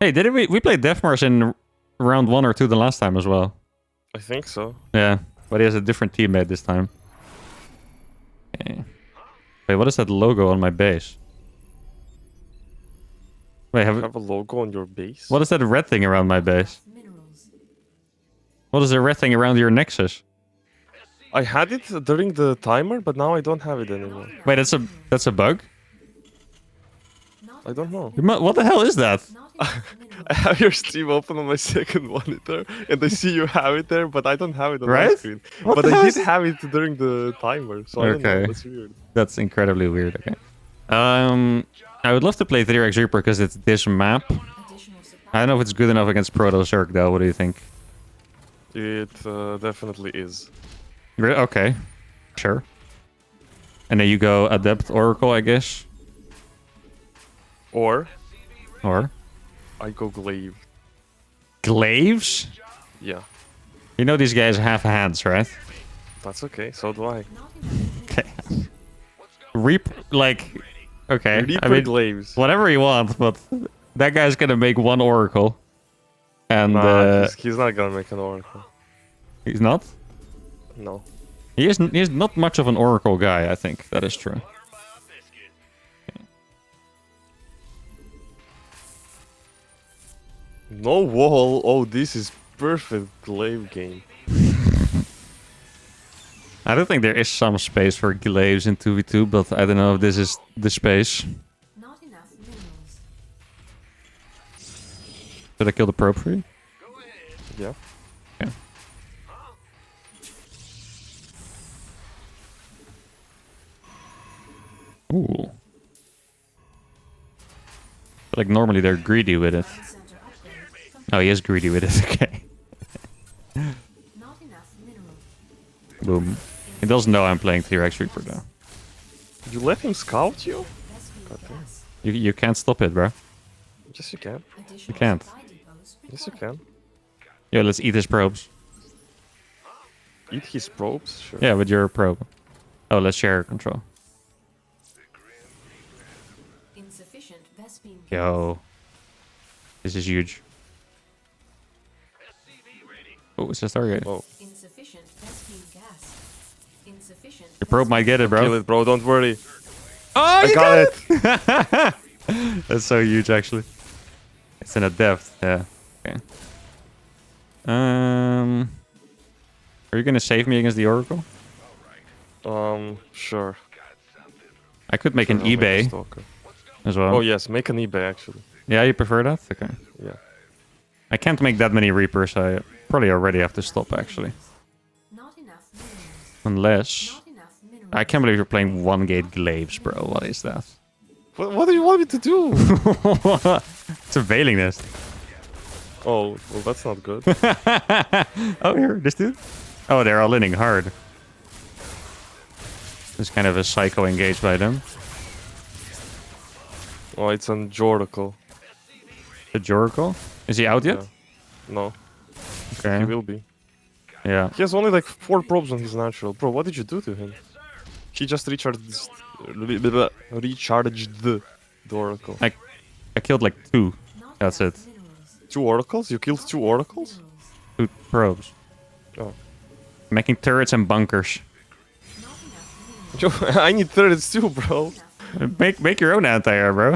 Hey, didn't we played Deathmars in round 1 or 2 the last time as well? I think so. Yeah, but he has a different teammate this time. Okay. Wait, what is that logo on my base? Wait, Have a logo on your base? what is that red thing around my base? What is the red thing around your nexus? I had it during the timer, but now I don't have it anymore. Wait, that's a bug? I don't know. What the hell is that? I have your stream open on my second monitor, and I see you have it there, but I don't have it on my Right? screen. What But the I hell did is it? have it during the timer, so I don't know. Okay. That's weird. That's incredibly weird. Okay. I would love to play 3x Reaper because it's this map. I don't know if it's good enough against Proto Zerg though. What do you think? It definitely is. Okay, sure. And then you go Adept Oracle, I guess. Or Or I go glaive. Glaives? Yeah, You know these guys have hands, right? that's okay. So do I. Okay. Okay. Reaper I mean, glaives. whatever you want, but that guy's gonna make one Oracle. And Nah, he's not gonna make an oracle. he's not? No. He is not much of an Oracle guy, I think. That is true. No wall. Oh, this is perfect glaive game. I don't think there is some space for glaives in 2v2, but I don't know if this is the space. Not enough minerals. Did I kill the probe for you? Yeah. Okay. Ooh. But like normally they're greedy with it. Center upgrade. Oh, he is greedy with it. Okay. Not enough minerals. Boom. He doesn't know I'm playing T-Rex Reaper though. You let him scout you? Gas. You can't stop it, bro. Yes, you can. Additional can't. supply depots Yes, you required. can. Yeah, let's eat his probes. Eat his probes? Sure. Yeah, with your probe. Oh, let's share control. Insufficient Vespine. Yo. This is huge. Oh, it's just target. Oh. Insufficient Vespine gas. Insufficient. Your probe might get it, Kill bro. it, bro. Don't worry. Oh, I you got it. That's so huge, actually. It's in a depth, yeah. Okay. Are you gonna save me against the Oracle? Sure. I could make an Sure, I'll make a eBay stalker. as well. Oh, yes. Make an eBay, actually. Yeah, you prefer that? Okay. Yeah. I can't make that many Reapers. I probably already have to stop, actually. Not enough minerals. Unless... Not enough minerals. I can't believe you're playing one-gate Glaives, bro. What is that? What do you want me to do? It's a Veiling Nest. Oh, well, that's not good. Oh, here, this dude? Oh, they're all inning hard. It's kind of a psycho engage by them. Oh, it's an Jordical. The Joracle? Is he out yet? Yeah. No, Okay. he will be. Yeah. He has only like 4 probes on his natural. Bro, what did you do to him? He just recharged the Oracle. I killed like 2. Not That's enough it. minerals. 2 oracles? You killed 2 oracles? 2 probes. Oh. Making turrets and bunkers. Not enough minerals. I need turrets too, bro. Make your own anti-air, bro.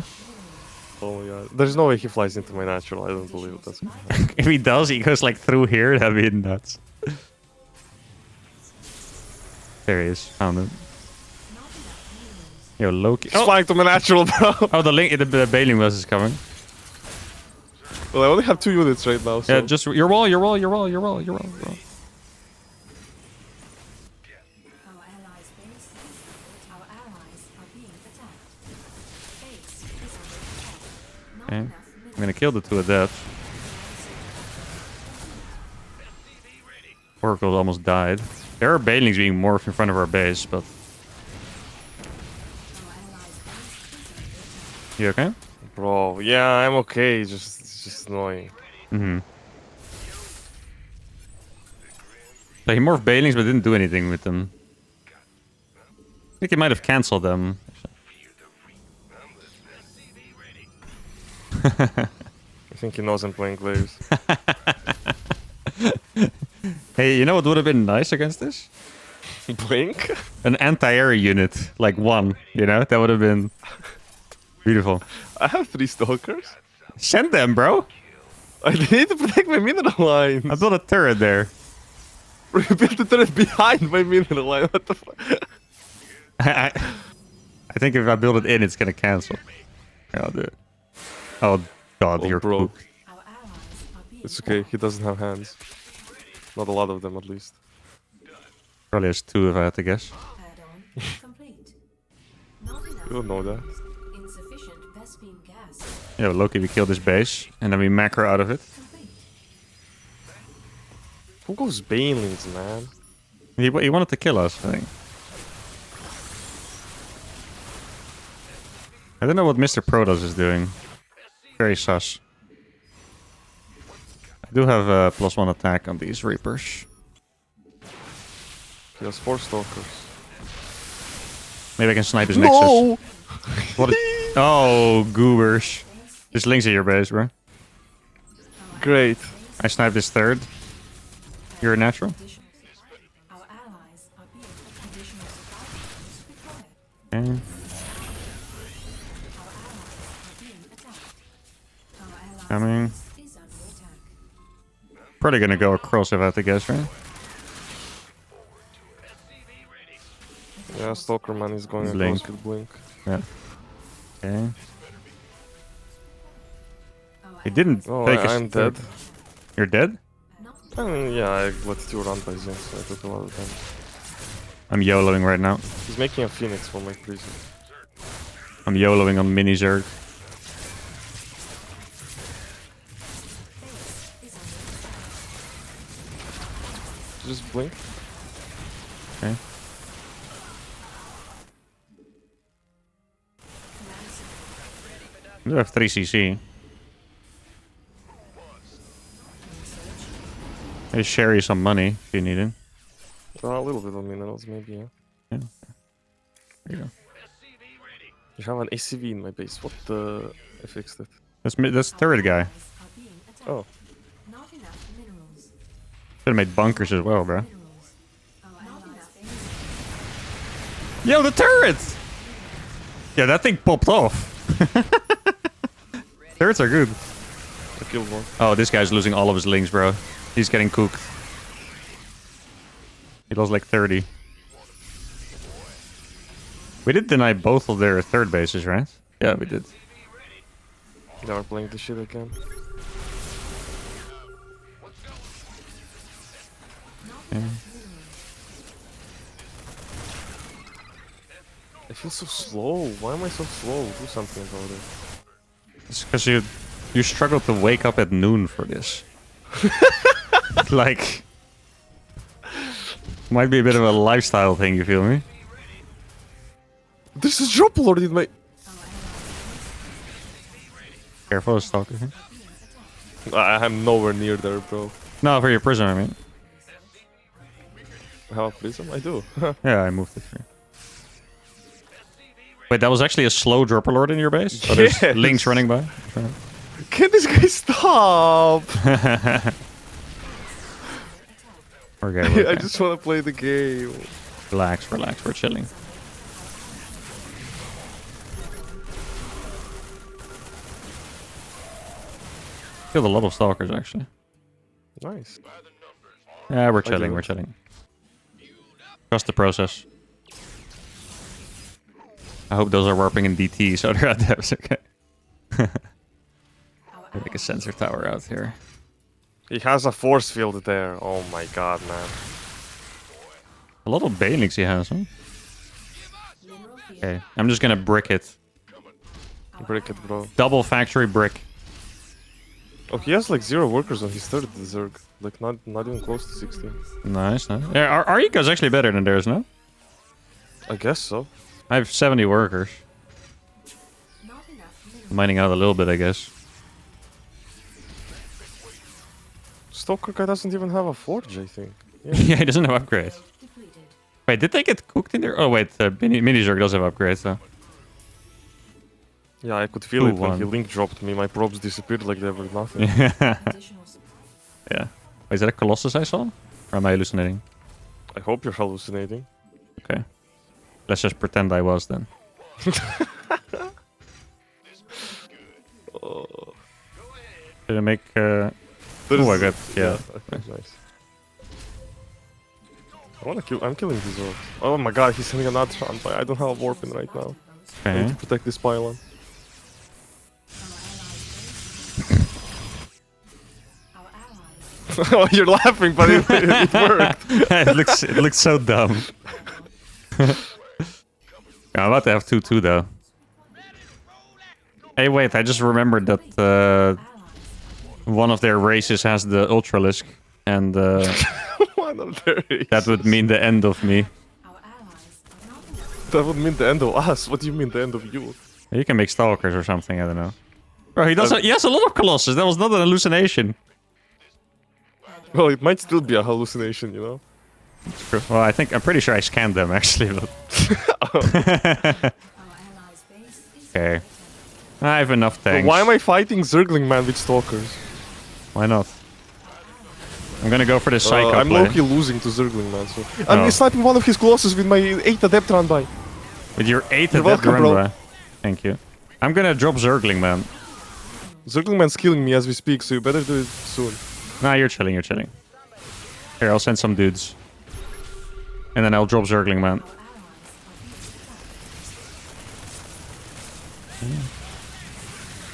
Oh my god. There's no way he flies into my natural. I don't believe it. That's gonna happen. If he does, he goes like through here. That'd be nuts. There he is. Found him. Yo, Loki. He's Oh, flying to my natural, bro. oh the Bailing Bus is coming. Well, I only have 2 units right now, so... Yeah, just your wall. Our allies' base. Our allies are being attacked. Base is under attack. Not Okay. enough I'm minerals. gonna kill the 2 of death. Oracle almost died. There are Bailings being morphed in front of our base, but... Our allies' base is under attack. You okay? Bro, yeah, I'm okay. It's just annoying. Mm-hmm. So he morphed Bailings but didn't do anything with them. I think he might have cancelled them. think he knows I'm playing Glaives. Hey, you know what would have been nice against this? Blink? An anti-air unit, like one, you know? That would have been beautiful. I have 3 stalkers. Send them, bro. I need to protect my mineral lines. I built a turret there. You built the turret behind my mineral line. What the fuck? I think if I build it in, it's gonna cancel. Yeah, I'll do it. Oh god, Oh, you're bro. cooked. Our allies are being It's okay. He doesn't have hands. Not a lot of them, at least. Probably has 2 if I had to guess. add-on complete. Not enough You don't know that. insufficient Vespine gas. Yeah, Loki, we kill this base, and then we macro out of it. Complete. Who goes Banelings, man? He wanted to kill us, I think. I don't know what Mr. Protoss is doing. Very sus. I do have a +1 attack on these Reapers. He has 4 stalkers. Maybe I can snipe his Nexus. No! What oh, goobers. There's links at your base, bro. Great. I sniped this 3rd. You're a natural? Additional. Our allies are being additional supply lines required. Okay. Our allies are being attacked. Our allies Coming. is under attack. Probably gonna go across if I had to guess, right? Yeah, Stalker man is going Blink. across with Blink. Yeah. Okay. Our He didn't Oh, take I'm dead. You're dead? not I mean, yeah, I let 2 run by Zen, so I took a lot of damage. I'm YOLOing right now. He's making a Phoenix for my prison. I'm YOLOing on mini Zerg. is under attack. Just Blink. Okay. I do have 3 CC. I share you some money if you need it. A little bit of minerals, maybe, yeah. Yeah. There you go. You have an ACV in my base. What the... I fixed it. That's third guy. Allies are being attacked. Oh. Not enough minerals. Should have made bunkers as well, bro. Minerals. Our allies. Yo, the turret! Yeah, that thing popped off. Turrets are good. I killed one. Oh, this guy's losing all of his links, bro. He's getting cooked. He lost like 30. We did deny both of their 3rd bases, right? Yeah, we did. They are playing this shit again. Yeah. I feel so slow. Why am I so slow? Do something about it. It's because you struggled to wake up at noon for this. Like, might be a bit of a lifestyle thing. You feel me? This is drop lord in my... Careful, of stalker. Here. I'm nowhere near there, bro. No, for your prison, I mean. I have a prism? I do. Yeah, I moved it here. Wait, that was actually a slow dropper lord in your base? Oh, there's Yes. links running by? Can this guy stop? Okay, I just want to play the game. Relax, relax, we're chilling. Killed a lot of stalkers, actually. Nice. Yeah, we're do chilling, it. we're chilling. Trust the process. I hope those are warping in DT, so they're at depths, okay. Make a sensor tower out here. He has a force field there. Oh my god, man. A lot of Banelings he has, huh? Mineral field. Okay, I'm just gonna brick it. Break it, bro. Double factory brick. Oh, he has like 0 workers on his 3rd Zerg. Like, not even close to 16. Nice, nice. Yeah, our eco's actually better than theirs, no? I guess so. I have 70 workers. Not enough minerals. Mining out a little bit, I guess. Stalker guy doesn't even have a forge, I think. Yeah. Yeah, he doesn't have upgrades. Depleted. Wait, did they get cooked in there? Oh, wait, Mini Zerg does have upgrades, though. Yeah, I could feel it when he link dropped me. My probes disappeared like they were nothing. Yeah. Additional supply. Yeah. Wait, is that a Colossus I saw? Or am I hallucinating? I hope you're hallucinating. Okay. Let's just pretend I was then. Did I make... Oh, I got... Yeah. Okay, nice. I wanna kill... I'm killing these orcs. Oh my god, he's sending another round. I don't have a warp in right now. I need Okay. to protect this pylon. Our allies. Oh, you're laughing, but it worked. it looks so dumb. Yeah, I'm about to have 2-2 though. Hey, wait, I just remembered that one of their races has the Ultralisk, and One of their that would mean the end of me. Our allies are not. That would mean the end of us. What do you mean the end of you? You can make Stalkers or something, I don't know. Bro, he has a lot of Colossus, that was not an hallucination. Well, it might still be a hallucination, you know? Well, I'm pretty sure I scanned them actually, but... Our allies' base is Okay. I have enough But tanks. why am I fighting Zergling Man with Stalkers? Why not? I'm gonna go for the Psycho I'm play. low-key losing to Zergling Man, so... I'm sniping one of his Colossus with my 8 Adept run by. With your 8 You're Adept welcome, bro. Runba. Thank you. I'm gonna drop Zergling, man. Zergling Man's killing me as we speak, so you better do it soon. Nah, you're chilling, you're chilling. Here, I'll send some dudes. And then I'll drop Zergling, man.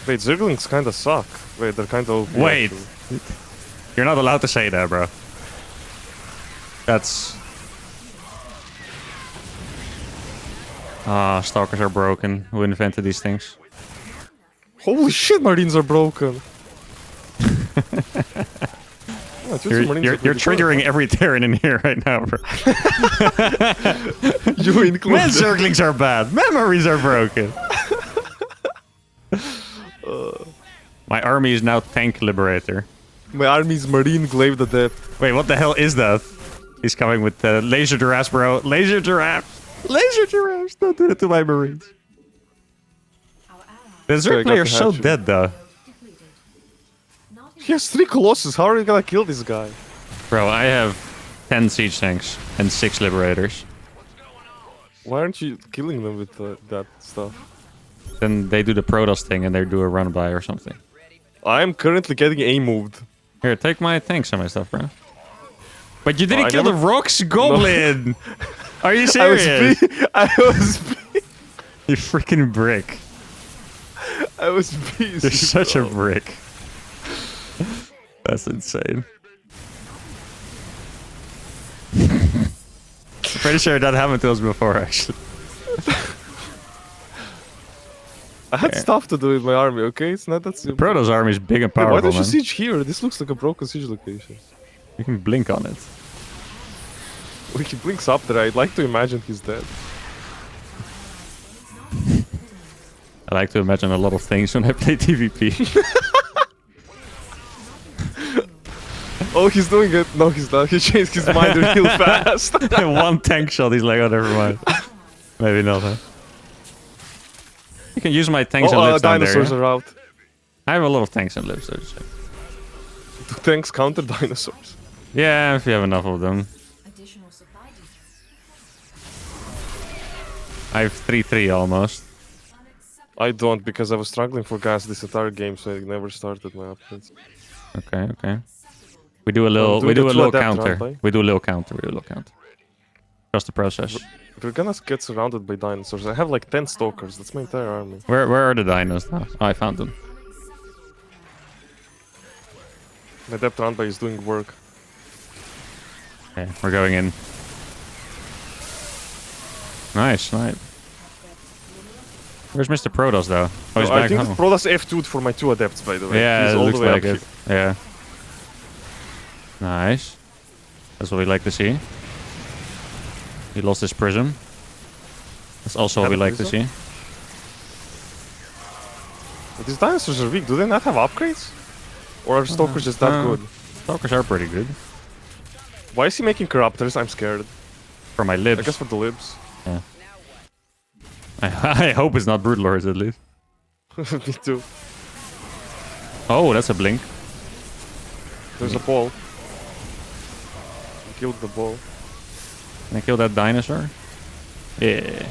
Wait, Zerglings kinda suck. Wait, they're kinda OP. Wait. actually. You're not allowed to say that, bro. That's... Ah, Stalkers are broken. Who invented these things? Holy shit, Marines are broken! Yeah, You're triggering every Terran in here right now, bro. You included. Man, Zerglings are bad. Memories are broken. My army is now Tank Liberator. My army's Marine Glaive Adept. Wait, what the hell is that? He's coming with the laser giraffes, bro. Laser giraffes. Laser giraffes. Don't do that to my Marines. Our allies The Okay, I Zerg got player's the so hatchet. dead, though. depleted. Not He has 3 Colossus, how are you gonna kill this guy? Bro, I have 10 siege tanks and 6 liberators. Why aren't you killing them with that stuff? Then they do the Protoss thing and they do a run by or something. I am currently getting A-moved. Here, take my tanks and my stuff, bro. But you didn't I kill never- the Rocks Goblin! Are you I was serious? I was You freaking brick. I was busy. You're such a bro. brick. That's insane. I'm pretty sure that happened to us before, actually. I had Yeah. stuff to do with my army, okay? It's not that simple. Protoss army is big and Wait, why powerful, don't you man. siege here? This looks like a broken siege location. You can blink on it. When he blinks up there, I'd like to imagine he's dead. I like to imagine a lot of things when I play TVP. Oh, he's doing it. No, he's not. He changed his mind real fast. One tank shot, he's like, oh, never mind. Maybe not, huh? You can use my tanks and Oh, libs down there. dinosaurs Yeah? are out. I have a lot of tanks and libs, so just say. Do tanks counter dinosaurs? Yeah, if you have enough of them. additional supply details. I have 3-3 almost. I don't, because I was struggling for gas this entire game, so I never started my upgrades. Okay, okay. We do a little, do we the do a two little adapt counter. round, right? We do a little counter. We do a little counter. Trust the process. We're gonna get surrounded by dinosaurs. I have like 10 stalkers. That's my entire army. Where are the dinos now? Oh, I found them. My depth round by is doing work. Okay, we're going in. Nice, nice. Where's Mr. Protoss though? Oh, he's I back think home. Protoss F2'd for my 2 adepts, by the way. Yeah, He's it all looks the way like up it. Yeah. Nice. That's what we like to see. He lost his prism. That's also what we Had a like to see. prism? But these dinosaurs are weak. Do they not have upgrades? Or are stalkers just that good? Stalkers are pretty good. Why is he making corruptors? I'm scared. For my libs. I guess for the libs. I hope it's not Brood Lords at least. Me too. Oh, that's a blink. There's a ball. You killed the ball. Can I kill that dinosaur? Yeah.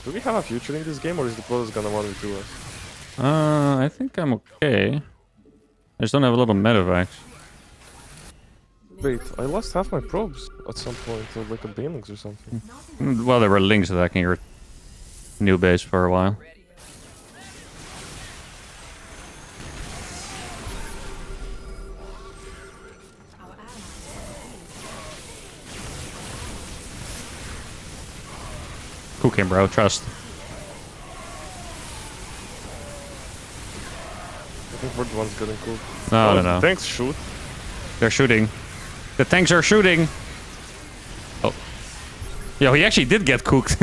Do we have a future in this game, or is the Protoss gonna 1v2 us? I think I'm okay. I just don't have a lot of medevacs. Wait, I lost half my probes at some point, or like a Banelings or something. Well, there were links attacking your new base for a while. Our allies Cook him, bro. Trust. I think we're the ones getting cool. No. Thanks, shoot. They're shooting. The tanks are shooting. Oh. Yo, he actually did get cooked.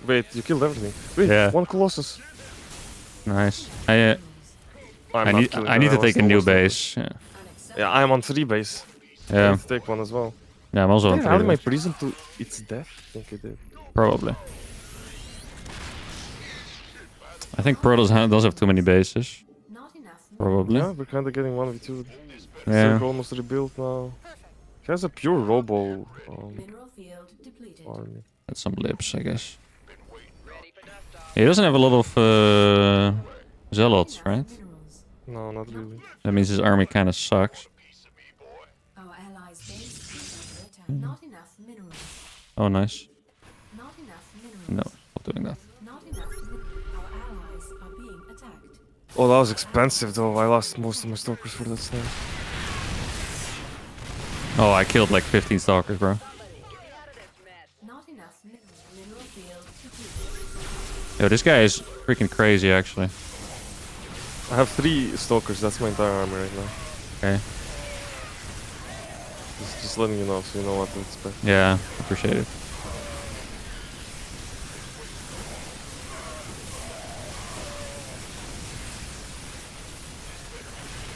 Wait, you killed everything. Wait, Yeah. one Colossus. Nice. I need to take a new base. Yeah. Yeah, I'm on 3 base. I Yeah. need to take one as well. Yeah, I'm also on Did I rally my 3 base. prison to its death? I think I did. Probably. I think Protoss does have too many bases. not enough Probably. Yeah, we're kind of getting 1v2. Yeah. Circle almost rebuilt now. He has a pure robo mineral field depleted. army. That's some lips, I guess. He doesn't have a lot of zealots, right? Minerals. No, not really. That means his army kind of sucks. Our allies' base is under attack. Not enough minerals. Oh, nice. Not enough minerals. No, not doing that. Not enough. Our allies are being attacked. Oh, that was expensive though. I lost most of my stalkers for that snare. Oh, I killed like 15 stalkers, bro. Not enough mineral field depleted. Yo, this guy is freaking crazy, actually. I have 3 stalkers. That's my entire army right now. Okay. Just letting you know so you know what to expect. Yeah, appreciate it.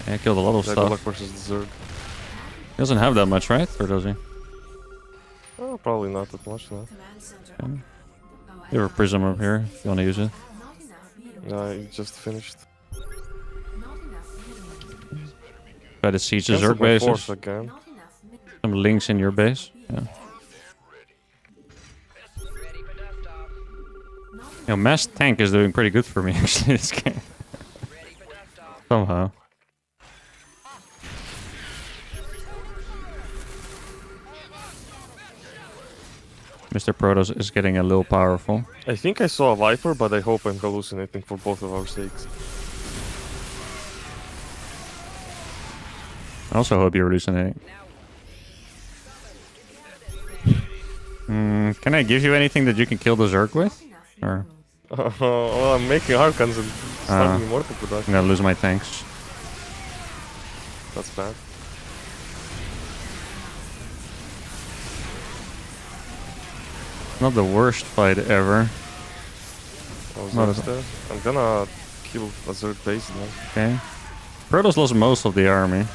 Yeah, I killed a lot of Dragon stuff. Luck versus the Zerg. He doesn't have that much, right? Or does he? Oh, probably not that much, no. Command center. Yeah. Our You have a allies' prism up base here is if you want to use it. Not enough minerals. Yeah, it just finished. Not enough minerals. Try to siege the Cancelled Zerg my bases. fourth again. Not enough minerals. Some links in your base. Yeah. Yo, mass tank is doing pretty good for me actually this game. Somehow. Mr. Protoss is getting a little powerful. I think I saw a Viper, but I hope I'm hallucinating for both of our sakes. I also hope you're hallucinating. Can I give you anything that you can kill the Zerg with? Or Well, I'm making Archons and starting Immortal I'm production. gonna lose my tanks. That's bad. Not the worst fight ever. I was Not almost at all. there. I'm gonna kill a Zerg base now. Okay. Protoss lost most of the army. Not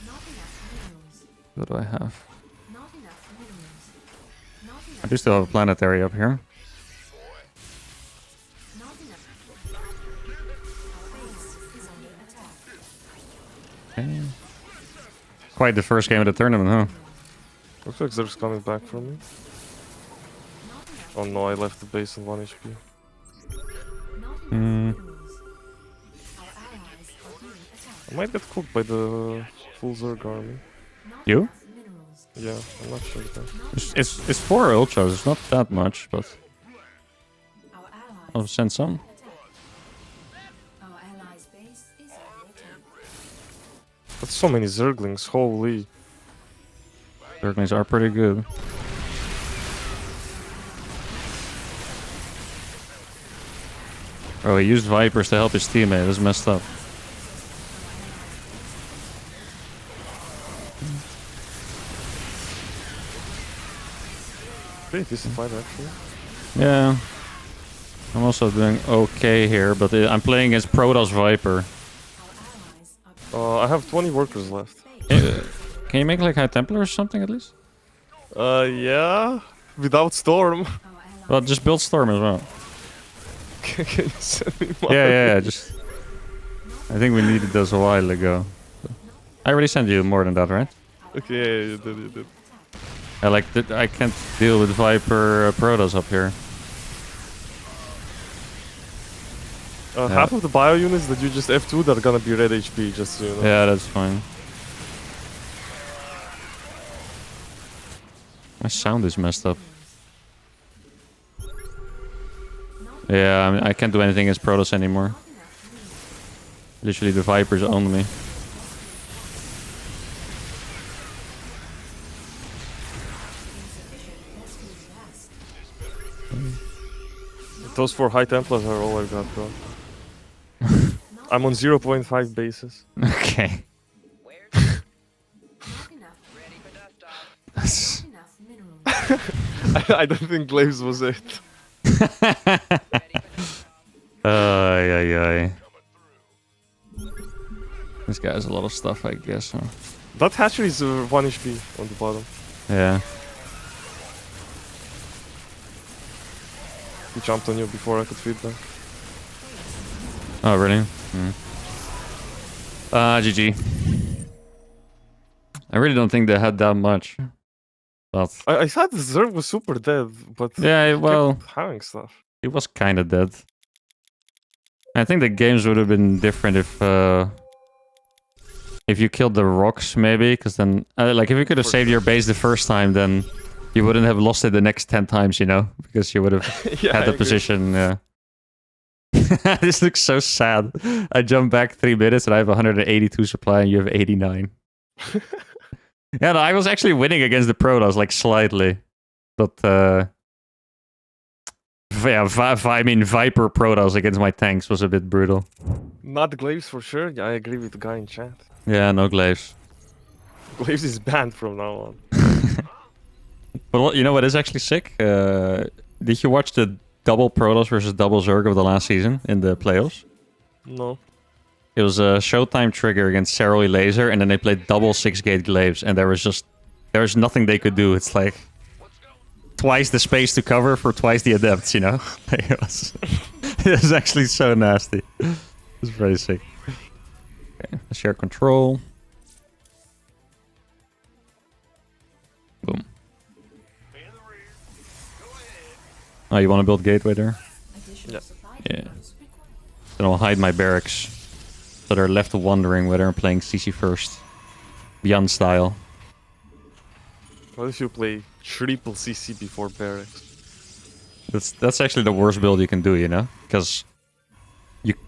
enough minerals. What do I have? Not enough minerals. Not I enough. do still have a planetary up here. Not enough. Our base is under attack. Okay. Quite the first game of the tournament, huh? Looks like Zerg's coming back for me. Not enough. Oh no, I left the base on 1 HP. Not enough Hmm. minerals. Our allies are being attacked. I might get cooked by the full Zerg army. Not You? enough minerals. Yeah, I'm not sure though. Not It's 4 ultras. It's not that much, but Our allies I'll send some. attacked. Our allies' base is under attack. That's so many Zerglings, holy. Zerglings are pretty good. Oh, he used Vipers to help his teammate. That's messed up. Pretty decent fight actually. Yeah. I'm also doing okay here, but I'm playing against Protoss Viper. Our allies are I have 20 workers left. Can you make like High Templar or something at least? Yeah. Without Storm. our allies Well, just build Storm as well. Can you send me more? Yeah. Just, I think we needed those a while ago. I already sent you more than that, right? Okay, yeah, you did, you did. I can't deal with Viper Protoss up here. Half of the bio units that you just F2, they're gonna be red HP, just so you know. Yeah, that's fine. My sound is messed up. Yeah, I mean, I can't do anything against Protoss anymore. Literally, the Vipers own me. Those 4 High Templars are all I got, bro. I'm on 0.5 bases. Okay. Not enough. Not enough minerals. I don't think Glaives was it. Ay. This guy has a lot of stuff, I guess. Huh? That hatchery is 1 HP on the bottom. Yeah. He jumped on you before I could feed back. Oh, really? GG. I really don't think they had that much. But I thought the Zerg was super dead, but yeah, he well, kept having stuff. it was kind of dead. I think the games would have been different if you killed the rocks, maybe, because then, like, if you could have saved your base the first time, then you wouldn't have lost it the next 10 times, you know, because you would have Yeah, had I the agree. position. Yeah. This looks so sad. I jump back 3 minutes and I have 182 supply, and you have 89. Yeah, no, I was actually winning against the Protoss, like, slightly, but yeah, I mean, Viper Protoss against my tanks was a bit brutal. Not Glaives for sure. Yeah, I agree with the guy in chat. Yeah, no glaives. Glaives is banned from now on. But you know what is actually sick? Did you watch the double Protoss versus double Zerg of the last season in the playoffs? No. It was a Showtime trigger against Cerroy Laser, and then they played double 6-gate glaives, and there was nothing they could do. It's like twice the space to cover for twice the adepts, you know? it was actually so nasty. It was very sick. Okay, let's share control. Boom. Oh, you want to build gateway there? Additional Yeah. supply Yeah. depots required. Then I'll hide my barracks, so they're left wondering whether I'm playing CC first. Beyond style. What if you play triple CC before barracks? That's actually the worst build you can do, you know? Because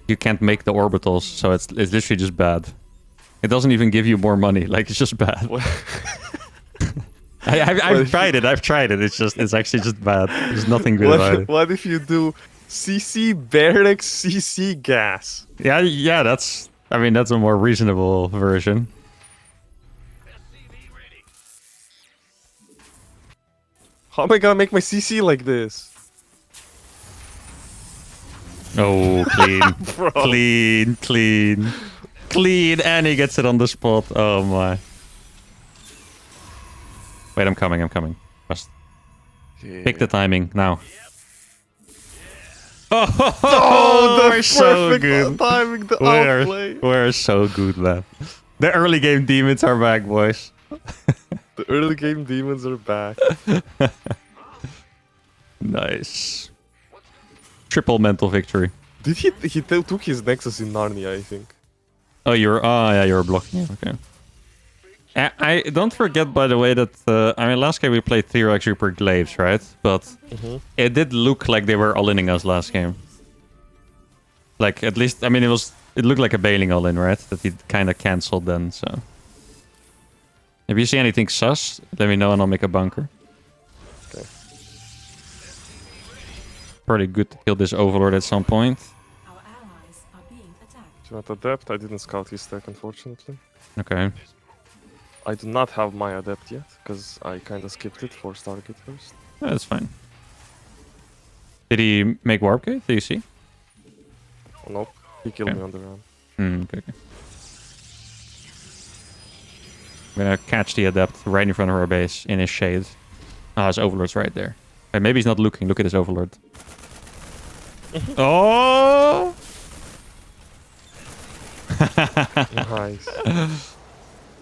you can't make the orbitals, so it's literally just bad. It doesn't even give you more money, like it's just bad. What? I've tried it, it's actually just bad. There's nothing good about it. What if you do CC barracks CC gas? Yeah, that's a more reasonable version. How am I gonna make my CC like this? Oh, clean. Bro. Clean, and he gets it on the spot. Oh my. Wait, I'm coming. Just pick the timing, now. Oh, we're so perfect good. timing, the outplay. We're so good, man. The early game demons are back, boys. The early game demons are back. Nice. Triple mental victory. Did he took his Nexus in Narnia, I think. Oh, you're blocking it. Okay. I don't forget, by the way, that last game we played T-Rex Reaper Glaives, right? But it did look like they were all-inning us last game. Like, at least, it looked like a bailing all-in, right? That he kind of cancelled then, so. If you see anything sus, let me know and I'll make a bunker. Okay. Probably good to kill this Overlord at some point. Our allies are being attacked. Do you want Adept? I didn't scout his stack, unfortunately. Okay. I do not have my Adept yet, because I kind of skipped it for Stargate first. Yeah, that's fine. Did he make Warp Gate? Do you see? Oh, nope. He killed Okay. me on the run. Okay. I'm gonna catch the Adept right in front of our base, in his shade. Ah, his Overlord's right there. Maybe he's not looking. Look at his Overlord. Oh! Nice.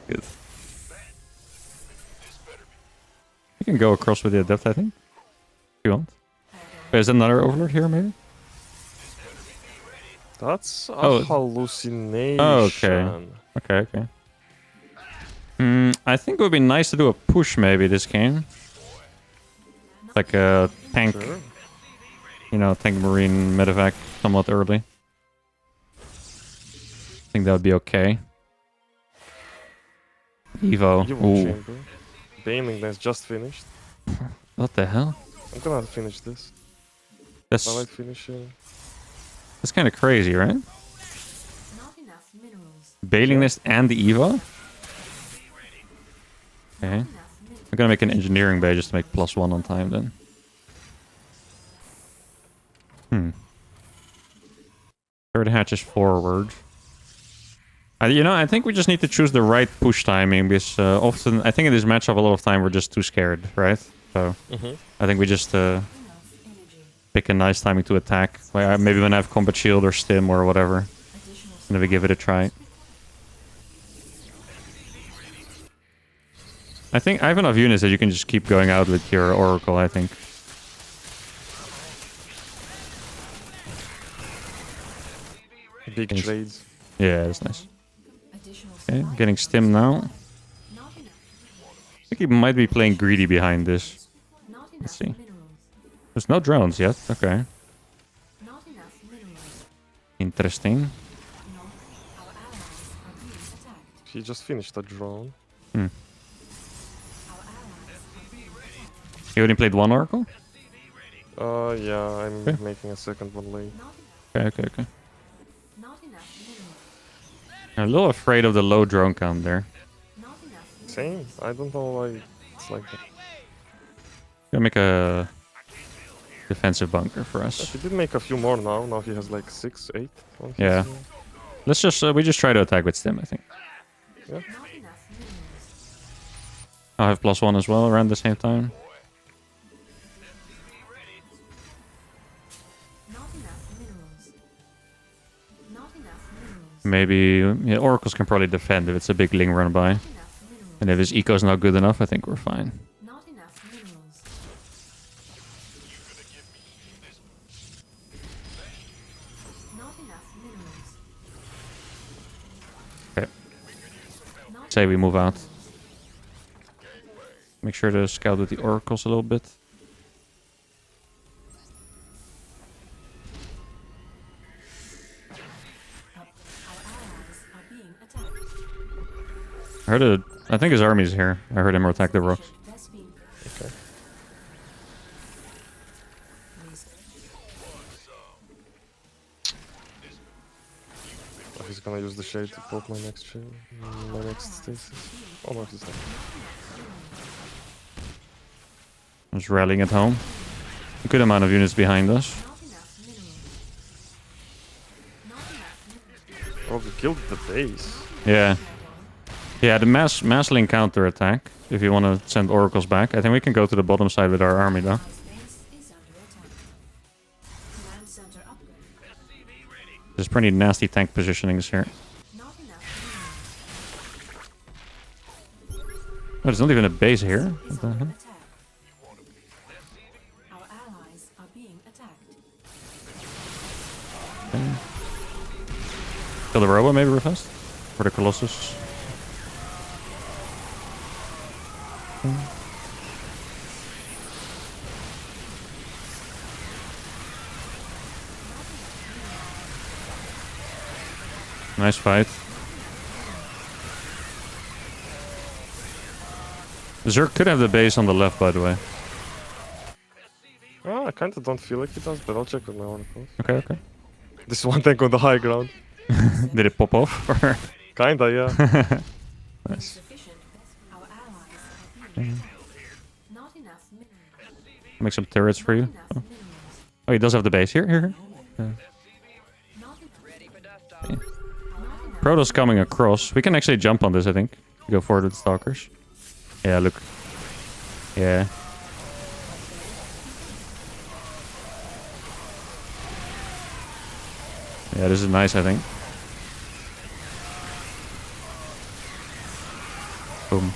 Good. You can go across with the adept, I think. If you want. There's another overlord here, maybe? That's a Oh. hallucination. Oh, okay. Okay. I think it would be nice to do a push maybe this game. Like a tank, Sure. you know, tank marine medevac somewhat early. I think that would be okay. Evo. Evo Ooh. chamber. Baneling that's just finished. What the hell? I'm gonna finish this. That's I like finishing. that's kind of crazy, right? Not enough minerals. Bailing this and the Evo? Okay. Enough minerals. I'm gonna make an engineering bay just to make +1 on time then. Third hatch is forward. You know, I think we just need to choose the right push timing because often, I think in this matchup, a lot of time we're just too scared, right? So I think we just Enough energy. pick a nice timing to attack. Like, maybe when I have combat shield or stim or whatever, Additional and then we give it a try. I think I have enough units that you can just keep going out with your Oracle, I think. Big Thanks. trades. Yeah, that's nice. additional Okay, supply. getting stim now. Not enough. I think he might be playing greedy behind this. Not enough see. minerals. There's no drones yet. Okay. Not enough minerals. Interesting. Not. Our allies are being attacked. He just finished a drone. Our allies are being attacked. You only played one Oracle? Yeah, I'm Okay. making a second one late. Not enough. Okay. Not enough minerals. I'm a little afraid of the low drone count there. Not enough minerals. Same. I don't know why it's like that. Gonna make a defensive bunker for He us. did make a few more now. Now he has like 6, 8. on his, Yeah. Let's just we just try to attack with stim, I think. Not enough minerals. I'll have +1 as well around the same time. Not enough minerals. Not enough minerals. Maybe yeah, Oracles can probably defend if it's a big Ling run by. Not enough minerals. And if his eco's not good enough, I think we're fine. Not enough minerals. Not enough minerals. Okay. Not Say we move out. Make sure to scout with the Oracles a little bit. up. Our allies are being attacked. I think his army's here. I heard him attack the rocks. Best being Okay. He's gonna use the shade to pop my next shade. My next stasis. Oh no, he's not. I'm just rallying at home. A good amount of units behind us. not enough minerals. Not enough minerals. Oh, we killed the base. Yeah. Yeah, the mass link counter attack. If you want to send oracles back, I think we can go to the bottom side with our army though. Our base is under attack. Command center upgrade. There's pretty nasty tank positionings here. Not enough Oh, there's not even a base here. minerals. Is What the under hell? attack. Our allies are being attacked. Kill the robot maybe real fast? For the Colossus. Nice fight. Zerg could have the base on the left, by the way. Oh, I kinda don't feel like he does, but I'll check with my oracles. Okay. This one tank on the high ground. Did it pop off? Or- Kinda, yeah. nice. Sufficient. Our allies are being attacked. Not enough minerals. Make some turrets for you. Not enough minerals. Oh, he does have the base here. Here. Not enough. Not enough. Protoss coming across. We can actually jump on this, I think. Go forward with stalkers. Yeah, look. Yeah. Yeah, this is nice, I think. Boom.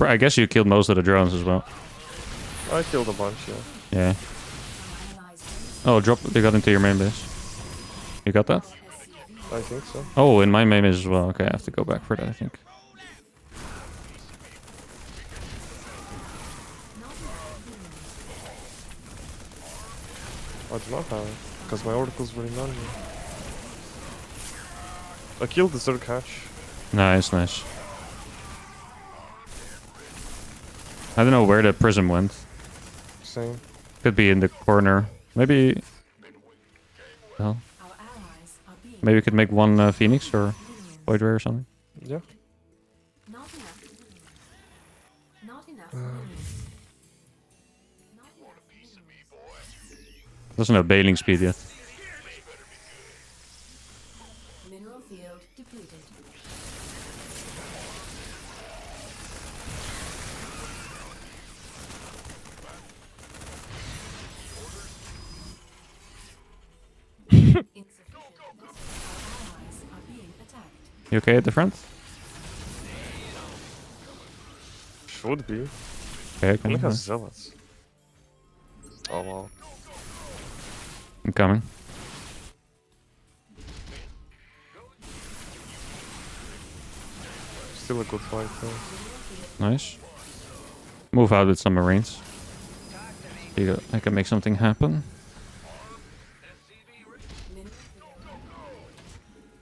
I guess you killed most of the drones as well. I killed a bunch, yeah. Yeah. Oh, drop. They got into your main base. You got that? I think so. Oh, in my main base as well. Okay, I have to go back for that, I think. I do not have it, because my oracles were in on me. I killed the third catch. Nice, nice. I don't know where the prism went. Same. Could be in the corner. Maybe... Well, Our allies are being maybe we could make one Phoenix or Void Ray or something. Yeah. not enough. Not enough. Minerals. Not enough. Doesn't have bailing speed yet. Mineral field depleted. Insufficient. Our allies are being attacked. You okay at the front? Should be. Okay, Only come has on. zealots. Oh wow. I'm coming. Still a good fight though. Nice. Move out with some marines. I can make something happen.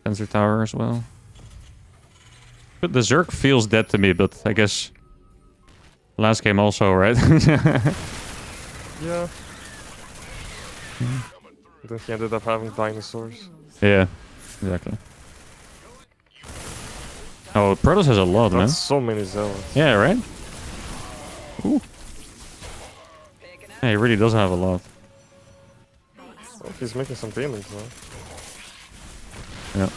Sensor tower as well. But the Zerg feels dead to me, but I guess last game also, right? Yeah. Then he ended up having dinosaurs. Yeah, exactly. Oh, Protoss has a lot, man. That's so many zealots. Yeah, right? Ooh. Yeah, he really does have a lot. Oh, he's making some damage though. Yeah.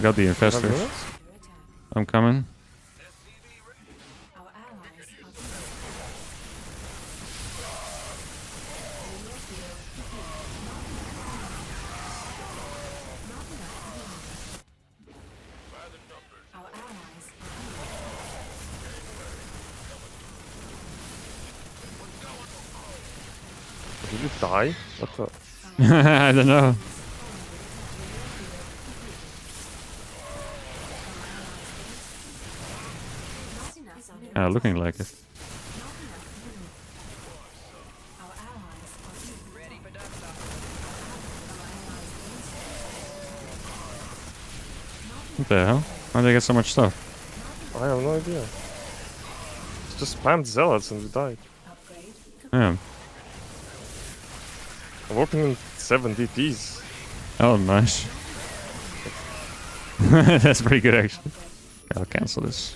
Got the Have infestors. minutes? Under attack. I'm coming. Our allies are being Our allies Did you die? What the? I don't know. not enough. Looking like it. Our allies are being ready for What the hell? How did they get so much stuff? I have no idea. Just spammed zealots and we died. upgrade. Yeah. I'm opening 7 DPs. Oh, nice. That's pretty good, actually. I'll cancel this.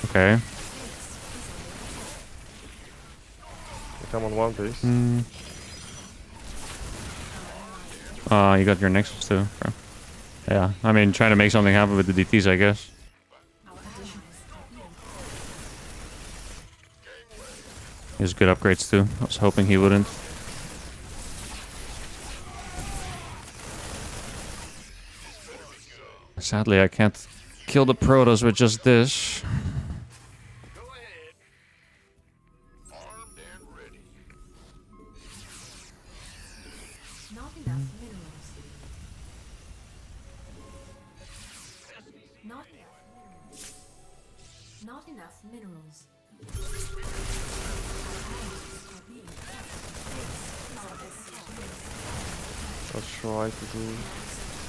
Okay. I'm on one base. You got your Nexus too. Okay. Yeah, I mean, trying to make something happen with the DTs, I guess. Our additions are being He has good upgrades too. I was hoping he wouldn't. Sadly, I can't kill the Protoss with just this. not enough minerals. Not enough minerals. I'll try to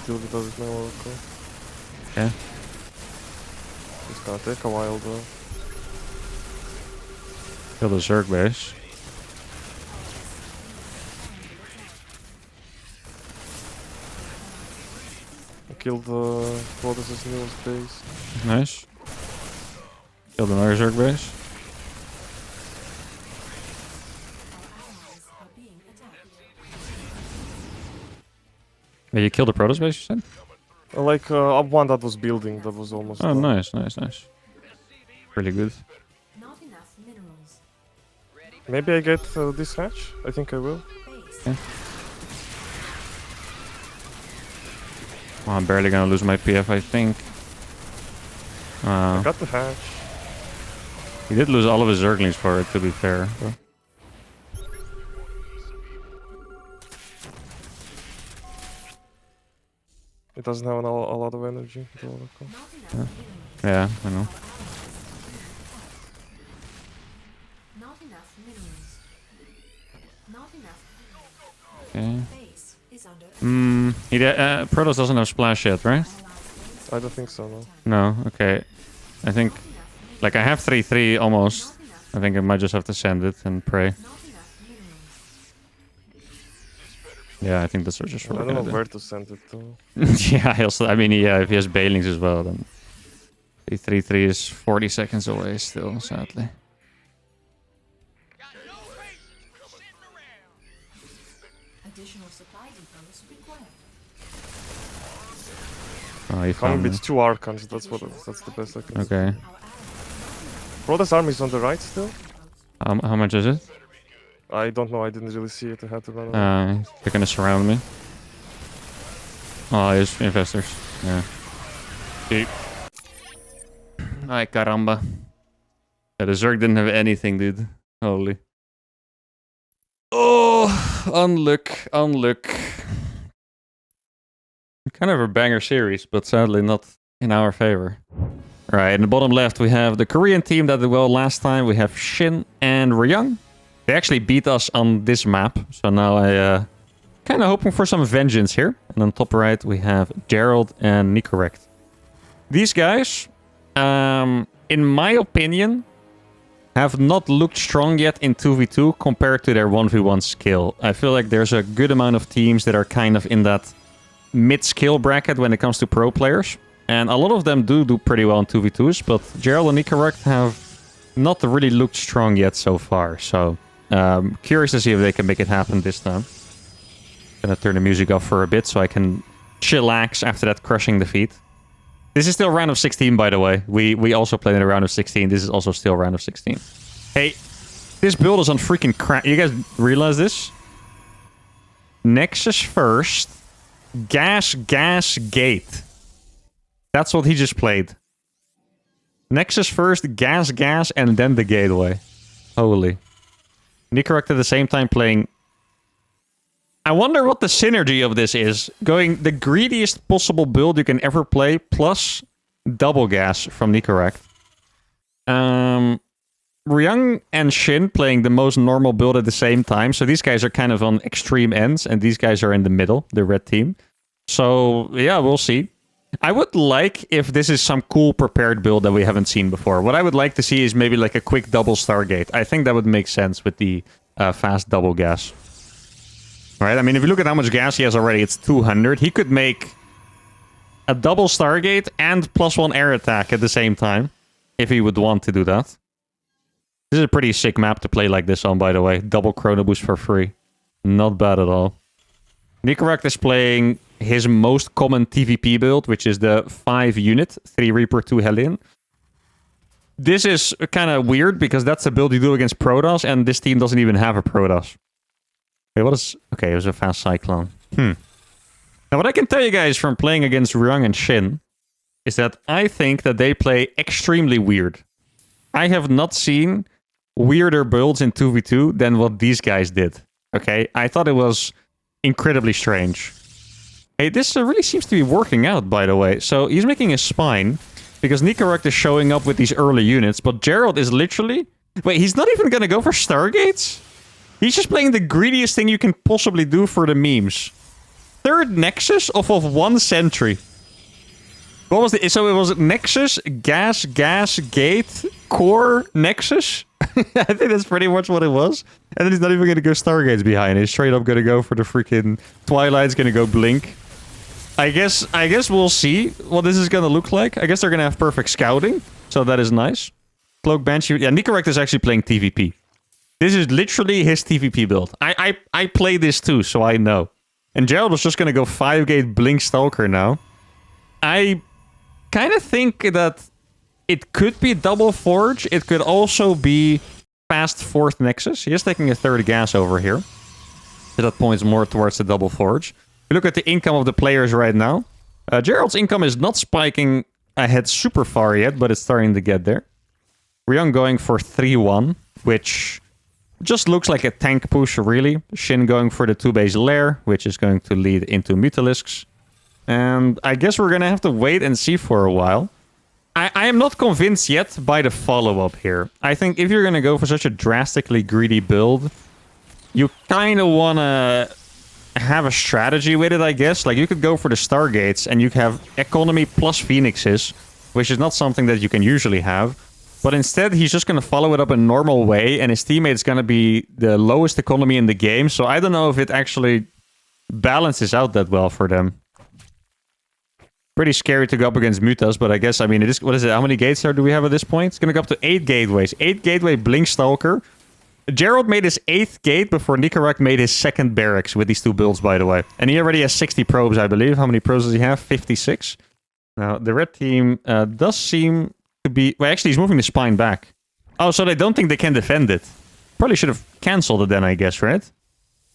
deal with that with my oracle. Yeah. It's gonna take a while though. Kill the Zerg base. I killed Protoss's newest base. Nice. Killed another Zerg base. Are being attacked. Yeah, you killed the Protoss base, you said? Like one that was building that was almost Oh, done. nice, nice, nice. really good. Not enough minerals. Maybe I get this hatch? I think I will. Base. Yeah. Oh, I'm barely gonna lose my PF, I think. I got the hatch. He did lose all of his Zerglings for it, to be fair. But... It doesn't have a lot of energy. Not enough minerals. yeah, I know. Not enough minerals. Not enough. Okay. Base is under Protoss doesn't have splash yet, right? I don't think so, no. No, okay. I think, like, I have 3-3 almost. I think I might just have to send it and pray. not enough minerals. Yeah, I think that's just I what don't we're know gonna where to send it though. do. Yeah, I mean, yeah, if he has Bailings as well, then 3-3 is 40 seconds away still, sadly. Additional supply depots required. Oh, he Coming found me. with 2 Archons, that's the best I can say. Okay. Protoss army is on the right still. How much is it? I don't know, I didn't really see it, I had to run away. They're gonna surround me. Oh, there's investors. Yeah. Deep. Ay, caramba. Yeah, the Zerg didn't have anything, dude. Holy. Oh, unlook. Kind of a banger series, but sadly not in our favor. Right, in the bottom left we have the Korean team that did well last time. We have Shin and Ryung. They actually beat us on this map, so now I kind of hoping for some vengeance here. And on top right we have Gerald and Nicorrect. These guys, in my opinion, have not looked strong yet in 2v2 compared to their 1v1 skill. I feel like there's a good amount of teams that are kind of in that mid-skill bracket when it comes to pro players. And a lot of them do pretty well in 2v2s, but Gerald and Nicorrect have not really looked strong yet so far. So, curious to see if they can make it happen this time. Gonna turn the music off for a bit so I can chillax after that crushing defeat. This is still round of 16, by the way. We also played in a round of 16. This is also still round of 16. Hey, this build is on freaking crack. You guys realize this? Nexus first. Gas, gate. That's what he just played. Nexus first, gas, and then the gateway. Holy. Nicorrect at the same time playing... I wonder what the synergy of this is. Going the greediest possible build you can ever play, plus double gas from Nicorrect. Ryung and Shin playing the most normal build at the same time. So these guys are kind of on extreme ends, and these guys are in the middle, the red team. So, yeah, we'll see. I would like if this is some cool prepared build that we haven't seen before. What I would like to see is maybe like a quick double Stargate. I think that would make sense with the fast double gas. Right? I mean, if you look at how much gas he has already, it's 200. He could make a double Stargate and +1 air attack at the same time, if he would want to do that. This is a pretty sick map to play like this on, by the way. Double Chrono Boost for free. Not bad at all. Nicorrect is playing his most common TVP build, which is the 5 unit, 3 Reaper, 2 Hellion. This is kind of weird, because that's a build you do against Protoss, and this team doesn't even have a Protoss. Wait, what is... Okay, it was a fast Cyclone. Now, what I can tell you guys from playing against Ryung and Shin is that I think that they play extremely weird. I have not seen weirder builds in 2v2 than what these guys did. Okay? I thought it was incredibly strange. Hey, this really seems to be working out, by the way. So he's making a spine, because Nicorrect is showing up with these early units, but Gerald is literally... Wait, he's not even gonna go for Stargates? He's just playing the greediest thing you can possibly do for the memes. 3rd Nexus off of 1 sentry. What was the... So it was Nexus, gas, gate, core, Nexus? I think that's pretty much what it was. And then he's not even going to go Stargates behind. He's straight up going to go for the freaking Twilight's going to go Blink. I guess we'll see what this is going to look like. I guess they're going to have perfect scouting. So that is nice. Cloak Banshee. Yeah, Nicorrect is actually playing TVP. This is literally his TVP build. I play this too, so I know. And Gerald was just going to go 5-gate Blink Stalker now. I kind of think that It could be double Forge. It could also be fast 4th Nexus. He is taking a 3rd gas over here. So that points more towards the double Forge. We look at the income of the players right now. Gerald's income is not spiking ahead super far yet, but it's starting to get there. Ryung going for 3-1, which just looks like a tank push, really. Shin going for the 2-base lair, which is going to lead into Mutalisks. And I guess we're going to have to wait and see for a while. I am not convinced yet by the follow-up here. I think if you're going to go for such a drastically greedy build, you kind of want to have a strategy with it, I guess. Like, you could go for the Stargates, and you have economy plus Phoenixes, which is not something that you can usually have. But instead, he's just going to follow it up a normal way, and his teammate's going to be the lowest economy in the game. So I don't know if it actually balances out that well for them. Pretty scary to go up against Mutas, but I guess, I mean, it is, what is it? How many gates do we have at this point? It's going to go up to 8 gateways. 8 gateway Blink Stalker. Gerald made his 8th gate before Nicorach made his 2nd barracks with these 2 builds, by the way. And he already has 60 probes, I believe. How many probes does he have? 56. Now, the red team does seem to be... Well, actually, he's moving the spine back. Oh, so they don't think they can defend it. Probably should have cancelled it then, I guess, right?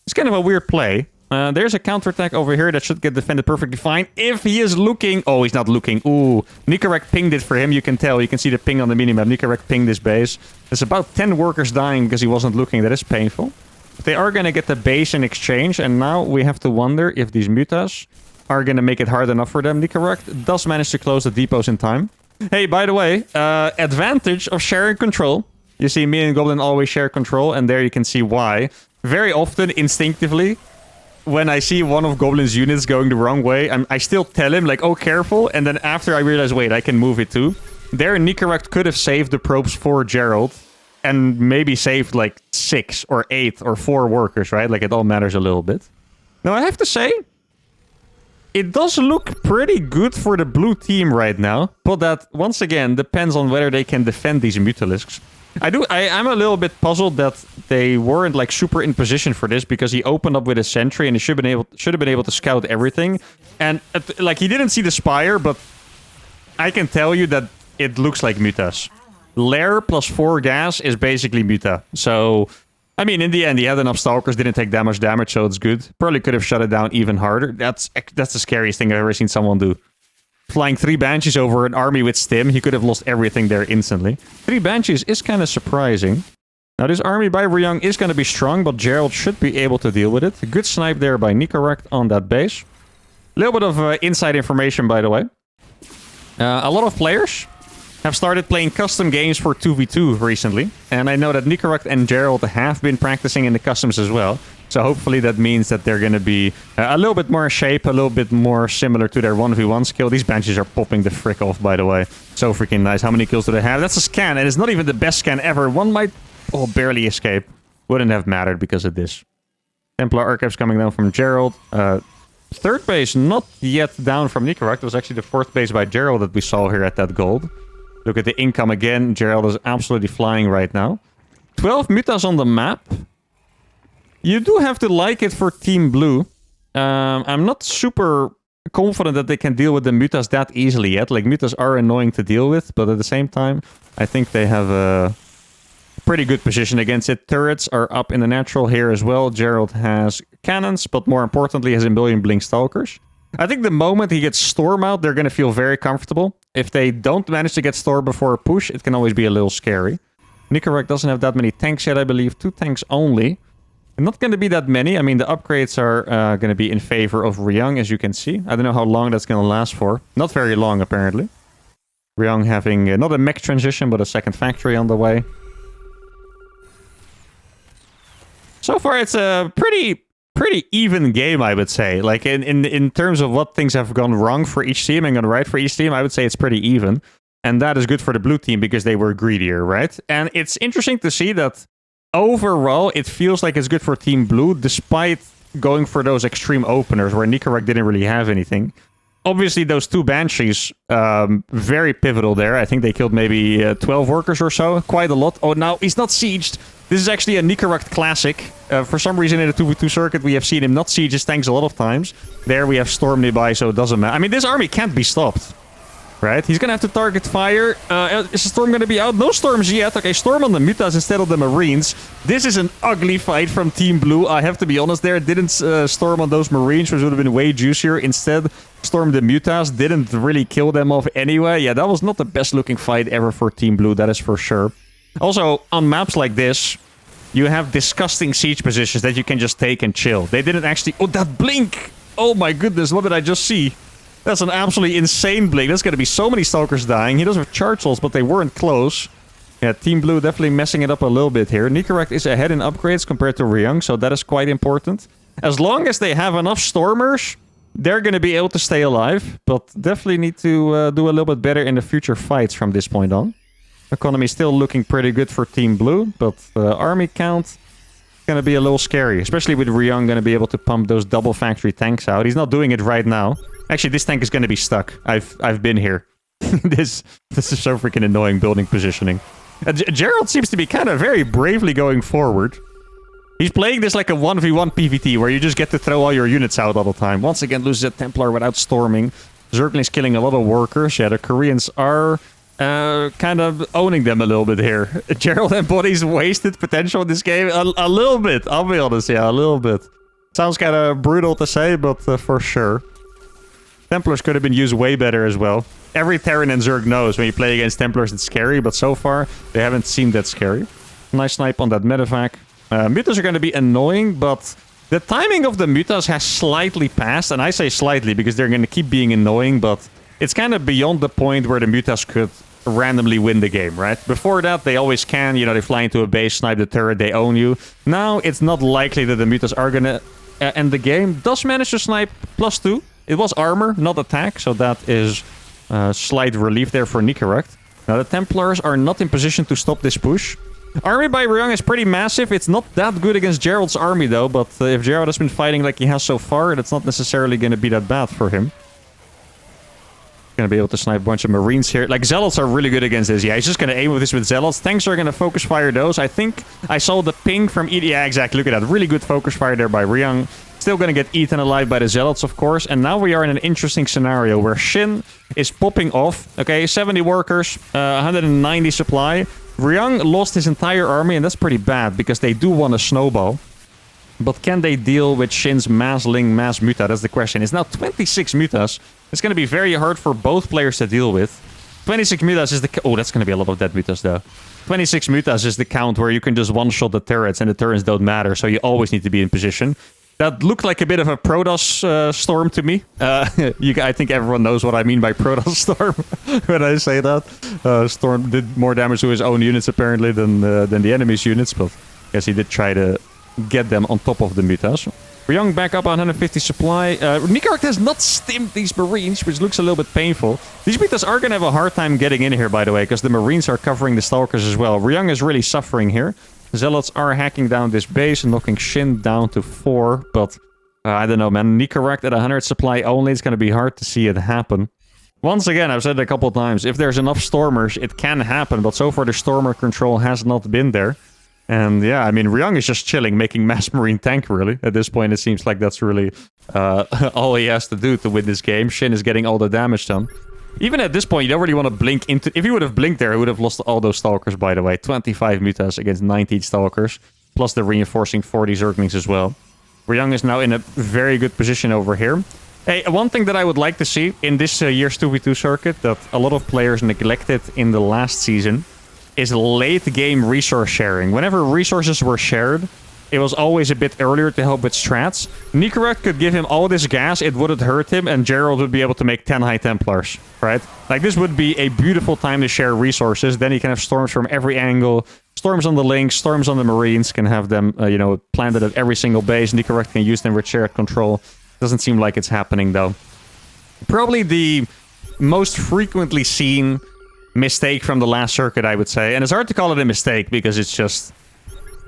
It's kind of a weird play. There's a counterattack over here that should get defended perfectly fine. If he is looking... Oh, he's not looking. Ooh. Nicorach pinged it for him. You can tell. You can see the ping on the minimap. Nicorach pinged this base. There's about 10 workers dying because he wasn't looking. That is painful. But they are going to get the base in exchange. And now we have to wonder if these mutas are going to make it hard enough for them. Nicorach does manage to close the depots in time. Hey, by the way, advantage of sharing control. You see, me and Goblin always share control. And there you can see why. Very often, instinctively, when I see one of Goblin's units going the wrong way, I still tell him, like, oh, careful. And then after I realize, wait, I can move it too. There, Nicorach could have saved the probes for Gerald. And maybe saved, like, 6 or 8 or 4 workers, right? Like, it all matters a little bit. Now, I have to say, it does look pretty good for the blue team right now. But that, once again, depends on whether they can defend these Mutalisks. I'm a little bit puzzled that they weren't like super in position for this, because he opened up with a sentry and he should have been able to scout everything. And like, he didn't see the spire, but I can tell you that it looks like Mutas. Lair plus 4 gas is basically Muta. So, I mean, in the end, he had enough stalkers, didn't take that much damage, so it's good. Probably could have shut it down even harder. That's the scariest thing I've ever seen someone do. Flying 3 Banshees over an army with Stim, he could have lost everything there instantly. 3 Banshees is kind of surprising. Now, this army by Ryung is going to be strong, but Gerald should be able to deal with it. A good snipe there by Nicorach on that base. A little bit of inside information, by the way. A lot of players have started playing custom games for 2v2 recently. And I know that Nicorach and Gerald have been practicing in the customs as well. So hopefully that means that they're going to be a little bit more shape, a little bit more similar to their 1v1 skill. These Banshees are popping the frick off, by the way. So freaking nice. How many kills do they have? That's a scan, and it's not even the best scan ever. One might barely escape. Wouldn't have mattered because of this. Templar Archives coming down from Gerald. 3rd base not yet down from Nicorach. It was actually the 4th base by Gerald that we saw here at that gold. Look at the income again. Gerald is absolutely flying right now. 12 mutas on the map. You do have to like it for Team Blue. I'm not super confident that they can deal with the mutas that easily yet. Like, mutas are annoying to deal with, but at the same time, I think they have a pretty good position against it. Turrets are up in the natural here as well. Gerald has cannons, but more importantly, has a million Blink Stalkers. I think the moment he gets Storm out, they're going to feel very comfortable. If they don't manage to get Storm before a push, it can always be a little scary. Nicorach doesn't have that many tanks yet, I believe. 2 tanks only. Not going to be that many. I mean, the upgrades are going to be in favor of Ryung, as you can see. I don't know how long that's going to last for. Not very long, apparently. Ryung having not a mech transition, but a 2nd factory on the way. So far, it's a pretty even game, I would say. Like, in terms of what things have gone wrong for each team and gone right for each team, I would say it's pretty even. And that is good for the blue team because they were greedier, right? And it's interesting to see that overall, it feels like it's good for Team Blue, despite going for those extreme openers where Nicorach didn't really have anything. Obviously, those 2 Banshees, very pivotal there. I think they killed maybe 12 workers or so. Quite a lot. Oh, now he's not sieged. This is actually a Nicorach classic. For some reason, in the 2v2 circuit, we have seen him not siege his tanks a lot of times. There we have Storm nearby, so it doesn't matter. I mean, this army can't be stopped. right? He's going to have to target fire. Is the Storm going to be out? No Storms yet. Okay, Storm on the Mutas instead of the Marines. This is an ugly fight from Team Blue. I have to be honest there. Didn't Storm on those Marines, which would have been way juicier. Instead, Storm the Mutas. Didn't really kill them off anyway. Yeah, that was not the best looking fight ever for Team Blue. That is for sure. Also, on maps like this, you have disgusting siege positions that you can just take and chill. They didn't actually... Oh, that blink! Oh my goodness, what did I just see? That's an absolutely insane blink. There's going to be so many Stalkers dying. He does have charge souls, but they weren't close. Yeah, Team Blue definitely messing it up a little bit here. Nicorect is ahead in upgrades compared to Ryung, so that is quite important. As long as they have enough Stormers, they're going to be able to stay alive. But definitely need to do a little bit better in the future fights from this point on. Economy still looking pretty good for Team Blue, but army count going to be a little scary, especially with Ryung going to be able to pump those double factory tanks out. He's not doing it right now. Actually, this tank is going to be stuck. I've been here. this is so freaking annoying building positioning. Gerald seems to be kind of very bravely going forward. He's playing this like a 1v1 PvT where you just get to throw all your units out all the time. Once again, loses a Templar without storming. Zergling's killing a lot of workers. Yeah, the Koreans are kind of owning them a little bit here. Gerald embodies wasted potential in this game. A little bit, I'll be honest. Yeah, a little bit. Sounds kind of brutal to say, but for sure. Templars could have been used way better as well. Every Terran and Zerg knows when you play against Templars it's scary, but so far they haven't seemed that scary. Nice snipe on that medevac. Mutas are going to be annoying, but the timing of the Mutas has slightly passed, and I say slightly because they're going to keep being annoying, but it's kind of beyond the point where the Mutas could randomly win the game, right? Before that, they always can. You know, they fly into a base, snipe the turret, they own you. Now, it's not likely that the Mutas are going to end the game. Does manage to snipe +2. It was armor, not attack, so that is slight relief there for Nicorect. Now, the Templars are not in position to stop this push. Army by Ryung is pretty massive. It's not that good against Gerald's army, though, but if Gerald has been fighting like he has so far, that's not necessarily going to be that bad for him. Going to be able to snipe a bunch of Marines here. Like, Zealots are really good against this. Yeah, he's just going to aim with this with Zealots. Tanks are going to focus fire those. I think I saw the ping from... Yeah, exactly. Look at that. Really good focus fire there by Ryung. Still going to get eaten alive by the Zealots, of course. And now we are in an interesting scenario where Shin is popping off. Okay, 70 workers, 190 supply. Ryung lost his entire army, and that's pretty bad because they do want a snowball. But can they deal with Shin's mass Ling, mass Muta? That's the question. It's now 26 Mutas. It's going to be very hard for both players to deal with. 26 Mutas is the... Oh, that's going to be a lot of dead Mutas, though. 26 Mutas is the count where you can just one-shot the turrets, and the turrets don't matter, so you always need to be in position. That looked like a bit of a Protoss storm to me. I think everyone knows what I mean by Protoss storm when I say that. Storm did more damage to his own units, apparently, than the enemy's units, but I guess he did try to get them on top of the Mutas. Ryung back up on 150 supply. Nicorect has not stimmed these Marines, which looks a little bit painful. These Mutas are going to have a hard time getting in here, by the way, because the Marines are covering the Stalkers as well. Ryung is really suffering here. Zealots are hacking down this base and knocking Shin down to 4, but I don't know, man. Nicorect at 100 supply only, it's going to be hard to see it happen. Once again, I've said it a couple of times, if there's enough Stormers, it can happen, but so far the Stormer control has not been there. And yeah, I mean, Ryung is just chilling, making mass Marine tank, really. At this point, it seems like that's really all he has to do to win this game. Shin is getting all the damage done. Even at this point, you don't really want to blink into... If he would have blinked there, he would have lost all those Stalkers, by the way. 25 Mutas against 19 Stalkers. Plus the reinforcing 40 Zerglings as well. Ryung is now in a very good position over here. Hey, one thing that I would like to see in this year's 2v2 circuit that a lot of players neglected in the last season is late game resource sharing. Whenever resources were shared, it was always a bit earlier to help with strats. Nicorect could give him all this gas, it wouldn't hurt him, and Gerald would be able to make 10 High Templars, right? Like, this would be a beautiful time to share resources. Then he can have storms from every angle. Storms on the Links, storms on the Marines, can have them, planted at every single base. Nicorect can use them with shared control. Doesn't seem like it's happening, though. Probably the most frequently seen mistake from the last circuit, I would say. And it's hard to call it a mistake because it's just...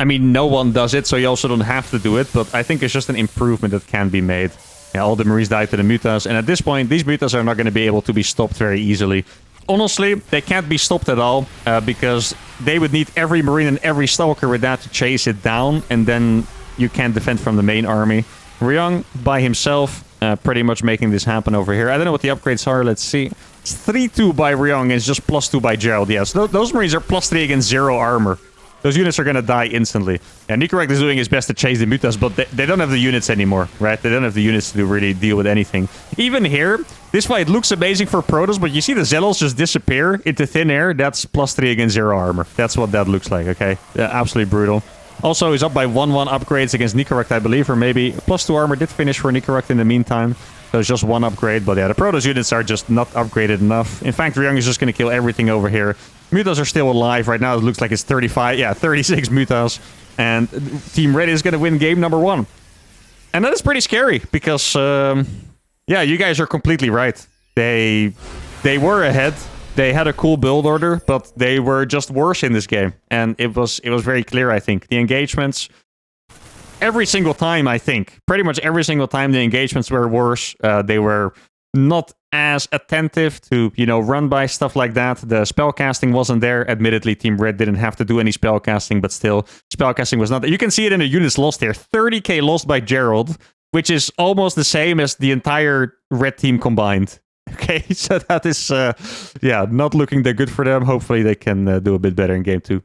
I mean, no one does it, so you also don't have to do it, but I think it's just an improvement that can be made. Yeah, all the Marines died to the Mutas, and at this point, these Mutas are not going to be able to be stopped very easily. Honestly, they can't be stopped at all, because they would need every Marine and every Stalker with that to chase it down, and then you can't defend from the main army. Ryung, by himself, pretty much making this happen over here. I don't know what the upgrades are. Let's see. It's 3-2 by Ryong. It's just +2 by Gerald. Yes, those Marines are +3 against 0 armor. Those units are going to die instantly. And Nicorect is doing his best to chase the Mutas, but they don't have the units anymore, right? They don't have the units to really deal with anything. Even here, this fight looks amazing for Protoss, but you see the Zealots just disappear into thin air. That's +3 against 0 armor. That's what that looks like, okay? Yeah, absolutely brutal. Also, he's up by 1-1 upgrades against Nicorect, I believe, or maybe +2 armor did finish for Nicorect in the meantime. So it's just 1 upgrade, but yeah, the Protoss units are just not upgraded enough. In fact, Ryong is just going to kill everything over here. Mutas are still alive. Right now, it looks like it's 35, yeah, 36 Mutas. And Team Red is going to win game number 1. And that is pretty scary, because, yeah, you guys are completely right. They were ahead. They had a cool build order, but they were just worse in this game. And it was very clear, I think. The engagements... Every single time, I think. Pretty much every single time the engagements were worse. They were not as attentive to, you know, run by stuff like that. The spellcasting wasn't there. Admittedly, Team Red didn't have to do any spellcasting, but still, spellcasting was not there. You can see it in the units lost here. 30k lost by Gerald, which is almost the same as the entire Red team combined. Okay, so that is, yeah, not looking that good for them. Hopefully they can do a bit better in game 2.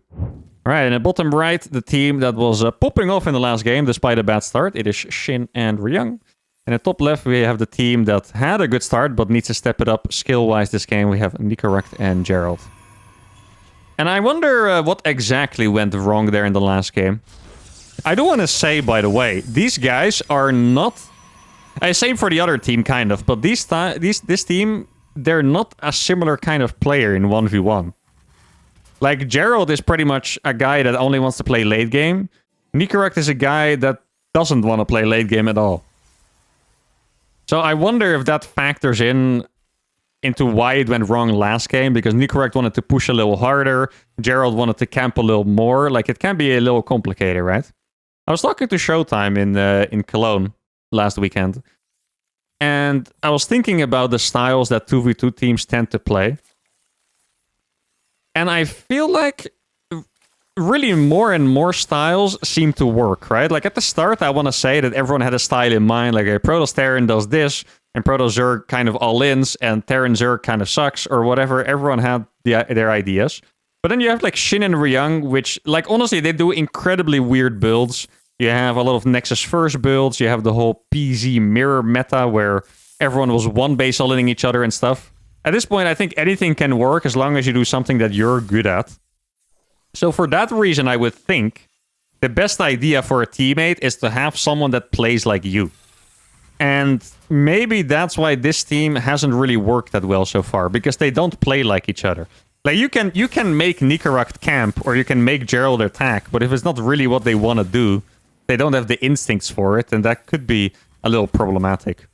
All right, and at bottom right, the team that was popping off in the last game despite a bad start. It is Shin and Ryung. And at top left, we have the team that had a good start but needs to step it up skill-wise this game. We have Nicorect and Gerald. And I wonder what exactly went wrong there in the last game. I do want to say, by the way, these guys are not... same for the other team, kind of. But this team, they're not a similar kind of player in 1v1. Like, Gerald is pretty much a guy that only wants to play late game. Nicorect is a guy that doesn't want to play late game at all. So I wonder if that factors into why it went wrong last game, because Nicorect wanted to push a little harder, Gerald wanted to camp a little more. Like, it can be a little complicated, right? I was talking to Showtime in Cologne last weekend, and I was thinking about the styles that 2v2 teams tend to play. And I feel like really more and more styles seem to work, right? Like at the start, I want to say that everyone had a style in mind, like a Protoss Terran does this, and Protoss Zerg kind of all-ins, and Terran Zerg kind of sucks, or whatever. Everyone had their ideas. But then you have like Shin and Ryung, which, like, honestly, they do incredibly weird builds. You have a lot of Nexus First builds, you have the whole PZ mirror meta, where everyone was one base all-inning each other and stuff. At this point, I think anything can work as long as you do something that you're good at. So for that reason, I would think the best idea for a teammate is to have someone that plays like you. And maybe that's why this team hasn't really worked that well so far, because they don't play like each other. Like, you can make Nicorect camp, or you can make Gerald attack, but if it's not really what they want to do, they don't have the instincts for it, and that could be a little problematic.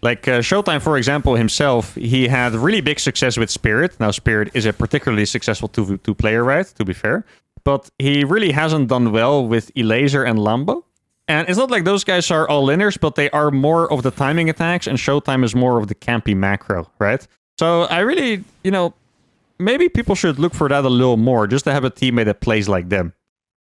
Like, Showtime, for example, himself, he had really big success with Spirit. Now, Spirit is a particularly successful 2v2 player, right? To be fair. But he really hasn't done well with Elaser and Lambo. And it's not like those guys are all-inners, but they are more of the timing attacks, and Showtime is more of the campy macro, right? So I really, you know, maybe people should look for that a little more, just to have a teammate that plays like them.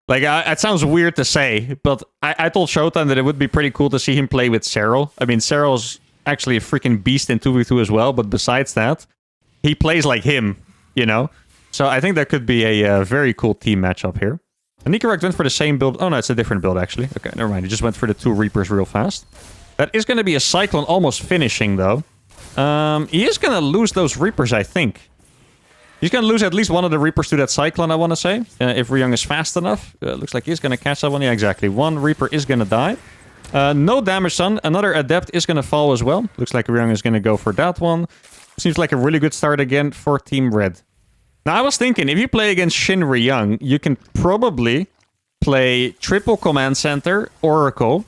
Like, it sounds weird to say, but I told Showtime that it would be pretty cool to see him play with Serral. I mean, Serral's actually a freaking beast in 2v2 as well, but besides that, he plays like him, you know? So I think that could be a very cool team matchup here. And Nicorect went for the same build. Oh no, it's a different build actually. Okay, never mind. He just went for the 2 Reapers real fast. That is going to be a Cyclone almost finishing though. He is going to lose those Reapers, I think. He's going to lose at least one of the Reapers to that Cyclone, I want to say. If Ryung is fast enough. Looks like he's going to catch that one. Yeah, exactly. One Reaper is going to die. No damage done. Another Adept is going to fall as well. Looks like Ryung is going to go for that one. Seems like a really good start again for Team Red. Now, I was thinking, if you play against Shin Ryung, you can probably play triple Command Center, Oracle,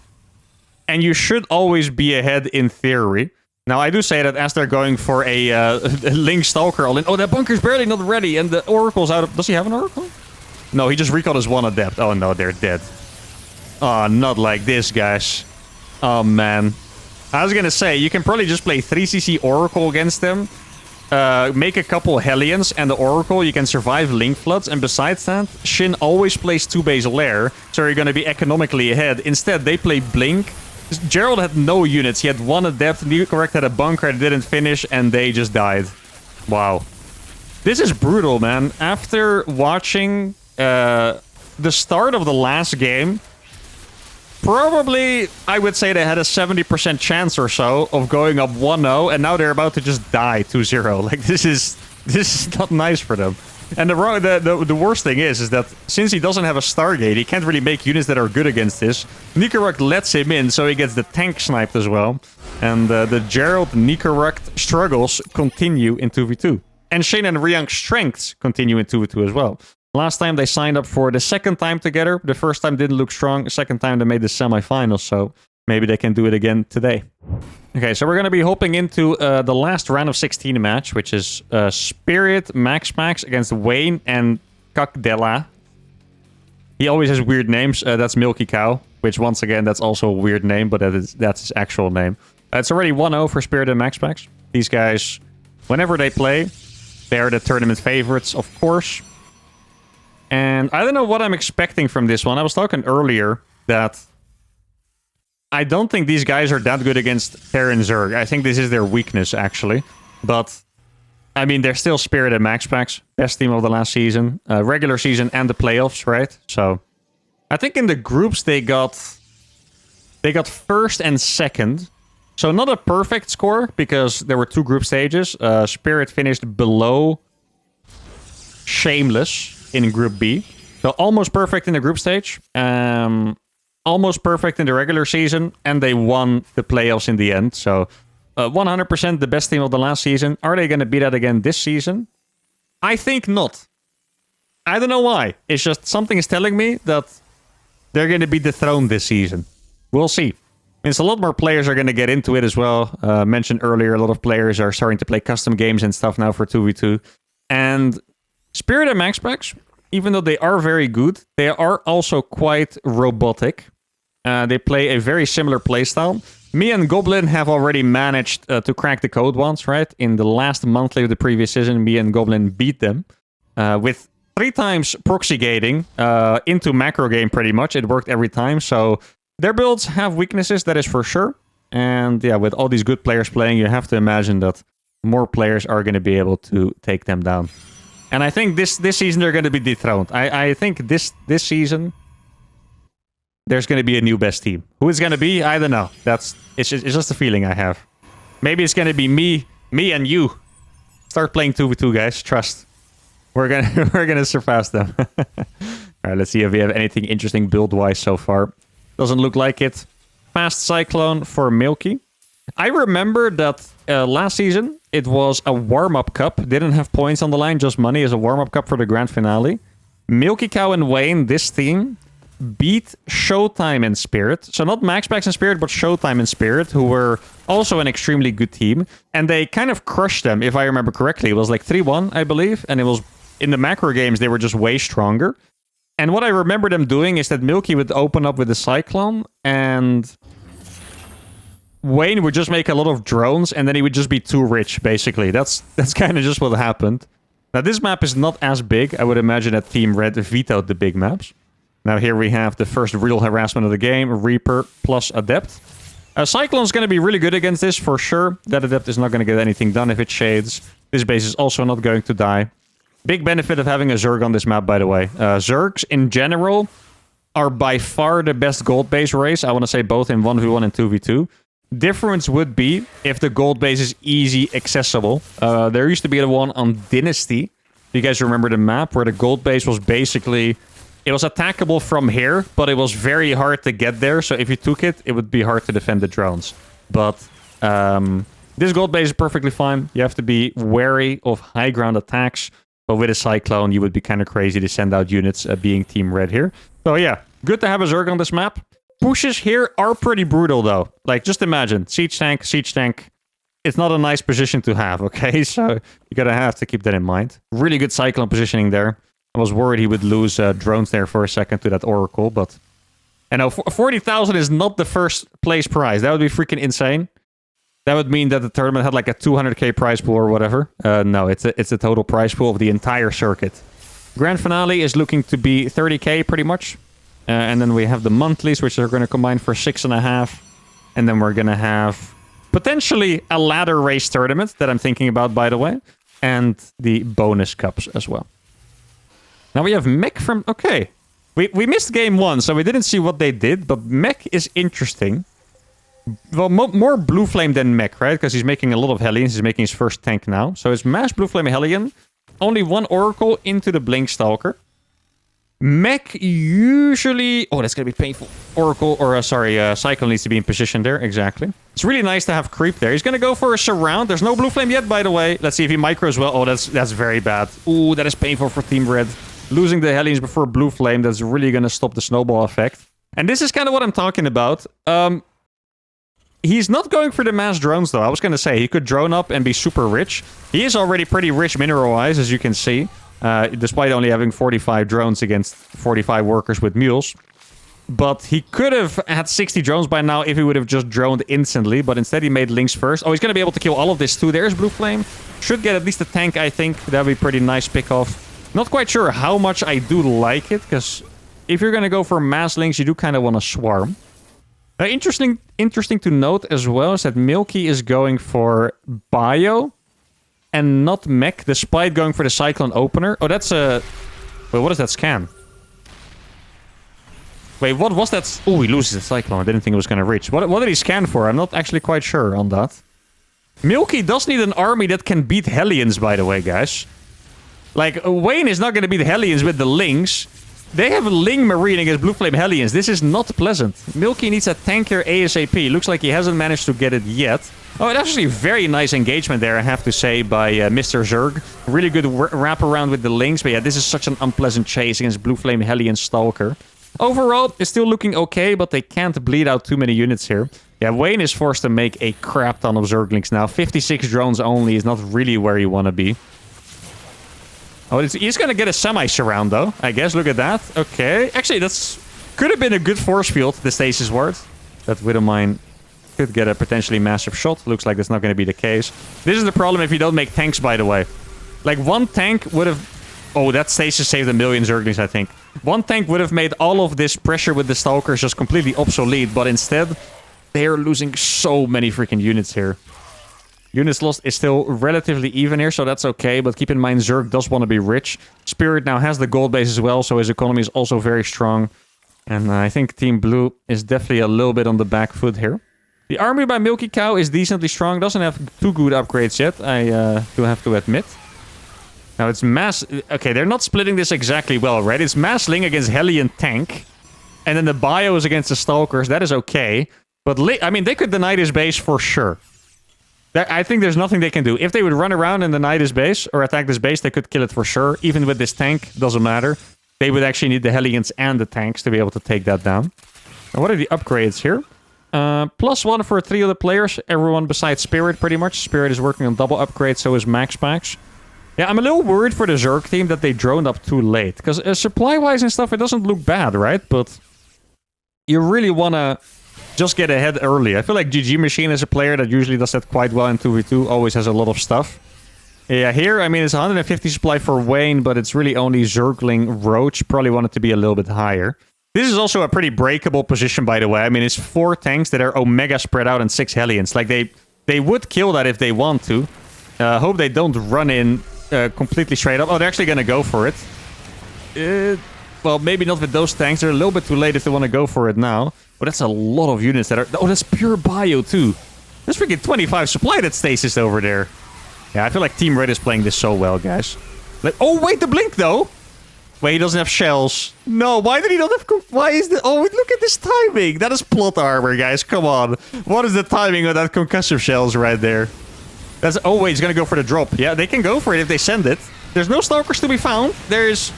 and you should always be ahead in theory. Now, I do say that as they're going for a Link Stalker all in. Oh, that bunker's barely not ready, and the Oracle's out of... Does he have an Oracle? No, he just recalled his one Adept. Oh, no, they're dead. Oh, not like this, guys. Oh, man. I was gonna say, you can probably just play 3cc Oracle against them. Make a couple Hellions and the Oracle, you can survive Link Floods. And besides that, Shin always plays 2 base lair, so you're gonna be economically ahead. Instead, they play Blink, Gerald had no units. He had one adept. Correct had a bunker that didn't finish, and they just died. Wow. This is brutal, man. After watching the start of the last game, probably, I would say they had a 70% chance or so of going up 1-0, and now they're about to just die 2-0. Like, this is not nice for them. And the worst thing is that since he doesn't have a Stargate, he can't really make units that are good against this. Nicoruk lets him in, so he gets the tank sniped as well. And the Gerald-Nicoruk struggles continue in 2v2. And Shane and Ryang's strengths continue in 2v2 as well. Last time they signed up for the second time together. The first time didn't look strong. The second time they made the semifinals, so maybe they can do it again today. Okay, so we're going to be hopping into the last round of 16 match, which is Spirit Max against Wayne and Kakdela. He always has weird names. That's Milky Cow, which once again, that's also a weird name, but that's his actual name. It's already 1-0 for Spirit and Max. These guys, whenever they play, they're the tournament favorites, of course. And I don't know what I'm expecting from this one. I was talking earlier that I don't think these guys are that good against Terran Zerg. I think this is their weakness, actually. But, I mean, they're still Spirit and Max Packs. Best team of the last season. Regular season and the playoffs, right? So, I think in the groups they got first and second. So, not a perfect score, because there were 2 group stages. Spirit finished below Shameless in Group B. So, almost perfect in the group stage. Almost perfect in the regular season, and they won the playoffs in the end. So 100% the best team of the last season. Are they going to be that again this season? I think not. I don't know why. It's just something is telling me that they're going to be dethroned this season. We'll see. It's a lot more players are going to get into it as well. Mentioned earlier, a lot of players are starting to play custom games and stuff now for 2v2. And Spirit and Max Packs, even though they are very good, they are also quite robotic. They play a very similar playstyle. Me and Goblin have already managed to crack the code once, right? In the last monthly of the previous season, me and Goblin beat them with 3 times proxy gating into macro game pretty much. It worked every time. So their builds have weaknesses, that is for sure. And yeah, with all these good players playing, you have to imagine that more players are going to be able to take them down. And I think this season they're going to be dethroned. I think this season there's going to be a new best team. Who it's going to be, I don't know. It's just a feeling I have. Maybe it's going to be me and you. Start playing 2v2, guys. Trust. We're gonna surpass them. All right, let's see if we have anything interesting build-wise so far. Doesn't look like it. Fast Cyclone for Milky. I remember that last season it was a warm-up cup. Didn't have points on the line, just money as a warm-up cup for the grand finale. Milky Cow and Wayne, this team, beat Showtime and Spirit. So not Max Packs and Spirit, but Showtime and Spirit, who were also an extremely good team. And they kind of crushed them, if I remember correctly. It was like 3-1, I believe. And it was in the macro games, they were just way stronger. And what I remember them doing is that Milky would open up with the Cyclone, and Wayne would just make a lot of drones, and then he would just be too rich, basically. That's kind of just what happened. Now, this map is not as big. I would imagine that Team Red vetoed the big maps. Now here we have the first real harassment of the game, Reaper plus Adept. Cyclone's going to be really good against this, for sure. That Adept is not going to get anything done if it shades. This base is also not going to die. Big benefit of having a Zerg on this map, by the way. Zergs, in general, are by far the best gold base race. I want to say both in 1v1 and 2v2. Difference would be if the gold base is easy accessible. There used to be the one on Dynasty. You guys remember the map where the gold base was basically... It was attackable from here, but it was very hard to get there. So if you took it, it would be hard to defend the drones. But this gold base is perfectly fine. You have to be wary of high ground attacks. But with a Cyclone, you would be kind of crazy to send out units being Team Red here. So yeah, good to have a Zerg on this map. Pushes here are pretty brutal, though. Like, just imagine. Siege tank. It's not a nice position to have, okay? So you gotta have to keep that in mind. Really good Cyclone positioning there. I was worried he would lose drones there for a second to that Oracle, but... And no, 40,000 is not the first place prize. That would be freaking insane. That would mean that the tournament had like a 200k prize pool or whatever. No, it's a total prize pool of the entire circuit. Grand finale is looking to be 30k pretty much. And then we have the monthlies, which are going to combine for 6.5. And then we're going to have potentially a ladder race tournament that I'm thinking about, by the way. And the bonus cups as well. Now we have Mech from... Okay. We missed game 1, so we didn't see what they did. But Mech is interesting. Well, more Blue Flame than Mech, right? Because he's making a lot of Hellions. He's making his first tank now. So it's Mass Blue Flame Hellion. Only 1 Oracle into the Blink Stalker. Mech usually... Oh, that's going to be painful. Oracle, or Cyclone needs to be in position there. Exactly. It's really nice to have Creep there. He's going to go for a Surround. There's no Blue Flame yet, by the way. Let's see if he micros well. Oh, that's very bad. Ooh, that is painful for Team Red. Losing the Hellions before Blue Flame, that's really going to stop the snowball effect. And this is kind of what I'm talking about. He's not going for the mass drones, though. I was going to say, he could drone up and be super rich. He is already pretty rich mineral-wise, as you can see. Despite only having 45 drones against 45 workers with mules. But he could have had 60 drones by now if he would have just droned instantly. But instead he made links first. Oh, he's going to be able to kill all of this too. There's Blue Flame. Should get at least a tank, I think. That would be pretty nice pick-off. Not quite sure how much I do like it. Because if you're going to go for mass links, you do kind of want to swarm. Interesting to note as well is that Milky is going for Bio. And not Mech, despite going for the Cyclone opener. Oh, that's a... Wait, what is that scan? Wait, what was that? Oh, he loses the Cyclone. I didn't think it was going to reach. What did he scan for? I'm not actually quite sure on that. Milky does need an army that can beat Hellions, by the way, guys. Like, Wayne is not going to beat Hellions with the Lings. They have a Ling Marine against Blue Flame Hellions. This is not pleasant. Milky needs a tanker ASAP. Looks like he hasn't managed to get it yet. Oh, it's actually a very nice engagement there, I have to say, by Mr. Zerg. Really good wrap around with the Lings. But yeah, this is such an unpleasant chase against Blue Flame Hellion Stalker. Overall, it's still looking okay, but they can't bleed out too many units here. Yeah, Wayne is forced to make a crap ton of Zerglings now. 56 drones only is not really where you want to be. Oh, he's going to get a semi-surround, though, I guess. Look at that. Okay. Actually, that's could have been a good force field, the Stasis Ward. That Widowmine could get a potentially massive shot. Looks like that's not going to be the case. This is the problem if you don't make tanks, by the way. Like, one tank would have... Oh, that Stasis saved a million Zerglings, I think. One tank would have made all of this pressure with the Stalkers just completely obsolete, but instead, they are losing so many freaking units here. Units lost is still relatively even here, so that's okay, but keep in mind, Zerg does want to be rich. Spirit now has the gold base as well, so his economy is also very strong. And I think Team Blue is definitely a little bit on the back foot here. The army by Milky Cow is decently strong, doesn't have too good upgrades yet, I do have to admit. Now it's mass... Okay, they're not splitting this exactly well, right? It's mass Ling against Hellion Tank. And then the Bios against the Stalkers. That is okay. But, I mean, they could deny this base for sure. I think there's nothing they can do. If they would run around and deny this base, or attack this base, they could kill it for sure. Even with this tank, doesn't matter. They would actually need the Hellions and the tanks to be able to take that down. And what are the upgrades here? +1 for 3 other players. Everyone besides Spirit, pretty much. Spirit is working on double upgrades, so is Max Packs. Yeah, I'm a little worried for the Zerg team that they droned up too late. Because supply-wise and stuff, it doesn't look bad, right? But you really want to just get ahead early. I feel like GG Machine is a player that usually does that quite well in 2v2. Always has a lot of stuff. Yeah, here, I mean, it's 150 supply for Wayne, but it's really only Zergling Roach. Probably want it to be a little bit higher. This is also a pretty breakable position, by the way. I mean, it's 4 tanks that are Omega spread out and 6 Hellions. Like, they would kill that if they want to. Hope they don't run in completely straight up. Oh, they're actually going to go for it. Well, maybe not with those tanks. They're a little bit too late if they want to go for it now. But that's a lot of units that are... Oh, that's pure bio, too. That's freaking 25 supply that Stasis over there. Yeah, I feel like Team Red is playing this so well, guys. Like, oh, wait, the blink, though. Wait, he doesn't have shells. No, why did he not have... Why is the... Oh, look at this timing. That is plot armor, guys. Come on. What is the timing of that concussive shells right there? That's... Oh, wait, he's going to go for the drop. Yeah, they can go for it if they send it. There's no Stalkers to be found. There's...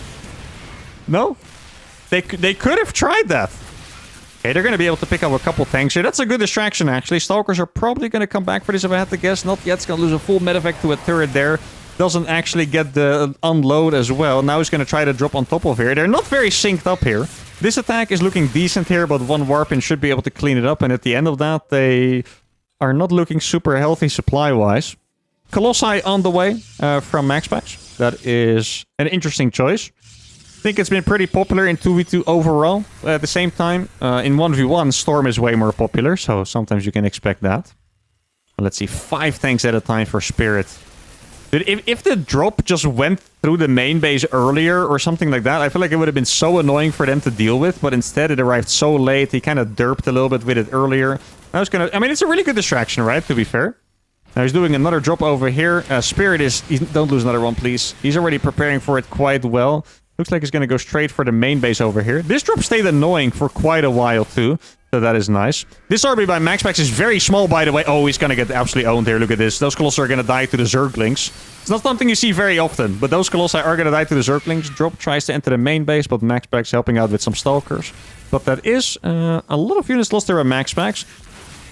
No? They could have tried that. Okay, they're going to be able to pick up a couple tanks here. That's a good distraction, actually. Stalkers are probably going to come back for this if I had to guess. Not yet. It's going to lose a full medevac to a turret there. Doesn't actually get the unload as well. Now he's going to try to drop on top of here. They're not very synced up here. This attack is looking decent here, but one Warpin should be able to clean it up. And at the end of that, they are not looking super healthy supply-wise. Colossi on the way from Max Packs. That is an interesting choice. I think it's been pretty popular in 2v2 overall. At the same time, in 1v1, Storm is way more popular, so sometimes you can expect that. Let's see, 5 tanks at a time for Spirit. Dude, if the drop just went through the main base earlier or something like that, I feel like it would have been so annoying for them to deal with, but instead it arrived so late, he kind of derped a little bit with it earlier. I mean, it's a really good distraction, right, to be fair? Now he's doing another drop over here. Spirit is... Don't lose another one, please. He's already preparing for it quite well. Looks like he's going to go straight for the main base over here. This drop stayed annoying for quite a while, too. So that is nice. This army by MaxPax is very small, by the way. Oh, he's going to get absolutely owned here. Look at this. Those Colossi are going to die to the Zerglings. It's not something you see very often, but those Colossi are going to die to the Zerglings. Drop tries to enter the main base, but MaxPax helping out with some Stalkers. But that is a lot of units lost there by MaxPax.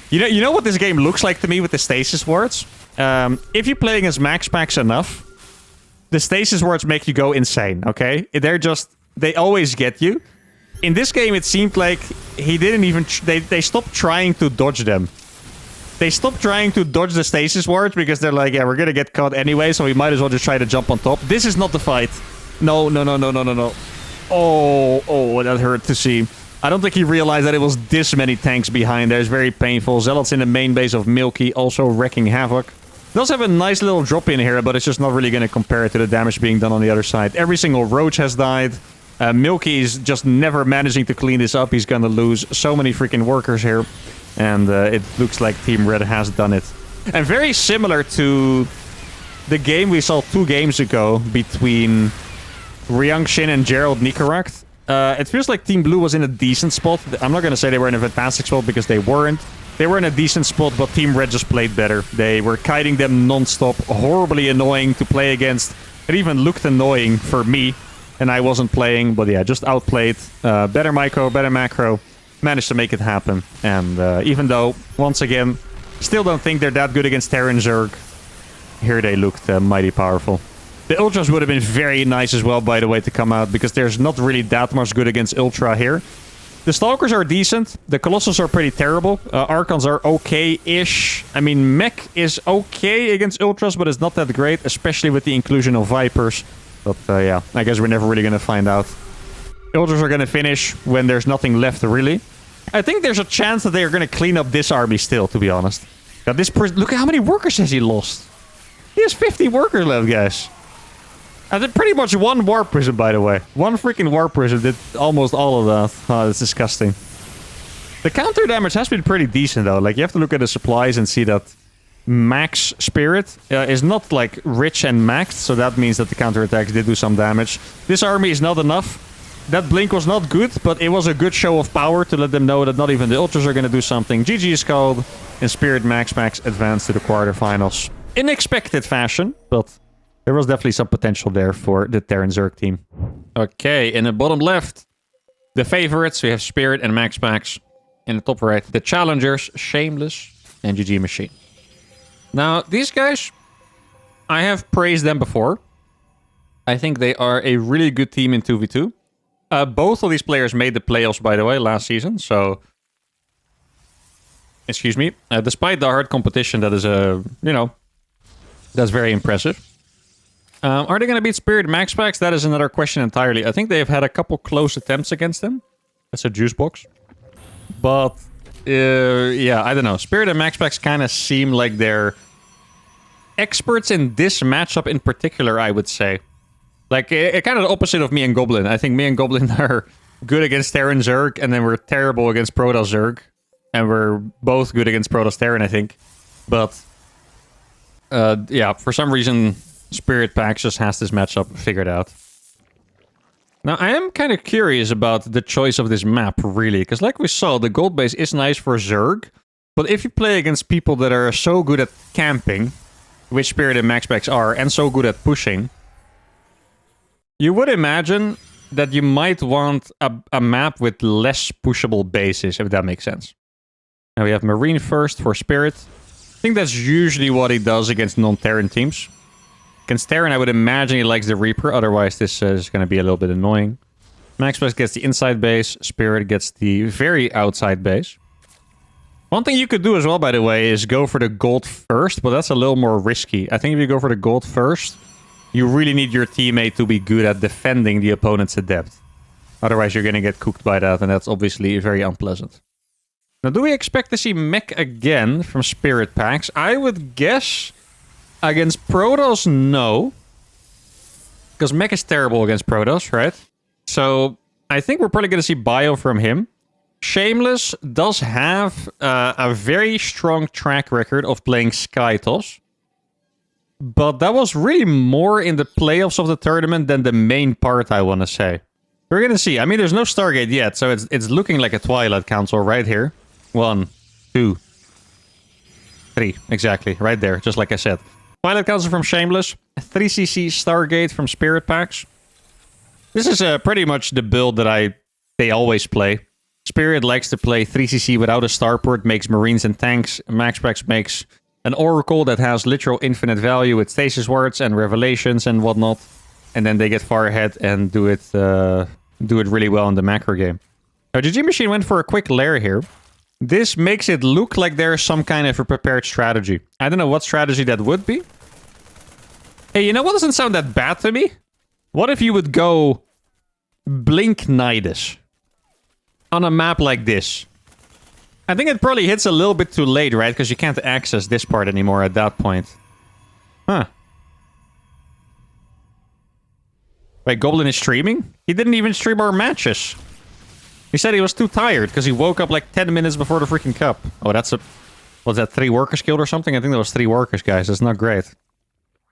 You know what this game looks like to me with the Stasis Wards? If you play against MaxPax enough, the Stasis Wards make you go insane, okay? They always get you. In this game, it seemed like he didn't even... They stopped trying to dodge them. They stopped trying to dodge the Stasis Wards because they're like, yeah, we're gonna get caught anyway, so we might as well just try to jump on top. This is not the fight. No. Oh, that hurt to see. I don't think he realized that it was this many tanks behind there. It's very painful. Zealots in the main base of Milky also wrecking havoc. Does have a nice little drop in here, but it's just not really going to compare to the damage being done on the other side. Every single Roach has died. Milky is just never managing to clean this up. He's going to lose so many freaking workers here. And it looks like Team Red has done it. And very similar to the game we saw 2 games ago between Ryang Shin and Gerald Nicorakt. It feels like Team Blue was in a decent spot. I'm not going to say they were in a fantastic spot because they weren't. They were in a decent spot, but Team Red just played better. They were kiting them non-stop. Horribly annoying to play against. It even looked annoying for me. And I wasn't playing, but yeah, just outplayed. Better micro, better macro. Managed to make it happen. And even though, once again, still don't think they're that good against Terran Zerg. Here they looked mighty powerful. The Ultras would have been very nice as well, by the way, to come out. Because there's not really that much good against Ultra here. The Stalkers are decent. The Colossus are pretty terrible. Archons are okay-ish. I mean, Mech is okay against Ultras, but it's not that great. Especially with the inclusion of Vipers. But yeah, I guess we're never really going to find out. Ultras are going to finish when there's nothing left, really. I think there's a chance that they are going to clean up this army still, to be honest. Now, look at how many workers has he lost. He has 50 workers left, guys. And then pretty much 1 Warp Prism, by the way. 1 freaking Warp Prism did almost all of that. Oh, that's disgusting. The counter damage has been pretty decent, though. Like, you have to look at the supplies and see that Max Spirit is not, like, rich and maxed. So that means that the counterattacks did do some damage. This army is not enough. That blink was not good, but it was a good show of power to let them know that not even the Ultras are going to do something. GG is called, and Spirit Max advanced to the quarterfinals. In expected fashion, but there was definitely some potential there for the Terran Zerg team. Okay, in the bottom left, the favorites, we have Spirit and Max. In the top right, the challengers, Shameless and GG Machine. Now, these guys, I have praised them before. I think they are a really good team in 2v2. Both of these players made the playoffs, by the way, last season, so... Excuse me. Despite the hard competition, that is, that's very impressive. Are they going to beat Spirit Max? That is another question entirely. I think they've had a couple close attempts against them. That's a juice box. But, yeah, I don't know. Spirit and Max kind of seem like they're experts in this matchup in particular, I would say. Like, kind of the opposite of me and Goblin. I think me and Goblin are good against Terran Zerg, and then we're terrible against Protoss Zerg. And we're both good against Protoss Terran, I think. But, yeah, for some reason, Spirit Pax just has this matchup figured out. Now, I am kind of curious about the choice of this map, really. Because like we saw, the gold base is nice for Zerg. But if you play against people that are so good at camping, which Spirit and Max are, and so good at pushing... You would imagine that you might want a map with less pushable bases, if that makes sense. Now we have Marine first for Spirit. I think that's usually what he does against non-Terran teams. Against Terran, I would imagine he likes the Reaper, otherwise this is going to be a little bit annoying. Max gets the inside base, Spirit gets the very outside base. One thing you could do as well, by the way, is go for the gold first, but that's a little more risky. I think if you go for the gold first... you really need your teammate to be good at defending the opponent's adept. Otherwise, you're going to get cooked by that, and that's obviously very unpleasant. Now, do we expect to see mech again from Spirit Packs? I would guess against Protoss, no. Because mech is terrible against Protoss, right? So I think we're probably going to see Bio from him. Shameless does have a very strong track record of playing Skytoss. But that was really more in the playoffs of the tournament than the main part, I want to say. We're going to see. I mean, there's no Stargate yet, so it's looking like a Twilight Council right here. 1, 2, 3. Exactly, right there, just like I said. Twilight Council from Shameless. 3cc Stargate from Spirit Packs. This is pretty much the build that they always play. Spirit likes to play 3cc without a starport, makes Marines and tanks. Max Packs makes an Oracle that has literal infinite value with Stasis Wards and Revelations and whatnot. And then they get far ahead and do it really well in the macro game. Now, GG Machine went for a quick lair here. This makes it look like there's some kind of a prepared strategy. I don't know what strategy that would be. Hey, you know what doesn't sound that bad to me? What if you would go Blink Nidus on a map like this? I think it probably hits a little bit too late, right? Because you can't access this part anymore at that point. Huh. Wait, Goblin is streaming? He didn't even stream our matches. He said he was too tired because he woke up like 10 minutes before the freaking cup. Oh, that's a... Was that 3 workers killed or something? I think that was 3 workers, guys. That's not great.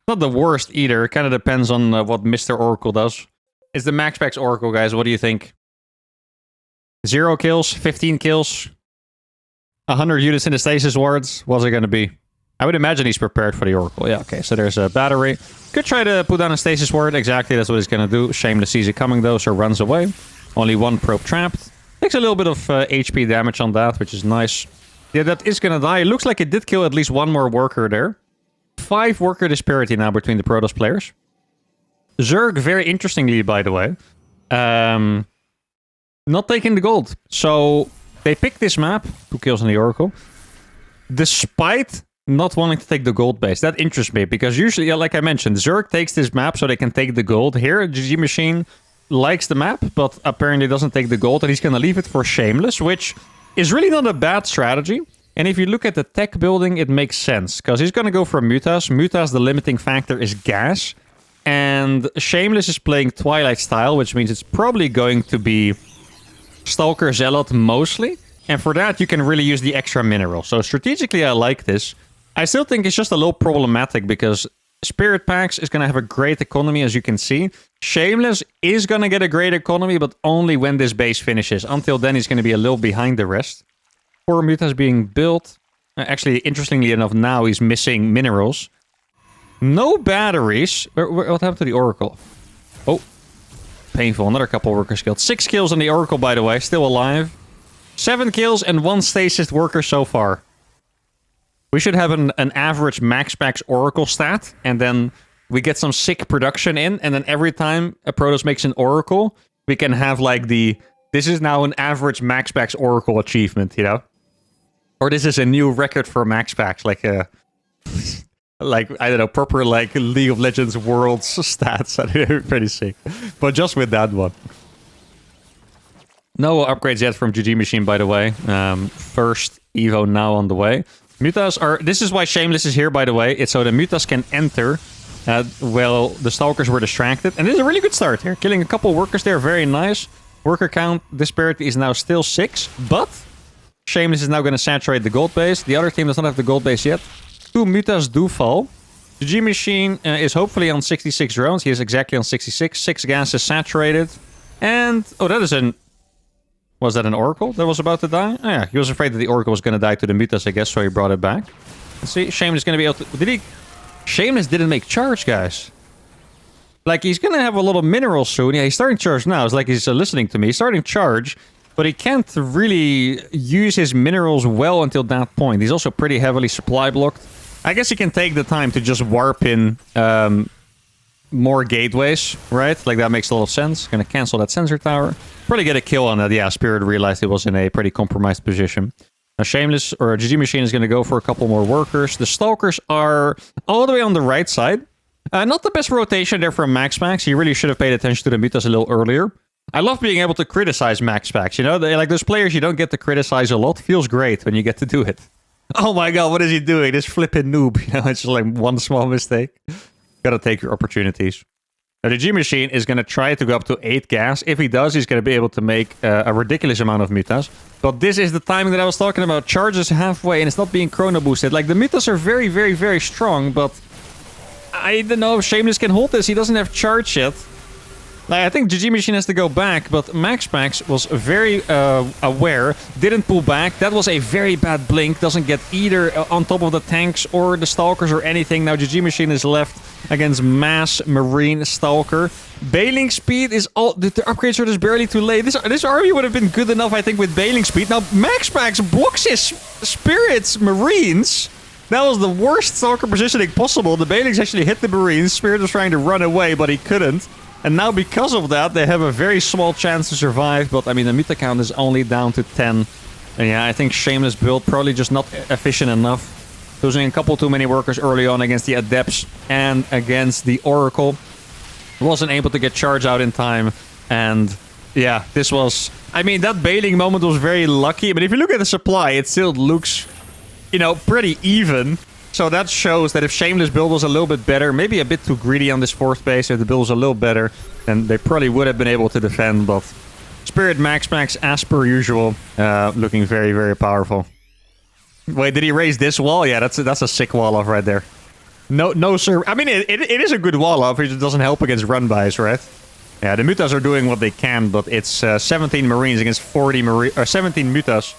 Not the worst either. It kind of depends on what Mr. Oracle does. It's the Max Packs Oracle, guys. What do you think? 0 kills? 15 kills? 100 units in the Stasis Wards? What's it going to be? I would imagine he's prepared for the Oracle. Yeah, okay. So there's a battery. Could try to put down a Stasis Ward. Exactly, that's what he's going to do. Shameless sees it coming, though, so runs away. Only 1 probe trapped. Takes a little bit of HP damage on that, which is nice. Yeah, that is going to die. It looks like it did kill at least 1 more worker there. 5 worker disparity now between the Protoss players. Zerg, very interestingly, by the way, not taking the gold. So they picked this map. 2 kills on the Oracle. Despite not wanting to take the gold base. That interests me, because usually, like I mentioned, Zerg takes this map so they can take the gold. Here, GG Machine likes the map, but apparently doesn't take the gold, and he's going to leave it for Shameless, which is really not a bad strategy. And if you look at the tech building, it makes sense, because he's going to go for Mutas. Mutas, the limiting factor is gas, and Shameless is playing Twilight style, which means it's probably going to be Stalker Zealot mostly, and for that you can really use the extra mineral. So strategically I like this. I still think it's just a little problematic, because Spirit Packs is going to have a great economy, as you can see. Shameless is going to get a great economy, but only when this base finishes. Until then, he's going to be a little behind the rest. 4 mutas being built. Actually, interestingly enough, now he's missing minerals. No batteries. What happened to the Oracle? Oh, painful. Another couple workers killed. 6 kills on the Oracle, by the way. Still alive. 7 kills and 1 stasis worker so far. We should have an average Max Packs Oracle stat, and then we get some sick production in, and then every time a Protoss makes an Oracle, we can have like this is now an average Max Packs Oracle achievement, you know? Or this is a new record for Max Packs, like like, I don't know, proper like League of Legends Worlds stats. Pretty sick. But just with that one. No upgrades yet from GG Machine, by the way. First Evo now on the way. Mutas are... This is why Shameless is here, by the way. It's so the Mutas can enter while the Stalkers were distracted. And this is a really good start here. Killing a couple workers there. Very nice. Worker count disparity is now still 6. But Shameless is now going to saturate the gold base. The other team does not have the gold base yet. 2 Mutas do fall. GG Machine is hopefully on 66 drones. He is exactly on 66. 6 gases saturated. And... Oh, that is an... Was that an Oracle that was about to die? Oh, yeah, he was afraid that the Oracle was going to die to the Mutas, I guess, so he brought it back. Let's see, Shameless is going to be able to... Did he... Shameless didn't make charge, guys. Like, he's going to have a lot of minerals soon. Yeah, he's starting charge now. It's like he's listening to me. He's starting charge, but he can't really use his minerals well until that point. He's also pretty heavily supply blocked. I guess he can take the time to just warp in more gateways, right? Like, that makes a lot of sense. Going to cancel that sensor tower. Probably get a kill on that. Yeah, Spirit realized he was in a pretty compromised position. Now, Shameless, or GG Machine, is going to go for a couple more workers. The Stalkers are all the way on the right side. Not the best rotation there from Max Max. He really should have paid attention to the Mutas a little earlier. I love being able to criticize Max Max. You know, like those players you don't get to criticize a lot. Feels great when you get to do it. Oh my god, what is he doing? This flipping noob. You know, it's just like one small mistake. Gotta take your opportunities. Now, the G-Machine is going to try to go up to 8 gas. If he does, he's going to be able to make a ridiculous amount of Mutas. But this is the timing that I was talking about. Charges halfway and it's not being chrono boosted. Like, the Mutas are very, very, very strong, but I don't know if Shameless can hold this. He doesn't have charge yet. Like, I think GG Machine has to go back, but Max Max was very aware. Didn't pull back. That was a very bad blink. Doesn't get either on top of the tanks or the Stalkers or anything. Now GG Machine is left against Mass Marine Stalker. Bailing speed is all... The upgrades are just barely too late. This army would have been good enough, I think, with bailing speed. Now Max Max blocks his Spirits Marines. That was the worst Stalker positioning possible. The Bailings actually hit the Marines. Spirit was trying to run away, but he couldn't. And now because of that, they have a very small chance to survive. But I mean, the Muta count is only down to 10. And yeah, I think Shameless build probably just not efficient enough. Losing a couple too many workers early on against the Adepts and against the Oracle. Wasn't able to get charge out in time. And yeah, this was... I mean, that bailing moment was very lucky. But if you look at the supply, it still looks, you know, pretty even. So that shows that if Shameless build was a little bit better, maybe a bit too greedy on this 4th base, if the build was a little better, then they probably would have been able to defend. But Spirit Max Max, as per usual, looking very, very powerful. Wait, did he raise this wall? Yeah, that's a sick wall off right there. No, sir. I mean, it is a good wall off. It just doesn't help against run-bys, right? Yeah, the Mutas are doing what they can, but it's 17 Marines against 40 Marines, or 17 Mutas.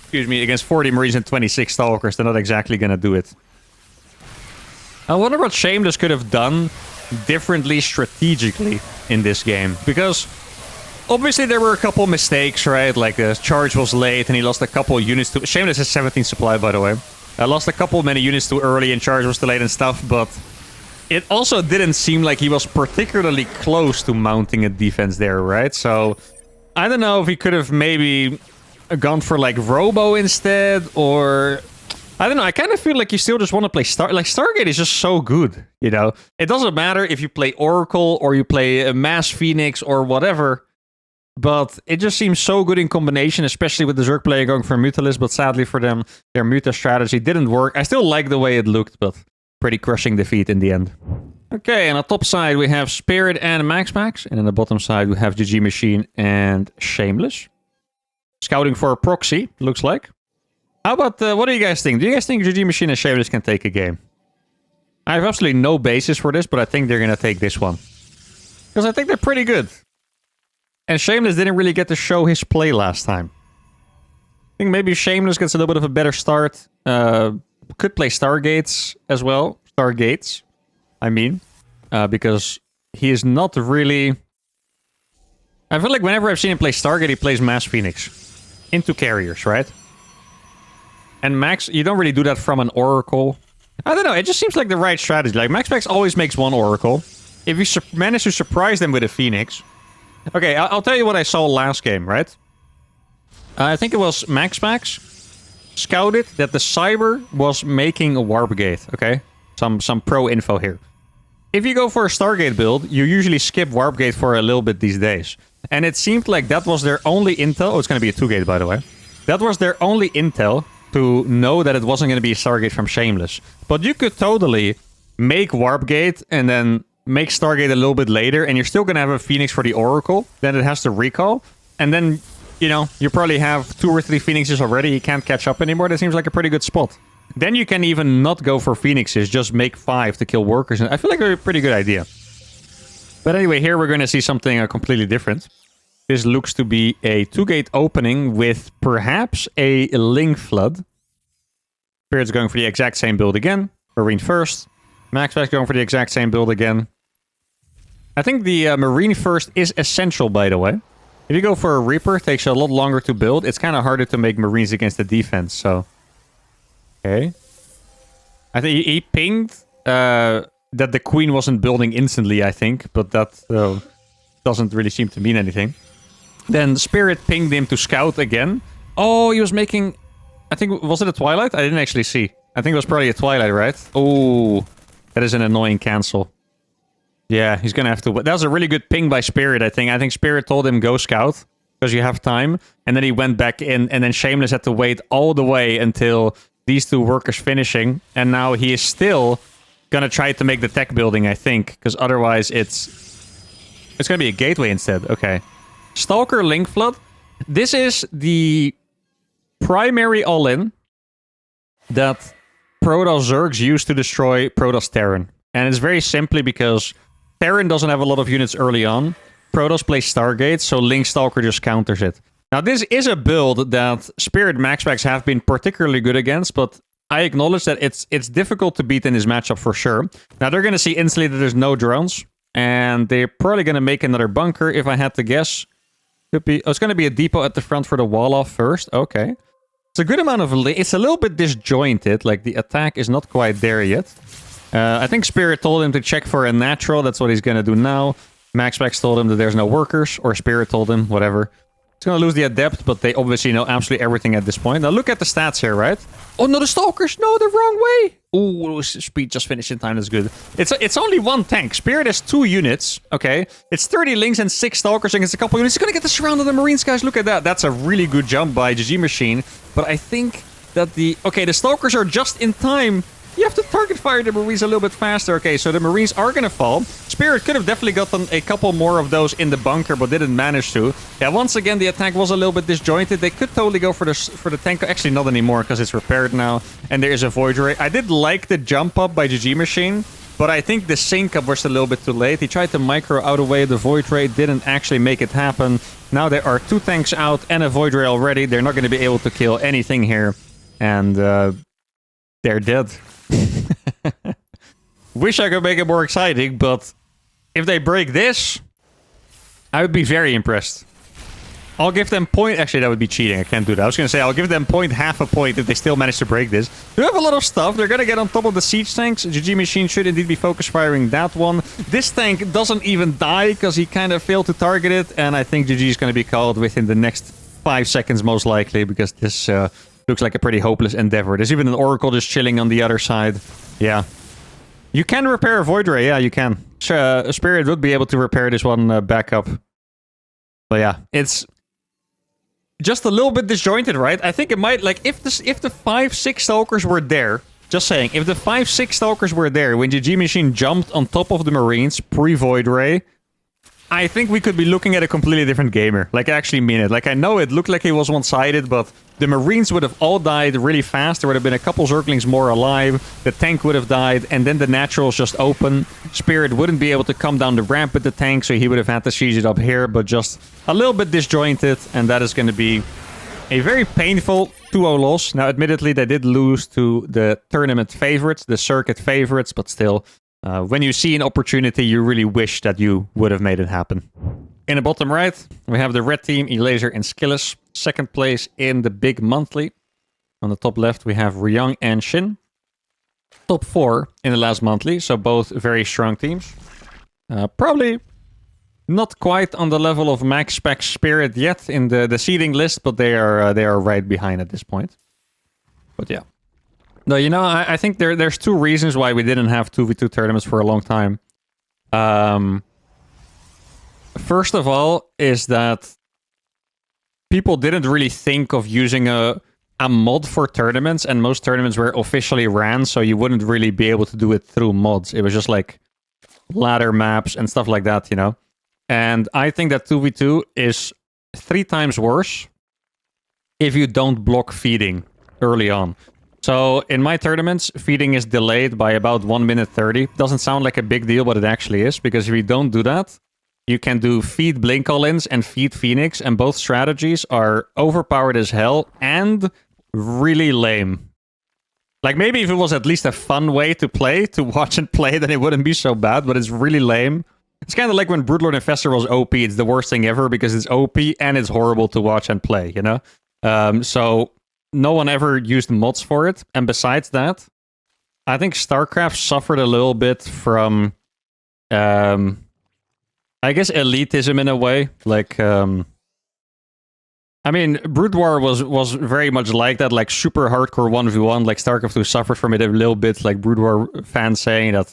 Excuse me, against 40 Marines and 26 Stalkers. They're not exactly gonna do it. I wonder what Shameless could have done differently strategically in this game. Because obviously there were a couple mistakes, right? Like the charge was late and he lost a couple units to... Shameless has 17 supply, by the way. I lost a couple many units too early and charge was delayed and stuff, but it also didn't seem like he was particularly close to mounting a defense there, right? So I don't know if he could have maybe gone for like Robo instead, or I don't know. I kind of feel like you still just want to play Stargate is just so good, you know. It doesn't matter if you play Oracle or you play a Mass Phoenix or whatever, but it just seems so good in combination, especially with the Zerg player going for Mutalist. But sadly for them, their Muta strategy didn't work. I still like the way it looked, but pretty crushing defeat in the end. Okay, and on the top side we have Spirit and Max Max, and on the bottom side we have GG Machine and Shameless. Scouting for a proxy, looks like. How about, what do you guys think? Do you guys think GG Machine and Shameless can take a game? I have absolutely no basis for this, but I think they're going to take this one. Because I think they're pretty good. And Shameless didn't really get to show his play last time. I think maybe Shameless gets a little bit of a better start. Could play Stargates as well. Stargates, I mean. Because he is not really... I feel like whenever I've seen him play Stargate, he plays Mass Phoenix. Into carriers, right? And Max, you don't really do that from an Oracle. I don't know, it just seems like the right strategy. Like, Max Max always makes one Oracle. If you manage to surprise them with a Phoenix... Okay, I'll tell you what I saw last game, right? I think it was Max Max scouted that the Cyber was making a Warp Gate, okay? Some pro info here. If you go for a Stargate build, you usually skip Warp Gate for a little bit these days. And it seemed like that was their only intel... Oh, it's going to be a 2-gate, by the way. That was their only intel to know that it wasn't going to be a Stargate from Shameless. But you could totally make Warp Gate and then make Stargate a little bit later, and you're still going to have a Phoenix for the Oracle. Then it has to recall. And then, you know, you probably have 2 or 3 Phoenixes already. You can't catch up anymore. That seems like a pretty good spot. Then you can even not go for Phoenixes, just make 5 to kill workers. And I feel like a pretty good idea. But anyway, here we're going to see something completely different. This looks to be a 2-gate opening with perhaps a Link Flood. Spirit's going for the exact same build again. Marine first. Max Max going for the exact same build again. I think the Marine first is essential, by the way. If you go for a Reaper, it takes a lot longer to build. It's kind of harder to make Marines against the defense, so... Okay. I think he pinged that the Queen wasn't building instantly, I think. But that doesn't really seem to mean anything. Then Spirit pinged him to scout again. Oh, he was making... I think... Was it a Twilight? I didn't actually see. I think it was probably a Twilight, right? Oh. That is an annoying cancel. Yeah, he's gonna have to... That was a really good ping by Spirit, I think. I think Spirit told him, go scout, because you have time. And then he went back in, and then Shameless had to wait all the way until these two workers finishing. And now he is still gonna try to make the tech building, I think. Because otherwise it's gonna be a gateway instead. Okay. Stalker Link Flood. This is the primary all-in that Protoss Zergs use to destroy Protoss Terran. And it's very simply because Terran doesn't have a lot of units early on. Protoss plays Stargate, so Link Stalker just counters it. Now, this is a build that Spirit Max Packs have been particularly good against, but I acknowledge that it's difficult to beat in this matchup for sure. Now, they're going to see instantly that there's no drones, and they're probably going to make another bunker, if I had to guess. Could be... Oh, it's going to be a depot at the front for the wall off first. Okay. It's a good amount of... It's a little bit disjointed, like the attack is not quite there yet. I think Spirit told him to check for a natural. That's what he's going to do now. Max Pax told him that there's no workers, or Spirit told him, whatever. He's going to lose the Adept, but they obviously know absolutely everything at this point. Now look at the stats here, right? Oh no, the Stalkers! No, the wrong way! Ooh, speed just finished in time. That's good. It's only one tank. Spirit has 2 units, okay? It's 30 Links and 6 Stalkers against a couple units. He's going to get the surround of the Marines, guys. Look at that. That's a really good jump by GG Machine. But I think that the... Okay, the Stalkers are just in time. You have to target fire the Marines a little bit faster. Okay, so the Marines are going to fall. Spirit could have definitely gotten a couple more of those in the bunker, but didn't manage to. Yeah, once again, the attack was a little bit disjointed. They could totally go for the tank. Actually, not anymore, because it's repaired now. And there is a Void Ray. I did like the jump up by GG Machine, but I think the sync up was a little bit too late. He tried to micro out away the Void Ray, didn't actually make it happen. Now there are 2 tanks out and a Void Ray already. They're not going to be able to kill anything here. And they're dead. Wish I could make it more exciting, but if they break this, I would be very impressed. I'll give them point... Actually, that would be cheating. I can't do that. I was going to say, I'll give them half a point if they still manage to break this. They have a lot of stuff. They're going to get on top of the siege tanks. GG Machine should indeed be focus firing that one. This tank doesn't even die because he kind of failed to target it. And I think GG is going to be called within the next 5 seconds, most likely, because this looks like a pretty hopeless endeavor. There's even an Oracle just chilling on the other side. Yeah. You can repair a Void Ray. Yeah, you can. Spirit would be able to repair this one back up. But yeah, it's just a little bit disjointed, right? I think it might, like, if the 5-6 Stalkers were there, just saying, if the 5-6 Stalkers were there when GG Machine jumped on top of the Marines pre-Void Ray, I think we could be looking at a completely different gamer. Like, I actually mean it. Like, I know it looked like it was one-sided, but the Marines would have all died really fast. There would have been a couple Zerglings more alive. The tank would have died, and then the naturals just open. Spirit wouldn't be able to come down the ramp with the tank, so he would have had to siege it up here, but just a little bit disjointed, and that is going to be a very painful 2-0 loss. Now, admittedly, they did lose to the tournament favorites, the circuit favorites, but still... when you see an opportunity, you really wish that you would have made it happen. In the bottom right, we have the red team, Elaser and Skillis. Second place in the big monthly. On the top left, we have Ryung and Shin. Top 4 in the last monthly, so both very strong teams. Probably not quite on the level of Max Spec Spirit yet in the seeding list, but they are right behind at this point. But yeah. No, you know, I think there's 2 reasons why we didn't have 2v2 tournaments for a long time. First of all, is that people didn't really think of using a mod for tournaments, and most tournaments were officially ran, so you wouldn't really be able to do it through mods. It was just like ladder maps and stuff like that, you know? And I think that 2v2 is 3 times worse if you don't block feeding early on. So in my tournaments, feeding is delayed by about 1 minute 30. Doesn't sound like a big deal, but it actually is. Because if you don't do that, you can do feed Blink All-ins and feed Phoenix. And both strategies are overpowered as hell and really lame. Like, maybe if it was at least a fun way to play, to watch and play, then it wouldn't be so bad. But it's really lame. It's kind of like when Broodlord Infestor was OP. It's the worst thing ever because it's OP and it's horrible to watch and play, you know? So... no one ever used mods for it. And besides that, I think StarCraft suffered a little bit from, I guess, elitism in a way. Like, I mean, Brood War was very much like that, like super hardcore 1v1. Like StarCraft 2 suffered from it a little bit, like Brood War fans saying that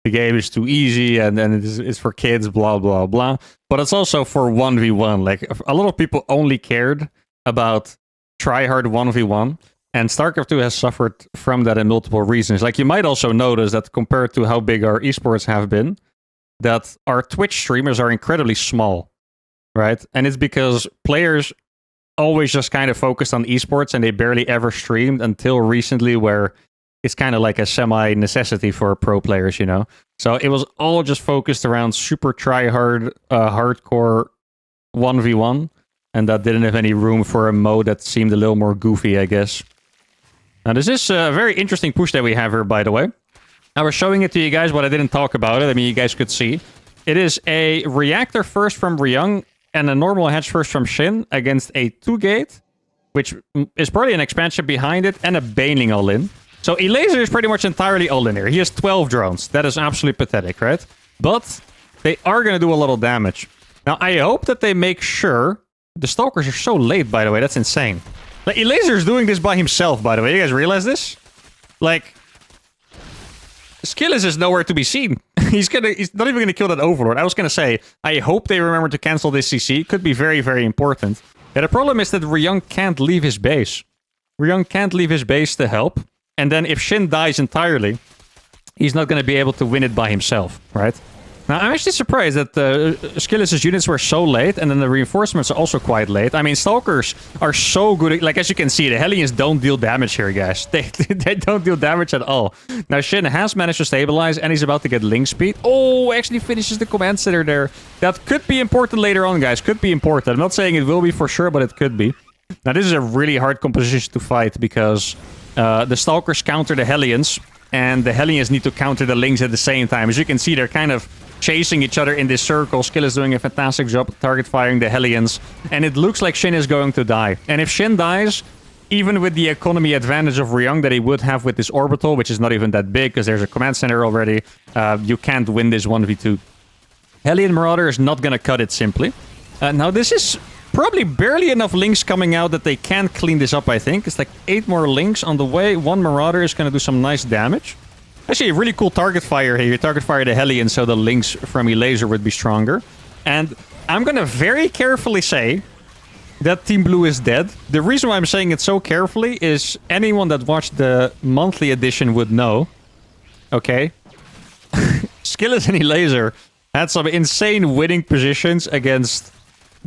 the game is too easy and then it's for kids, blah, blah, blah. But it's also for 1v1. Like, a lot of people only cared about try-hard 1v1. And StarCraft 2 has suffered from that in multiple reasons. Like, you might also notice that compared to how big our esports have been, that our Twitch streamers are incredibly small, right? And it's because players always just kind of focused on esports and they barely ever streamed until recently, where it's kind of like a semi-necessity for pro players, you know? So it was all just focused around super try-hard, hardcore 1v1, and that didn't have any room for a mode that seemed a little more goofy, I guess. Now, this is a very interesting push that we have here, by the way. I was showing it to you guys, but I didn't talk about it. I mean, you guys could see. It is a reactor first from Ryung and a normal hedge first from Shin against a 2-gate, which is probably an expansion behind it, and a Baneling all-in. So Elaser is pretty much entirely all-in here. He has 12 drones. That is absolutely pathetic, right? But they are going to do a little damage. Now, I hope that they make sure... The Stalkers are so late, by the way. That's insane. Like, Elaser is doing this by himself, by the way. You guys realize this? Like, Skillus is nowhere to be seen. He's not even gonna kill that Overlord. I was gonna say, I hope they remember to cancel this CC. Could be very, very important. Yeah, the problem is that Ryung can't leave his base. Ryung can't leave his base to help. And then if Shin dies entirely, he's not gonna be able to win it by himself, right? Now, I'm actually surprised that Skillus' units were so late, and then the reinforcements are also quite late. I mean, Stalkers are so good. Like, as you can see, the Hellions don't deal damage here, guys. They don't deal damage at all. Now, Shin has managed to stabilize, and he's about to get link speed. Oh, actually finishes the command center there. That could be important later on, guys. Could be important. I'm not saying it will be for sure, but it could be. Now, this is a really hard composition to fight, because the Stalkers counter the Hellions, and the Hellions need to counter the Lings at the same time. As you can see, they're kind of chasing each other in this circle. Skill is doing a fantastic job target firing the Hellions, and it looks like Shin is going to die. And if Shin dies, even with the economy advantage of Ryung that he would have with this orbital, which is not even that big because there's a command center already, you can't win this 1v2. Hellion Marauder is not going to cut it simply. Now, this is probably barely enough links coming out that they can clean this up, I think. It's like 8 more links on the way. 1 Marauder is going to do some nice damage. Actually, a really cool target fire here. You target fire the Hellion, so the links from Elaser would be stronger. And I'm going to very carefully say that Team Blue is dead. The reason why I'm saying it so carefully is anyone that watched the monthly edition would know. Okay. Skillus and Elaser had some insane winning positions against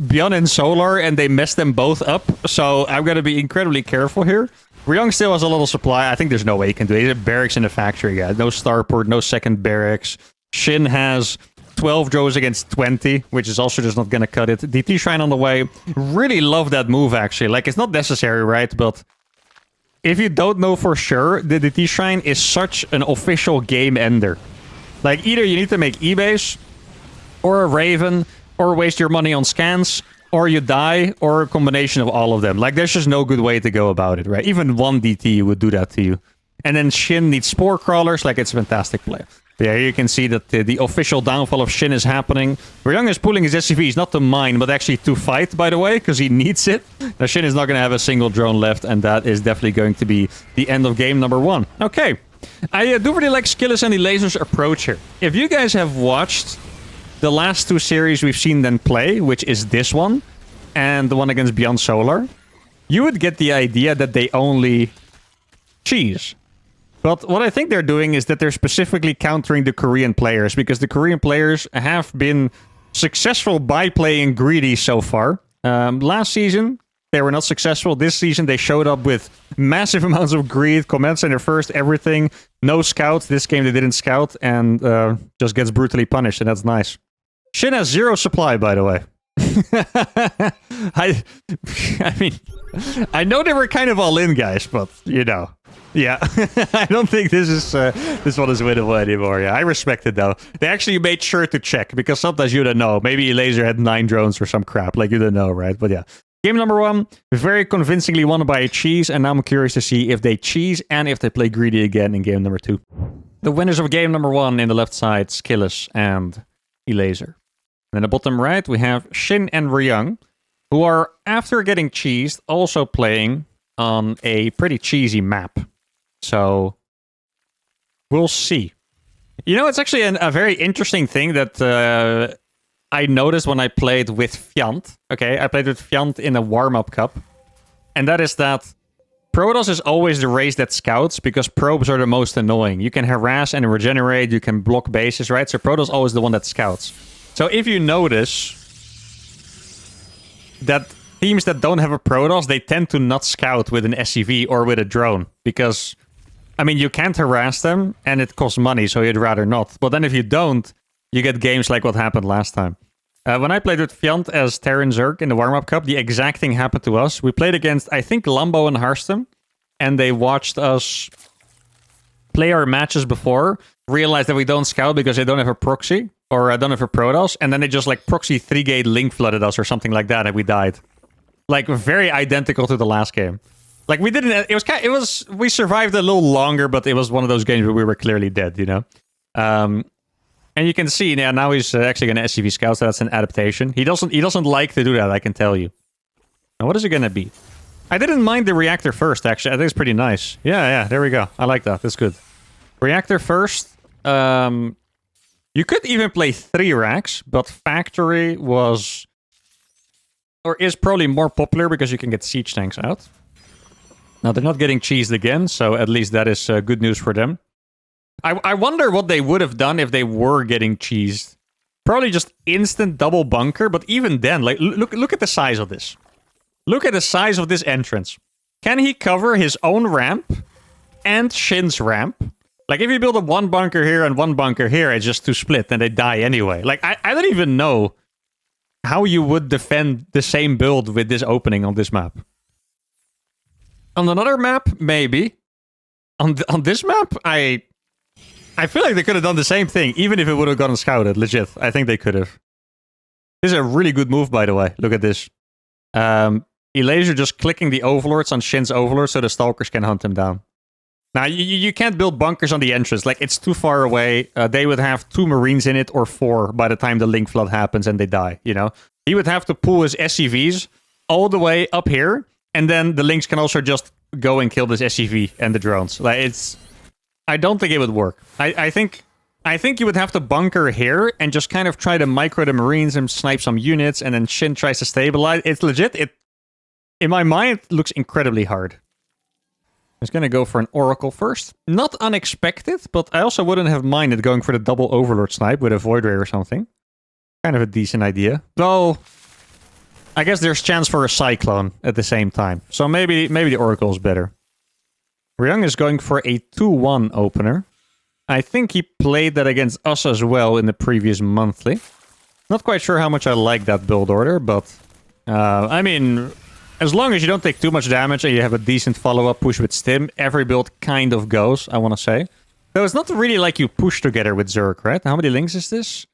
Beyond and Solar, and they messed them both up. So I'm going to be incredibly careful here. Ryung still has a little supply. I think there's no way he can do it. He has barracks in the factory, guys. No starport, no second barracks. Shin has 12 drones against 20, which is also just not going to cut it. DT Shrine on the way. Really love that move, actually. Like, it's not necessary, right? But if you don't know for sure, the DT Shrine is such an official game ender. Like, either you need to make E-base, or a Raven, or waste your money on scans, or you die, or a combination of all of them. Like, there's just no good way to go about it, right? Even one DT would do that to you. And then Shin needs Spore Crawlers. Like, it's a fantastic play. But yeah, you can see that the official downfall of Shin is happening. Ryung is pulling his SCVs, not to mine, but actually to fight, by the way, because he needs it. Now, Shin is not going to have a single drone left, and that is definitely going to be the end of game number 1. Okay. I do really like Skillus and Elaser's approach here. If you guys have watched the last 2 series we've seen them play, which is this one, and the one against Beyond Solar, you would get the idea that they only cheese. But what I think they're doing is that they're specifically countering the Korean players, because the Korean players have been successful by playing greedy so far. Last season, they were not successful. This season, they showed up with massive amounts of greed, command center first, everything. No scouts. This game, they didn't scout, and just gets brutally punished, and that's nice. Shin has 0 supply, by the way. I mean, I know they were kind of all in, guys, but, you know. Yeah, I don't think this one is winnable anymore. Yeah, I respect it, though. They actually made sure to check, because sometimes you don't know. Maybe Laser had 9 drones or some crap. Like, you don't know, right? But yeah. Game number 1, very convincingly won by a cheese, and now I'm curious to see if they cheese and if they play greedy again in game number 2. The winners of game number 1 in the left side, Skillus and Elaser. And in the bottom right, we have Shin and Ryung, who are, after getting cheesed, also playing on a pretty cheesy map. So, we'll see. You know, it's actually a very interesting thing that I noticed when I played with Fjant. Okay, I played with Fjant in a warm-up cup. And that is that Protoss is always the race that scouts because probes are the most annoying. You can harass and regenerate, you can block bases, right? So Protoss is always the one that scouts. So if you notice that teams that don't have a Protoss, they tend to not scout with an SCV or with a drone. Because, I mean, you can't harass them and it costs money, so you'd rather not. But then if you don't, you get games like what happened last time. When I played with Fjant as Terran Zerg in the warm-up cup, the exact thing happened to us. We played against, I think, Lambo and Harston, and they watched us play our matches before, realized that we don't scout because they don't have a proxy, or don't have a Protoss, and then they just, like, proxy 3-gate link flooded us or something like that, and we died. Like, very identical to the last game. Like, we didn't... We survived a little longer, but it was one of those games where we were clearly dead, you know? And you can see, yeah, now he's actually going to SCV scout, so that's an adaptation. He doesn't like to do that, I can tell you. Now, what is it going to be? I didn't mind the reactor first, actually. I think it's pretty nice. Yeah, there we go. I like that. That's good. Reactor first. You could even play 3 racks, but factory was... or is probably more popular because you can get siege tanks out. Now, they're not getting cheesed again, so at least that is good news for them. I wonder what they would have done if they were getting cheesed. Probably just instant double bunker, but even then, like, look at the size of this. Look at the size of this entrance. Can he cover his own ramp and Shin's ramp? Like, if you build a 1 bunker here and 1 bunker here, it's just to split, and they die anyway. Like, I don't even know how you would defend the same build with this opening on this map. On another map, maybe. On this map, I feel like they could have done the same thing, even if it would have gotten scouted. Legit. I think they could have. This is a really good move, by the way. Look at this. Elaser just clicking the overlords on Shin's overlord so the stalkers can hunt him down. Now, you can't build bunkers on the entrance. Like, it's too far away. They would have 2 marines in it or 4 by the time the link flood happens and they die, you know? He would have to pull his SCVs all the way up here, and then the links can also just go and kill this SCV and the drones. Like, it's... I don't think it would work. I think you would have to bunker here and just kind of try to micro the marines and snipe some units, and then Shin tries to stabilize. It's legit. In my mind, it looks incredibly hard. He's going to go for an Oracle first. Not unexpected, but I also wouldn't have minded going for the double Overlord snipe with a Void Ray or something. Kind of a decent idea. Though, I guess there's chance for a Cyclone at the same time. So maybe the Oracle is better. Ryung is going for a 2-1 opener. I think he played that against us as well in the previous monthly. Not quite sure how much I like that build order, but... I mean, as long as you don't take too much damage and you have a decent follow-up push with Stim, every build kind of goes, I want to say. Though it's not really like you push together with Zerg, right? How many links is this?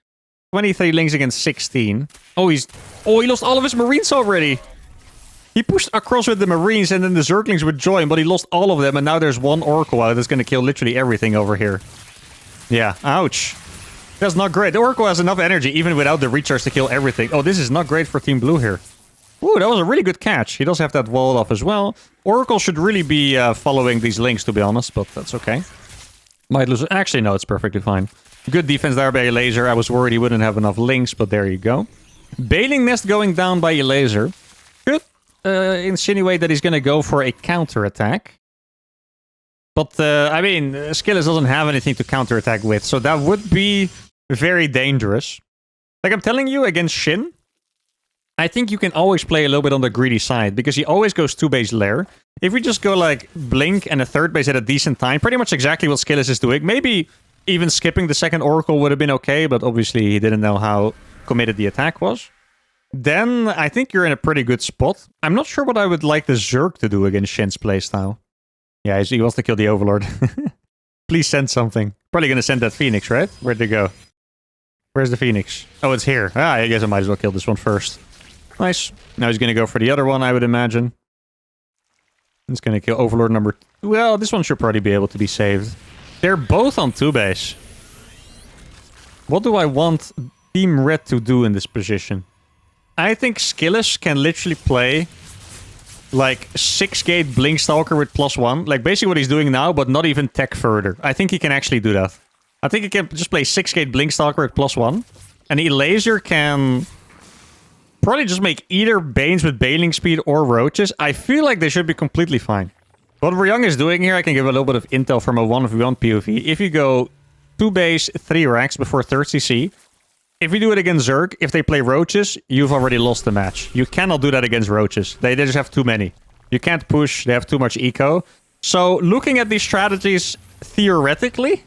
23 links against 16. Oh, he lost all of his marines already! He pushed across with the marines and then the Zerglings would join, but he lost all of them, and now there's 1 Oracle out that's going to kill literally everything over here. Yeah, ouch. That's not great. The Oracle has enough energy, even without the recharge, to kill everything. Oh, this is not great for Team Blue here. Ooh, that was a really good catch. He does have that wall off as well. Oracle should really be following these links, to be honest, but that's okay. Might lose... Actually, no, it's perfectly fine. Good defense there by Elaser. I was worried he wouldn't have enough links, but there you go. Bailing Nest going down by Elaser. Could insinuate that he's going to go for a counter-attack. But, I mean, Skillis doesn't have anything to counter-attack with, so that would be very dangerous. Like I'm telling you, against Shin, I think you can always play a little bit on the greedy side, because he always goes 2-base lair. If we just go, like, Blink and a 3rd base at a decent time, pretty much exactly what Skillis is doing. Maybe even skipping the 2nd Oracle would have been okay, but obviously he didn't know how committed the attack was. Then I think you're in a pretty good spot. I'm not sure what I would like the Zerg to do against Shin's playstyle. Yeah, he wants to kill the Overlord. Please send something. Probably gonna send that Phoenix, right? Where'd it go? Where's the Phoenix? Oh, it's here. Ah, I guess I might as well kill this one first. Nice. Now he's gonna go for the other one, I would imagine. He's gonna kill Overlord number... Well, this one should probably be able to be saved. They're both on 2-base. What do I want Team Red to do in this position? I think Skillis can literally play like 6-gate Blinkstalker with +1. Like basically what he's doing now, but not even tech further. I think he can actually do that. I think he can just play 6-gate Blinkstalker with +1. And Elaser can probably just make either Banes with Bailing Speed or Roaches. I feel like they should be completely fine. What Ryung is doing here, I can give a little bit of intel from a 1v1 POV. If you go 2 base, 3 racks before 3rd CC, if you do it against Zerg, if they play Roaches, you've already lost the match. You cannot do that against Roaches. They just have too many. You can't push, they have too much eco. So, looking at these strategies, theoretically,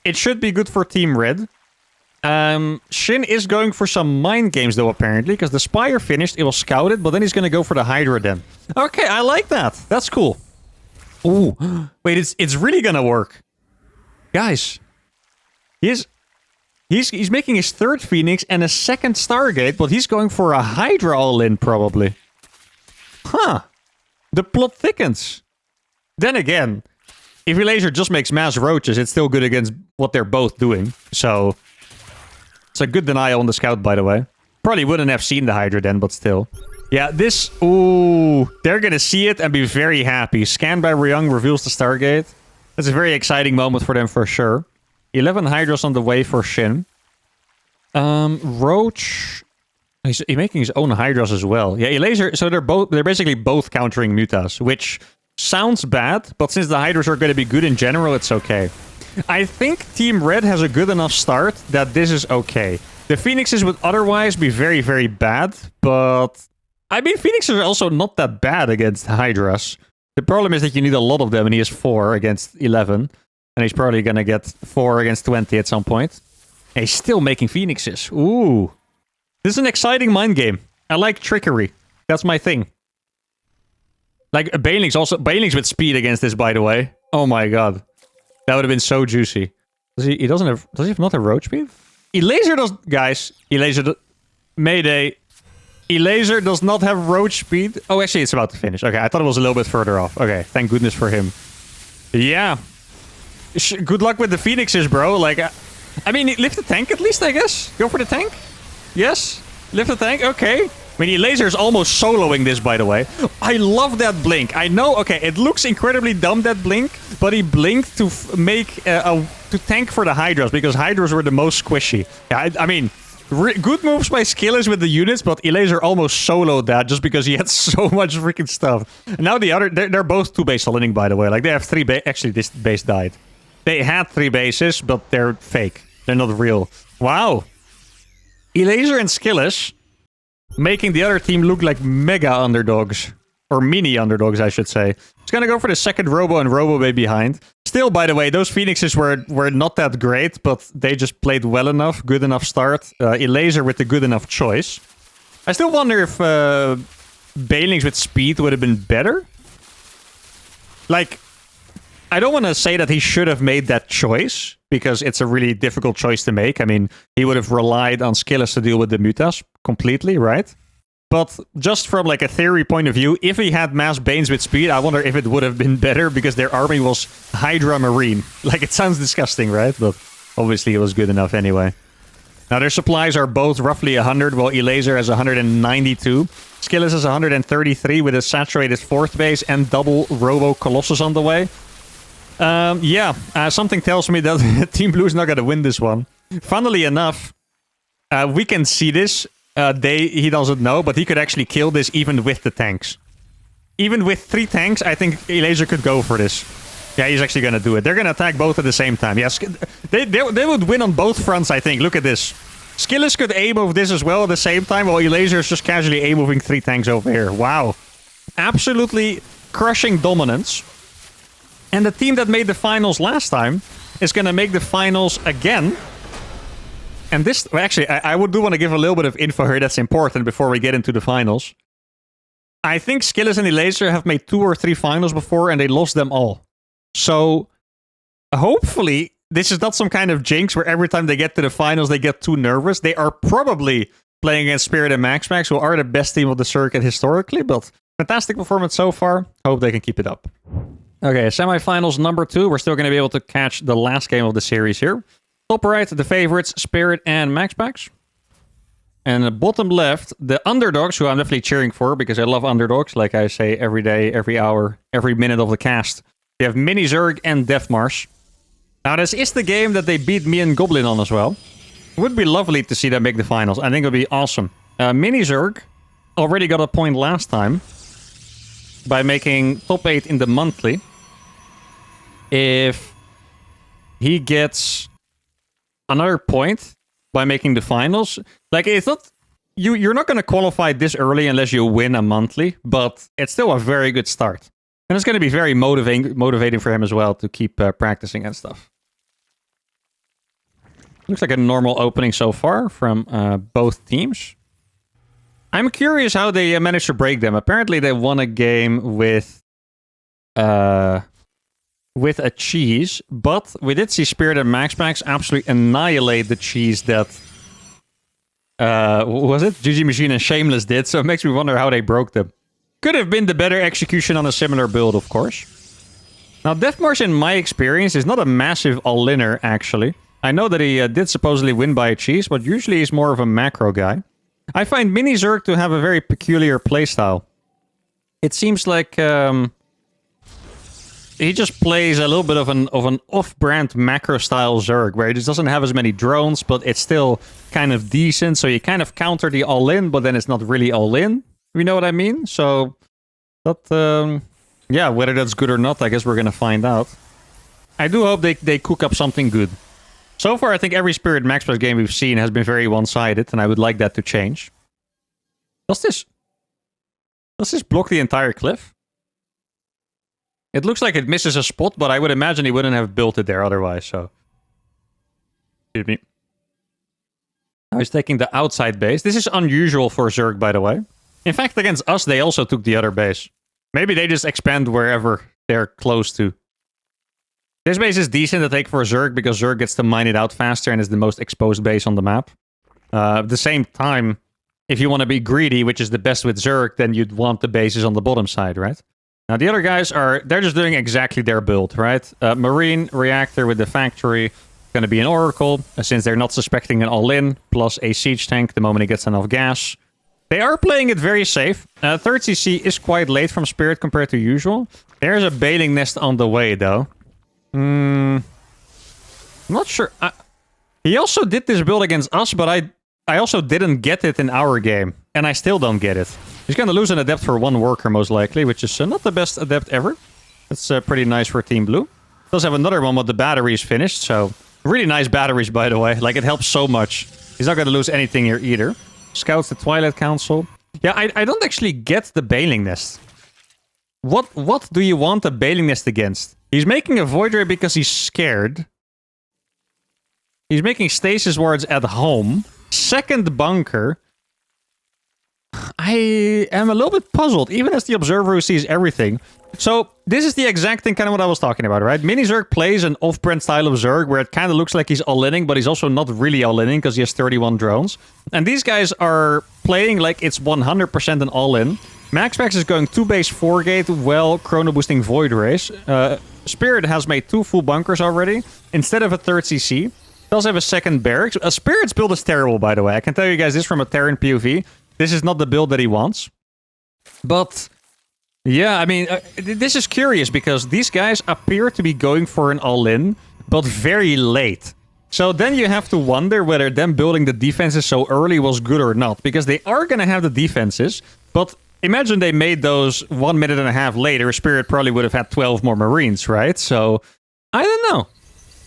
it should be good for Team Red. Shin is going for some mind games, though, apparently, because the Spire finished, it was scouted, but then he's going to go for the Hydra then. Okay, I like that. That's cool. Ooh. Wait, it's really going to work. Guys. He's making his 3rd Phoenix and a 2nd Stargate, but he's going for a Hydra all-in, probably. Huh. The plot thickens. Then again, if Elaser just makes mass Roaches, it's still good against what they're both doing. So, it's a good denial on the scout, by the way. Probably wouldn't have seen the Hydra then, but still. Yeah, this... Ooh. They're gonna see it and be very happy. Scanned by Ryung reveals the Stargate. That's a very exciting moment for them, for sure. 11 Hydras on the way for Shin. Roach... He's making his own Hydras as well. Yeah, Elaser... So they're basically both countering Mutas, which sounds bad, but since the Hydras are going to be good in general, it's okay. I think Team Red has a good enough start that this is okay. The Phoenixes would otherwise be very, very bad, but... I mean, Phoenixes are also not that bad against Hydras. The problem is that you need a lot of them, and he has 4 against 11. And he's probably going to get 4 against 20 at some point. And he's still making Phoenixes. Ooh. This is an exciting mind game. I like trickery. That's my thing. Like, Banelings also... Banelings with speed against this, by the way. Oh my god. That would have been so juicy. Does he doesn't have... Does he have not have roach speed? Elaser does... Guys, Elaser... Mayday. Elaser does not have roach speed. Oh, actually, it's about to finish. Okay, I thought it was a little bit further off. Okay, thank goodness for him. Yeah. Good luck with the Phoenixes, bro. Like, I mean, lift the tank at least, I guess. Go for the tank. Yes. Lift the tank. Okay. I mean, Elaser is almost soloing this, by the way. I love that blink. I know, okay, it looks incredibly dumb, that blink, but he blinked to make to tank for the Hydras, because Hydras were the most squishy. Yeah, I mean, good moves by Skillers with the units, but Elaser almost soloed that just because he had so much freaking stuff. And now the other, they're both 2 base soloing, by the way. Like, they have 3 base. Actually, this base died. They had 3 bases, but they're fake. They're not real. Wow. Elaser and Skillers making the other team look like mega underdogs. Or mini underdogs, I should say. He's gonna go for the 2nd Robo and Robo Bay behind. Still, by the way, those Phoenixes were not that great, but they just played well enough. Good enough start. Elaser with the good enough choice. I still wonder if Banelings with speed would have been better. Like, I don't want to say that he should have made that choice, because it's a really difficult choice to make. I mean, he would have relied on Skillers to deal with the Mutas completely, right? But just from like a theory point of view, if he had mass Banes with speed, I wonder if it would have been better, because their army was Hydra Marine. Like, it sounds disgusting, right? But obviously it was good enough anyway. Now, their supplies are both roughly 100, while Elaser has 192. Skillers has 133 with a saturated 4th base and double Robo Colossus on the way. Something tells me that Team Blue is not going to win this one. Funnily enough, we can see this. He doesn't know, but he could actually kill this even with the tanks. Even with 3 tanks, I think Elaser could go for this. Yeah, he's actually going to do it. They're going to attack both at the same time. Yes, they would win on both fronts, I think. Look at this. Skillers could A-move this as well at the same time, while Elaser is just casually A-moving 3 tanks over here. Wow. Absolutely crushing dominance. And the team that made the finals last time is going to make the finals again. And this... Well, actually, I do want to give a little bit of info here that's important before we get into the finals. I think Skillers and Elaser have made 2 or 3 finals before, and they lost them all. So, hopefully, this is not some kind of jinx where every time they get to the finals, they get too nervous. They are probably playing against Spirit and MaxMax, who are the best team of the circuit historically, but fantastic performance so far. Hope they can keep it up. Okay, semifinals number 2. We're still going to be able to catch the last game of the series here. Top right, the favorites, Spirit and MaxMax. And the bottom left, the underdogs, who I'm definitely cheering for, because I love underdogs, like I say every day, every hour, every minute of the cast. You have Mini Zerg and Deathmarsh. Now, this is the game that they beat me and Goblin on as well. It would be lovely to see them make the finals. I think it would be awesome. Mini Zerg already got a point last time by making top 8 in the monthly. If he gets another point by making the finals, like, it's not... You're not going to qualify this early unless you win a monthly, but it's still a very good start. And it's going to be very motivating for him as well to keep practicing and stuff. Looks like a normal opening so far from both teams. I'm curious how they managed to break them. Apparently they won a game with a cheese, but we did see Spirit and Max absolutely annihilate the cheese that... was it? GG Machine and Shameless did, so it makes me wonder how they broke them. Could have been the better execution on a similar build, of course. Now, Deathmarsh, in my experience, is not a massive all-inner, actually. I know that he did supposedly win by a cheese, but usually he's more of a macro guy. I find Mini Zerg to have a very peculiar playstyle. It seems like he just plays a little bit of an off-brand macro-style Zerg, where he just doesn't have as many drones, but it's still kind of decent, so you kind of counter the all-in, but then it's not really all-in. You know what I mean? So, that, yeah, whether that's good or not, I guess we're gonna find out. I do hope they cook up something good. So far, I think every Spirit Max Plus game we've seen has been very one-sided, and I would like that to change. Does this block the entire cliff? It looks like it misses a spot, but I would imagine he wouldn't have built it there otherwise, so... Excuse me. Now he's taking the outside base. This is unusual for Zerg, by the way. In fact, against us, they also took the other base. Maybe they just expand wherever they're close to. This base is decent to take for Zerg, because Zerg gets to mine it out faster and is the most exposed base on the map. At the same time, if you want to be greedy, which is the best with Zerg, then you'd want the bases on the bottom side, right? Now, the other guys they're just doing exactly their build, right? Marine, Reactor with the factory, going to be an Oracle, since they're not suspecting an all-in, plus a Siege Tank the moment he gets enough gas. They are playing it very safe. Third CC is quite late from Spirit compared to usual. There's a bailing nest on the way, though. I'm not sure. He also did this build against us, but I also didn't get it in our game, and I still don't get it. He's going to lose an adept for one worker, most likely, which is not the best adept ever. That's pretty nice for Team Blue. Does have another one, but the battery is finished, so... Really nice batteries, by the way. Like, it helps so much. He's not going to lose anything here either. Scouts the Twilight Council. Yeah, I don't actually get the bailing nest. What do you want a bailing nest against? He's making a Void Ray because he's scared. He's making stasis wards at home. Second bunker. I am a little bit puzzled, even as the observer who sees everything. So, this is the exact thing, kind of what I was talking about, right? Mini Zerg plays an off-brand style of Zerg, where it kind of looks like he's all-inning, but he's also not really all-inning, because he has 31 drones. And these guys are playing like it's 100% an all-in. Max is going 2 base 4 gate, well, chrono boosting Void Rays. Spirit has made 2 full bunkers already, instead of a third CC. Does have a second barracks. Spirit's build is terrible, by the way. I can tell you guys this from a Terran POV. This is not the build that he wants. But, yeah, I mean, this is curious, because these guys appear to be going for an all-in, but very late. So then you have to wonder whether them building the defenses so early was good or not, because they are going to have the defenses, but imagine they made those 1.5 minutes later. Spirit probably would have had 12 more Marines, right? So, I don't know.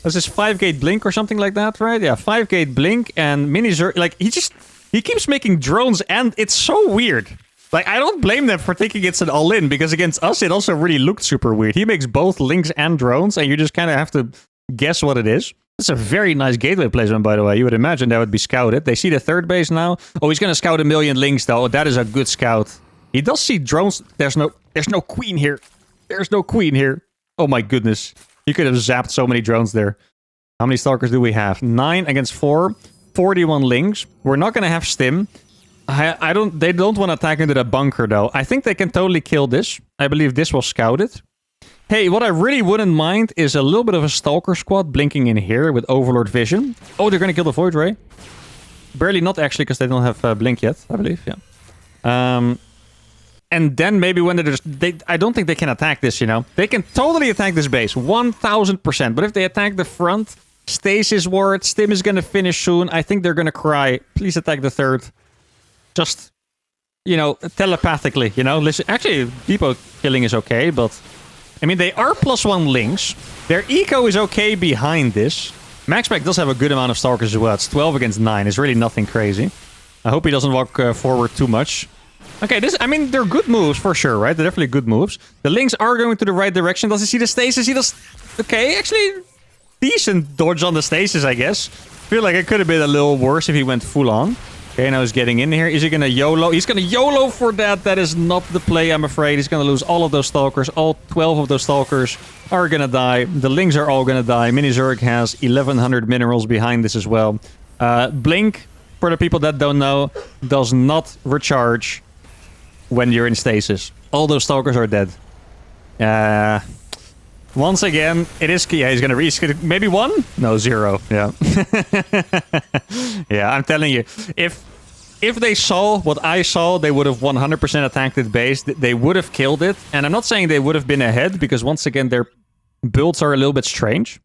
This is 5-gate blink or something like that, right? Yeah, 5-gate blink and Mini Zerg, like, he keeps making drones, and it's so weird. Like, I don't blame them for thinking it's an all-in, because against us, it also really looked super weird. He makes both links and drones, and you just kind of have to guess what it is. It's a very nice gateway placement, by the way. You would imagine that would be scouted. They see the third base now. Oh, he's going to scout 1 million links, though. That is a good scout. He does see drones. There's no queen here. There's no queen here. Oh, my goodness. You could have zapped so many drones there. How many stalkers do we have? 9 against 4. 41 links. We're not going to have stim. They don't want to attack into the bunker, though. I think they can totally kill this. I believe this was scouted. Hey, what I really wouldn't mind is a little bit of a Stalker squad blinking in here with Overlord Vision. Oh, they're going to kill the Void Ray. Barely not, actually, because they don't have Blink yet, I believe, yeah. And then maybe when I don't think they can attack this, you know? They can totally attack this base, 1000%. But if they attack the front, Stasis ward, Stim is going to finish soon. I think they're going to cry. Please attack the third. Just, you know, telepathically, you know? Listen, actually, depot killing is okay, but... I mean, they are +1 links. Their eco is okay behind this. MaxPack does have a good amount of Stalkers as well. It's 12 against 9. It's really nothing crazy. I hope he doesn't walk forward too much. Okay, I mean, they're good moves for sure, right? They're definitely good moves. The links are going to the right direction. Does he see the stasis? He does... Okay, actually, decent dodge on the stasis, I guess. Feel like it could have been a little worse if he went full on. Okay, now he's getting in here. Is he going to YOLO? He's going to YOLO for that. That is not the play, I'm afraid. He's going to lose all of those Stalkers. All 12 of those Stalkers are going to die. The links are all going to die. Mini Zerg has 1100 minerals behind this as well. Blink, for the people that don't know, does not recharge when you're in stasis. All those Stalkers are dead. Once again, it is... Yeah, he's going to risk it. Maybe 1? No, 0. Yeah. Yeah, I'm telling you. If they saw what I saw, they would have 100% attacked the base. They would have killed it. And I'm not saying they would have been ahead, because once again, their builds are a little bit strange.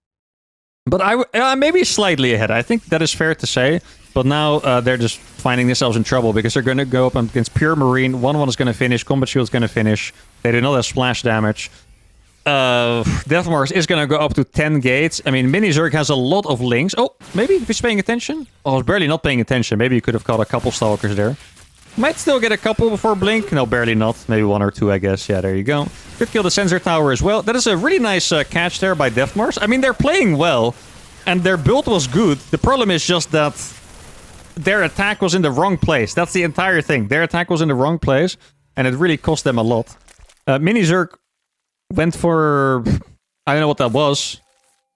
But maybe slightly ahead. I think that is fair to say. But now they're just finding themselves in trouble, because they're going to go up against Pure Marine. 1-1 is going to finish. Combat Shield is going to finish. They do not have splash damage. Death Mars is going to go up to 10 gates. I mean, Mini Zerg has a lot of links. Oh, maybe if he's paying attention. Oh, I was barely not paying attention. Maybe you could have caught a couple Stalkers there. Might still get a couple before Blink. No, barely not. Maybe 1 or 2, I guess. Yeah, there you go. Could kill the Sensor Tower as well. That is a really nice catch there by Death Mars. I mean, they're playing well. And their build was good. The problem is just that their attack was in the wrong place. That's the entire thing. Their attack was in the wrong place. And it really cost them a lot. Mini Zerg went for... I don't know what that was.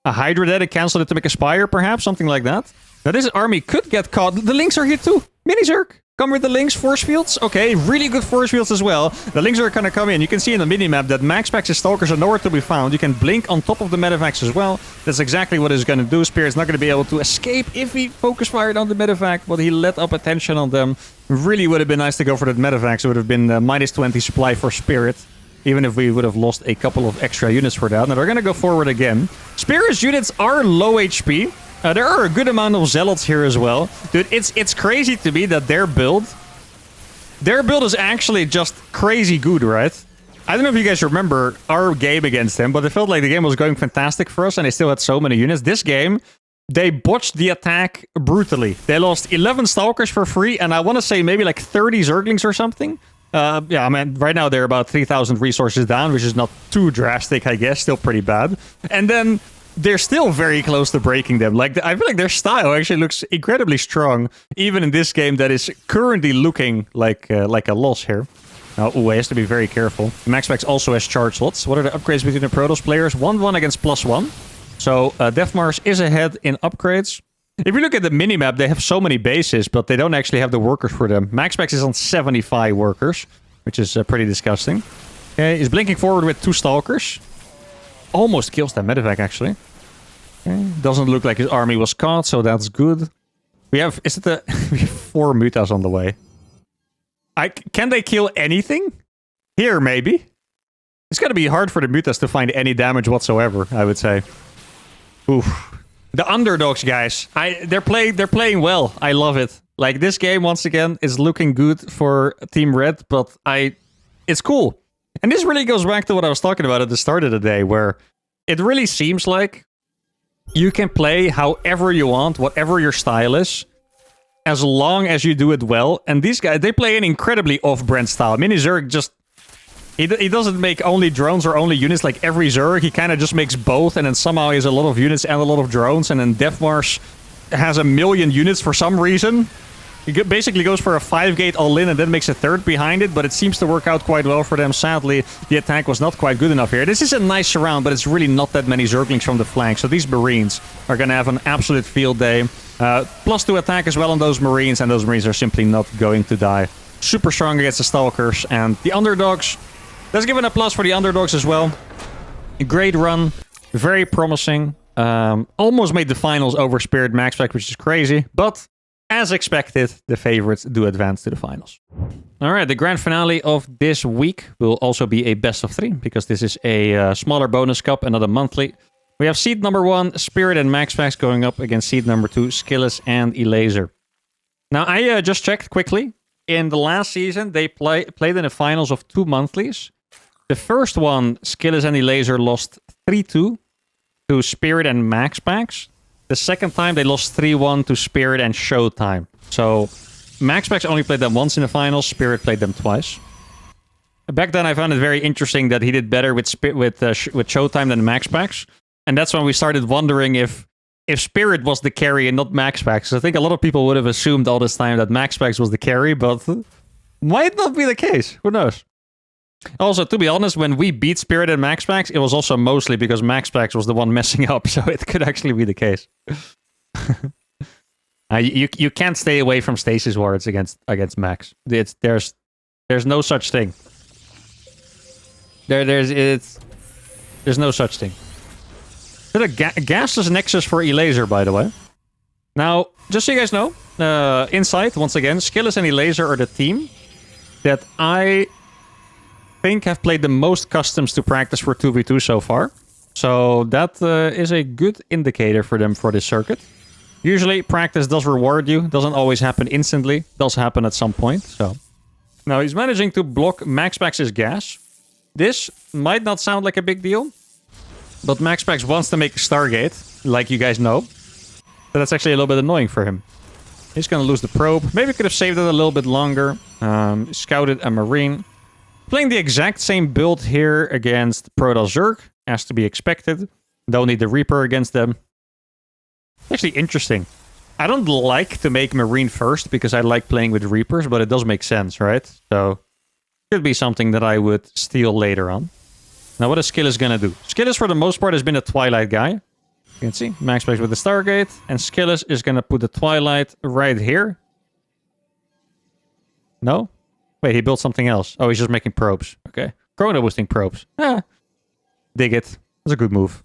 A Hydra dead, canceled it to make a Spire, perhaps? Something like that. Now, this army could get caught. The links are here too. Mini Zerg. Come with the links. Force fields. Okay, really good force fields as well. The links are going to come in. You can see in the minimap that MaxPax's Stalkers are nowhere to be found. You can blink on top of the Medivacs as well. That's exactly what he's going to do. Spirit's not going to be able to escape if he focus fired on the Medivac, but he let up attention on them. Really would have been nice to go for that Medivac. It would have been minus 20 supply for Spirit. Even if we would have lost a couple of extra units for that. Now they're going to go forward again. Spirit's units are low HP. There are a good amount of Zealots here as well. Dude, it's crazy to me that their build is actually just crazy good, right? I don't know if you guys remember our game against them, but it felt like the game was going fantastic for us and they still had so many units. This game, they botched the attack brutally. They lost 11 Stalkers for free, and I want to say maybe like 30 Zerglings or something. Yeah, I mean, right now they're about 3,000 resources down, which is not too drastic, I guess. Still pretty bad. And then they're still very close to breaking them. Like, I feel like their style actually looks incredibly strong, even in this game that is currently looking like a loss here. Now, he has to be very careful. MaxPax also has charge slots. What are the upgrades between the Protoss players? 1-1 against +1. So, Death Mars is ahead in upgrades. If you look at the minimap, they have so many bases, but they don't actually have the workers for them. MaxPax is on 75 workers, which is pretty disgusting. Okay, he's blinking forward with 2 Stalkers. Almost kills that Medivac, actually. Okay, doesn't look like his army was caught, so that's good. We have... Is it the... we have 4 Mutas on the way. Can they kill anything? Here, maybe. It's gonna be hard for the Mutas to find any damage whatsoever, I would say. Oof. The underdogs, guys. They're playing well. I love it. Like, this game, once again, is looking good for Team Red, but it's cool. And this really goes back to what I was talking about at the start of the day, where it really seems like you can play however you want, whatever your style is, as long as you do it well. And these guys, they play an incredibly off-brand style. Mini Zerg just... He doesn't make only drones or only units like every Zerg. He kind of just makes both, and then somehow he has a lot of units and a lot of drones, and then Death Mars has 1 million units for some reason. He basically goes for a 5-gate all-in and then makes a 3rd behind it, but it seems to work out quite well for them. Sadly, the attack was not quite good enough here. This is a nice round, but it's really not that many Zerglings from the flank, so these Marines are going to have an absolute field day. +2 attack as well on those Marines, and those Marines are simply not going to die. Super strong against the Stalkers, and the underdogs... Let's give it a plus for the underdogs as well. A great run. Very promising. Almost made the finals over Spirit MaxPack, which is crazy. But as expected, the favorites do advance to the finals. All right, the grand finale of this week will also be a best of 3 because this is a smaller bonus cup and not a monthly. We have seed number 1, Spirit and MaxPax going up against seed number 2, Skillus and Elaser. Now, I just checked quickly. In the last season, they played in the finals of 2 monthlies. The first one, Skillus and Elaser lost 3-2 to Spirit and MaxPax. The second time, they lost 3-1 to Spirit and Showtime. So, MaxPax only played them once in the finals. Spirit played them twice. Back then, I found it very interesting that he did better with Showtime than MaxPax. And that's when we started wondering if Spirit was the carry and not MaxPax. I think a lot of people would have assumed all this time that MaxPax was the carry, but might not be the case. Who knows? Also, to be honest, when we beat Spirit and MaxPax, it was also mostly because MaxPax was the one messing up, so it could actually be the case. You can't stay away from stasis wards against Max. There's no such thing. There's no such thing. Is it a gasless Nexus for Elaser, by the way? Now, just so you guys know, Insight, once again, Skillus and Elaser are the team that I think have played the most customs to practice for 2v2 so far. So that is a good indicator for them for this circuit. Usually, practice does reward you. Doesn't always happen instantly. Does happen at some point. So now he's managing to block MaxPax's gas. This might not sound like a big deal, but MaxPax wants to make a Stargate, like you guys know. So that's actually a little bit annoying for him. He's going to lose the probe. Maybe could have saved it a little bit longer. Scouted a Marine. Playing the exact same build here against Protoss Zerg, as to be expected. Don't need the Reaper against them. Actually interesting. I don't like to make Marine first because I like playing with Reapers, but it does make sense, right? So, could be something that I would steal later on. Now, what is Skillus gonna do? Skillus, for the most part, has been a Twilight guy. You can see, MaxPax with the Stargate, and Skillus is gonna put the Twilight right here. No? Wait, he built something else. Oh, he's just making probes. Okay. Chrono boosting probes. Dig it. That's a good move.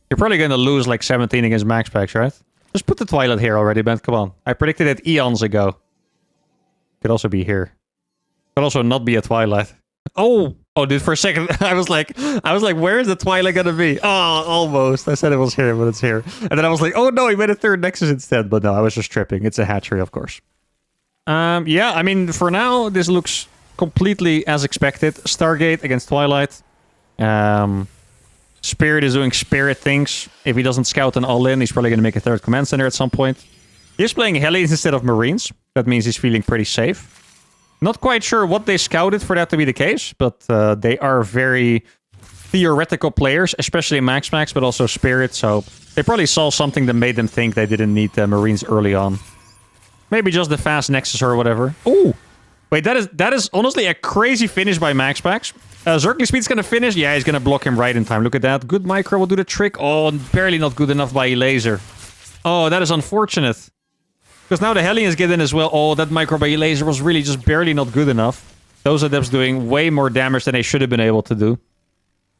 You're probably gonna lose like 17 against MaxPax, right? Just put the Twilight here already, Ben. Come on. I predicted it eons ago. Could also be here. Could also not be a Twilight. Oh, dude, for a second, I was like, where is the Twilight gonna be? Oh, almost. I said it was here, but it's here. And then I was like, oh no, he made a third Nexus instead. But no, I was just tripping. It's a hatchery, of course. Yeah, I mean, for now, this looks completely as expected. Stargate against Twilight. Spirit is doing Spirit things. If he doesn't scout an all-in, he's probably going to make a third command center at some point. He's playing Hellions instead of Marines. That means he's feeling pretty safe. Not quite sure what they scouted for that to be the case, but they are very theoretical players, especially MaxPax, but also Spirit. So they probably saw something that made them think they didn't need Marines early on. Maybe just the fast Nexus or whatever. Oh, wait, that is honestly a crazy finish by MaxPax. Zergly Speed's gonna finish. Yeah, he's gonna block him right in time. Look at that. Good micro will do the trick. Oh, barely not good enough by Elaser. Oh, that is unfortunate. Because now the Hellions get in as well. Oh, that micro by Elaser was really just barely not good enough. Those adepts doing way more damage than they should have been able to do.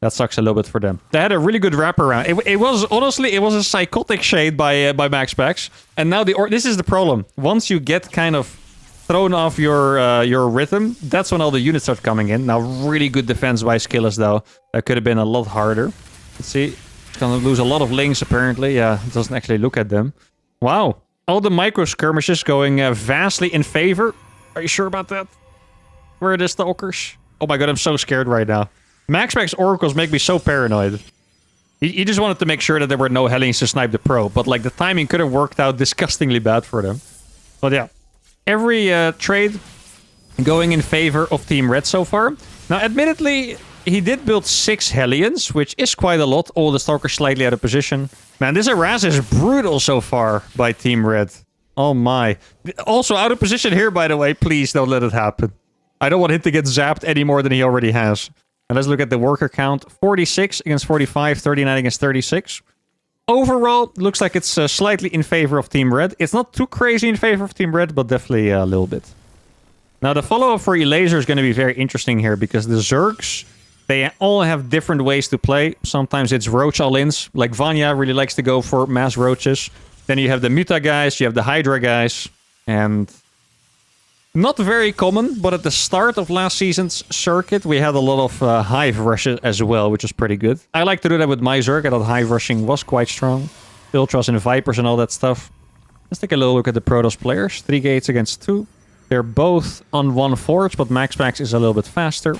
That sucks a little bit for them. They had a really good wraparound. It was, honestly, it was a psychotic shade by MaxPax. And now this is the problem. Once you get kind of thrown off your rhythm, that's when all the units start coming in. Now, really good defense by Skillus, though. That could have been a lot harder. Let's see. It's gonna lose a lot of links, apparently. Yeah, it doesn't actually look at them. Wow. All the micro skirmishes going vastly in favor. Are you sure about that? Where are the Stalkers? Oh my god, I'm so scared right now. MaxPax Oracles make me so paranoid. He just wanted to make sure that there were no Hellions to snipe the pro, but like the timing could have worked out disgustingly bad for them. But yeah, every trade going in favor of Team Red so far. Now, admittedly, he did build 6 Hellions, which is quite a lot. All the Stalkers slightly out of position. Man, this Araz is brutal so far by Team Red. Oh my. Also out of position here, by the way. Please don't let it happen. I don't want him to get zapped any more than he already has. And let's look at the worker count. 46 against 45, 39 against 36. Overall, looks like it's slightly in favor of Team Red. It's not too crazy in favor of Team Red, but definitely a little bit. Now, the follow-up for Elaser is going to be very interesting here, because the Zergs, they all have different ways to play. Sometimes it's Roach all-ins, like Vanya really likes to go for mass Roaches. Then you have the Muta guys, you have the Hydra guys. And not very common, but at the start of last season's circuit, we had a lot of hive rushes as well, which was pretty good. I like to do that with my Zerg. I thought hive rushing was quite strong. Ultras and Vipers and all that stuff. Let's take a little look at the Protoss players. 3 gates against 2. They're both on 1 forge, but Max is a little bit faster.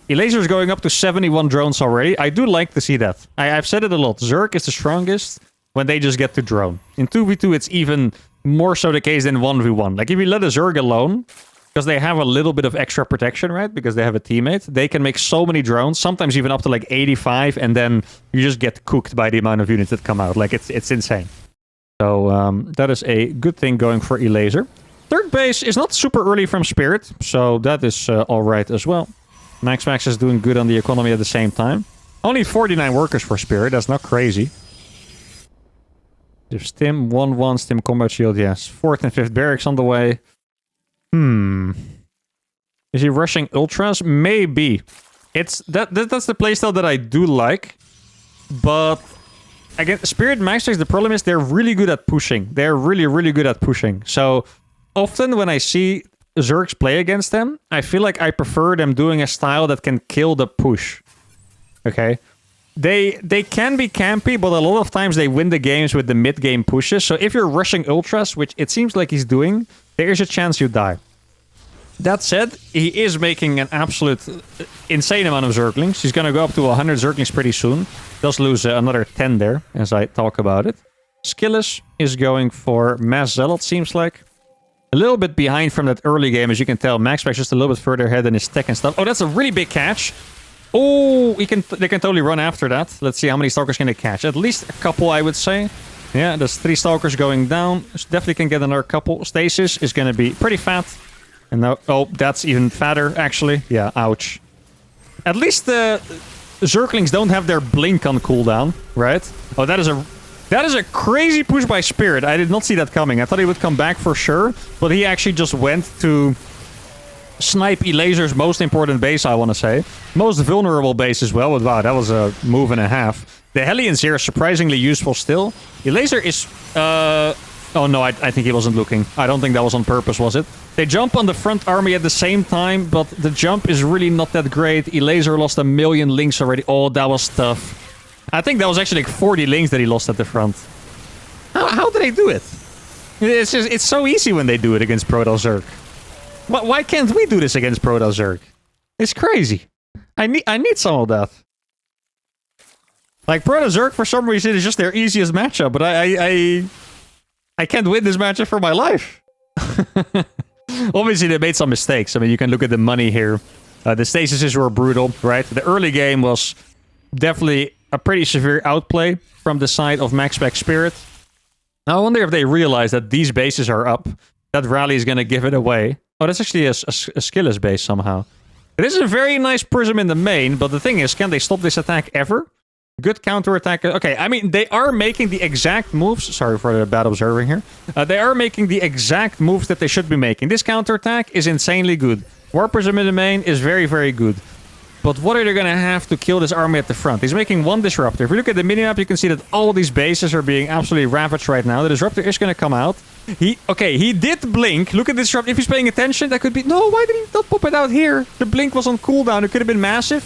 Elazer's going up to 71 drones already. I do like to see that. I've said it a lot. Zerg is the strongest when they just get to drone. In 2v2, it's even more so the case than 1v1. Like, if you let a Zerg alone, because they have a little bit of extra protection, right? Because they have a teammate, they can make so many drones, sometimes even up to like 85, and then you just get cooked by the amount of units that come out. Like, it's insane. So, that is a good thing going for Elazer. Third base is not super early from Spirit, so that is alright as well. Max is doing good on the economy at the same time. Only 49 workers for Spirit, that's not crazy. There's Stim, 1-1, Stim Combat Shield, yes. 4th and 5th Barracks on the way. Is he rushing Ultras? Maybe. That's the playstyle that I do like. But again, Spirit Max Strikes, the problem is they're really good at pushing. They're really, really good at pushing. So often when I see Zergs play against them, I feel like I prefer them doing a style that can kill the push. Okay? They can be campy, but a lot of times they win the games with the mid-game pushes. So if you're rushing Ultras, which it seems like he's doing, there is a chance you die. That said, he is making an absolute insane amount of Zerglings. He's going to go up to 100 Zerglings pretty soon. Does lose another 10 there, as I talk about it. Skillis is going for Mass Zealot, seems like. A little bit behind from that early game, as you can tell. Max just a little bit further ahead in his tech and stuff. Oh, that's a really big catch. Oh, they can totally run after that. Let's see how many Stalkers can they catch. At least a couple, I would say. Yeah, there's 3 Stalkers going down. Definitely can get another couple. Stasis is going to be pretty fat. And now, oh, that's even fatter, actually. Yeah, ouch. At least the Zerglings don't have their blink on cooldown, right? Oh, that is a crazy push by Spirit. I did not see that coming. I thought he would come back for sure, but he actually just went to snipe Elazer's most important base, I want to say. Most vulnerable base as well, but wow, that was a move and a half. The Hellions here are surprisingly useful still. Elazer is... Oh no, I think he wasn't looking. I don't think that was on purpose, was it? They jump on the front army at the same time, but the jump is really not that great. Elazer lost 1 million links already. Oh, that was tough. I think that was actually like 40 links that he lost at the front. How did they do it? It's so easy when they do it against Protoss Zerg. Why can't we do this against Protoss Zerg? It's crazy. I need some of that. Like, Protoss Zerg, for some reason, is just their easiest matchup, but I can't win this matchup for my life. Obviously, they made some mistakes. I mean, you can look at the money here. The stasises were brutal, right? The early game was definitely a pretty severe outplay from the side of Max Spec Spirit. Now, I wonder if they realize that these bases are up. That rally is going to give it away. Oh, that's actually a Skillis base somehow. It is a very nice Prism in the main, but the thing is, can they stop this attack ever? Good counterattack. Okay, I mean, they are making the exact moves. Sorry for the bad observing here. They are making the exact moves that they should be making. This counterattack is insanely good. War Prism in the main is very, very good. But what are they going to have to kill this army at the front? He's making 1 Disruptor. If you look at the minimap, you can see that all these bases are being absolutely ravaged right now. The Disruptor is going to come out. He did blink. Look at this Disruptor. If he's paying attention, that could be... No, why did he not pop it out here? The blink was on cooldown. It could have been massive.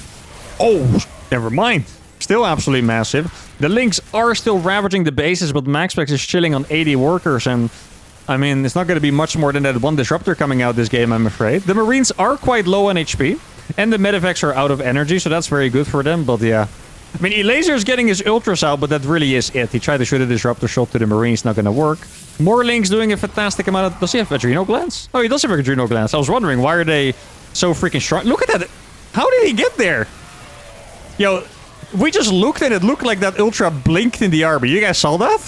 Oh, never mind. Still absolutely massive. The links are still ravaging the bases, but MaxPax is chilling on 80 workers, and I mean, it's not going to be much more than that 1 Disruptor coming out this game, I'm afraid. The Marines are quite low on HP, and the Medivacs are out of energy, so that's very good for them, but yeah. I mean, Elazer is getting his Ultras out, but that really is it. He tried to shoot a Disruptor shot to the Marines, not going to work. More links doing a fantastic amount of... Does he have Adrenal Glands? Oh, he does have Adrenal Glands. I was wondering, why are they so freaking strong? Look at that! How did he get there? Yo... We just looked and it looked like that Ultra blinked in the army. You guys saw that?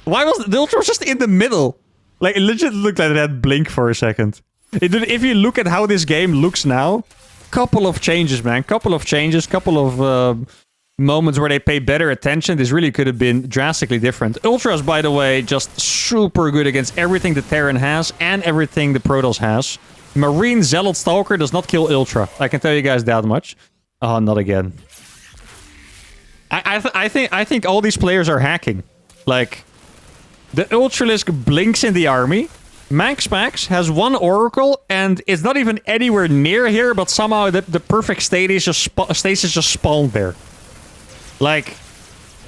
Why was the Ultra was just in the middle? Like, it legit looked like it had blink for a second. If you look at how this game looks now, couple of changes, man. Couple of changes, couple of moments where they pay better attention. This really could have been drastically different. Ultras, by the way, just super good against everything the Terran has and everything the Protoss has. Marine Zealot Stalker does not kill Ultra. I can tell you guys that much. Oh, not again. I think all these players are hacking. Like, The Ultralisk blinks in the army. Max has one Oracle, and it's not even anywhere near here, but somehow the perfect stasis just spawned there. Like,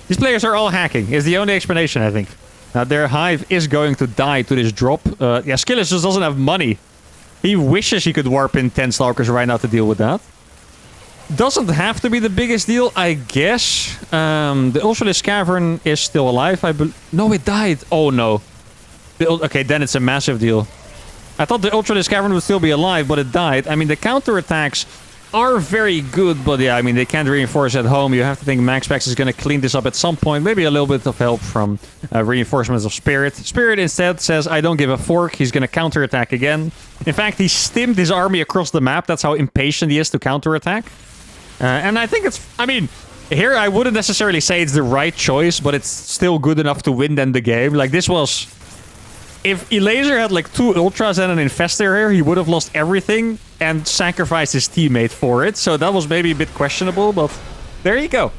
these players are all hacking, is the only explanation, I think. Now, their Hive is going to die to this drop. Yeah, Skillis just doesn't have money. He wishes he could warp in 10 Stalkers right now to deal with that. Doesn't have to be the biggest deal, I guess. The Ultralisk Cavern is still alive, No, it died. Oh, no. Okay, then it's a massive deal. I thought the Ultralisk Cavern would still be alive, but it died. I mean, the counterattacks are very good, but yeah, I mean, they can't reinforce at home. You have to think MaxPax is going to clean this up at some point. Maybe a little bit of help from reinforcements of Spirit. Spirit instead says, I don't give a fork. He's going to counterattack again. In fact, he stimmed his army across the map. That's how impatient he is to counterattack. And I think it's... I mean, here I wouldn't necessarily say it's the right choice, but it's still good enough to win then the game. Like, this was... If Elaser had like 2 Ultras and an Infestor here, he would have lost everything and sacrificed his teammate for it. So that was maybe a bit questionable, but there you go.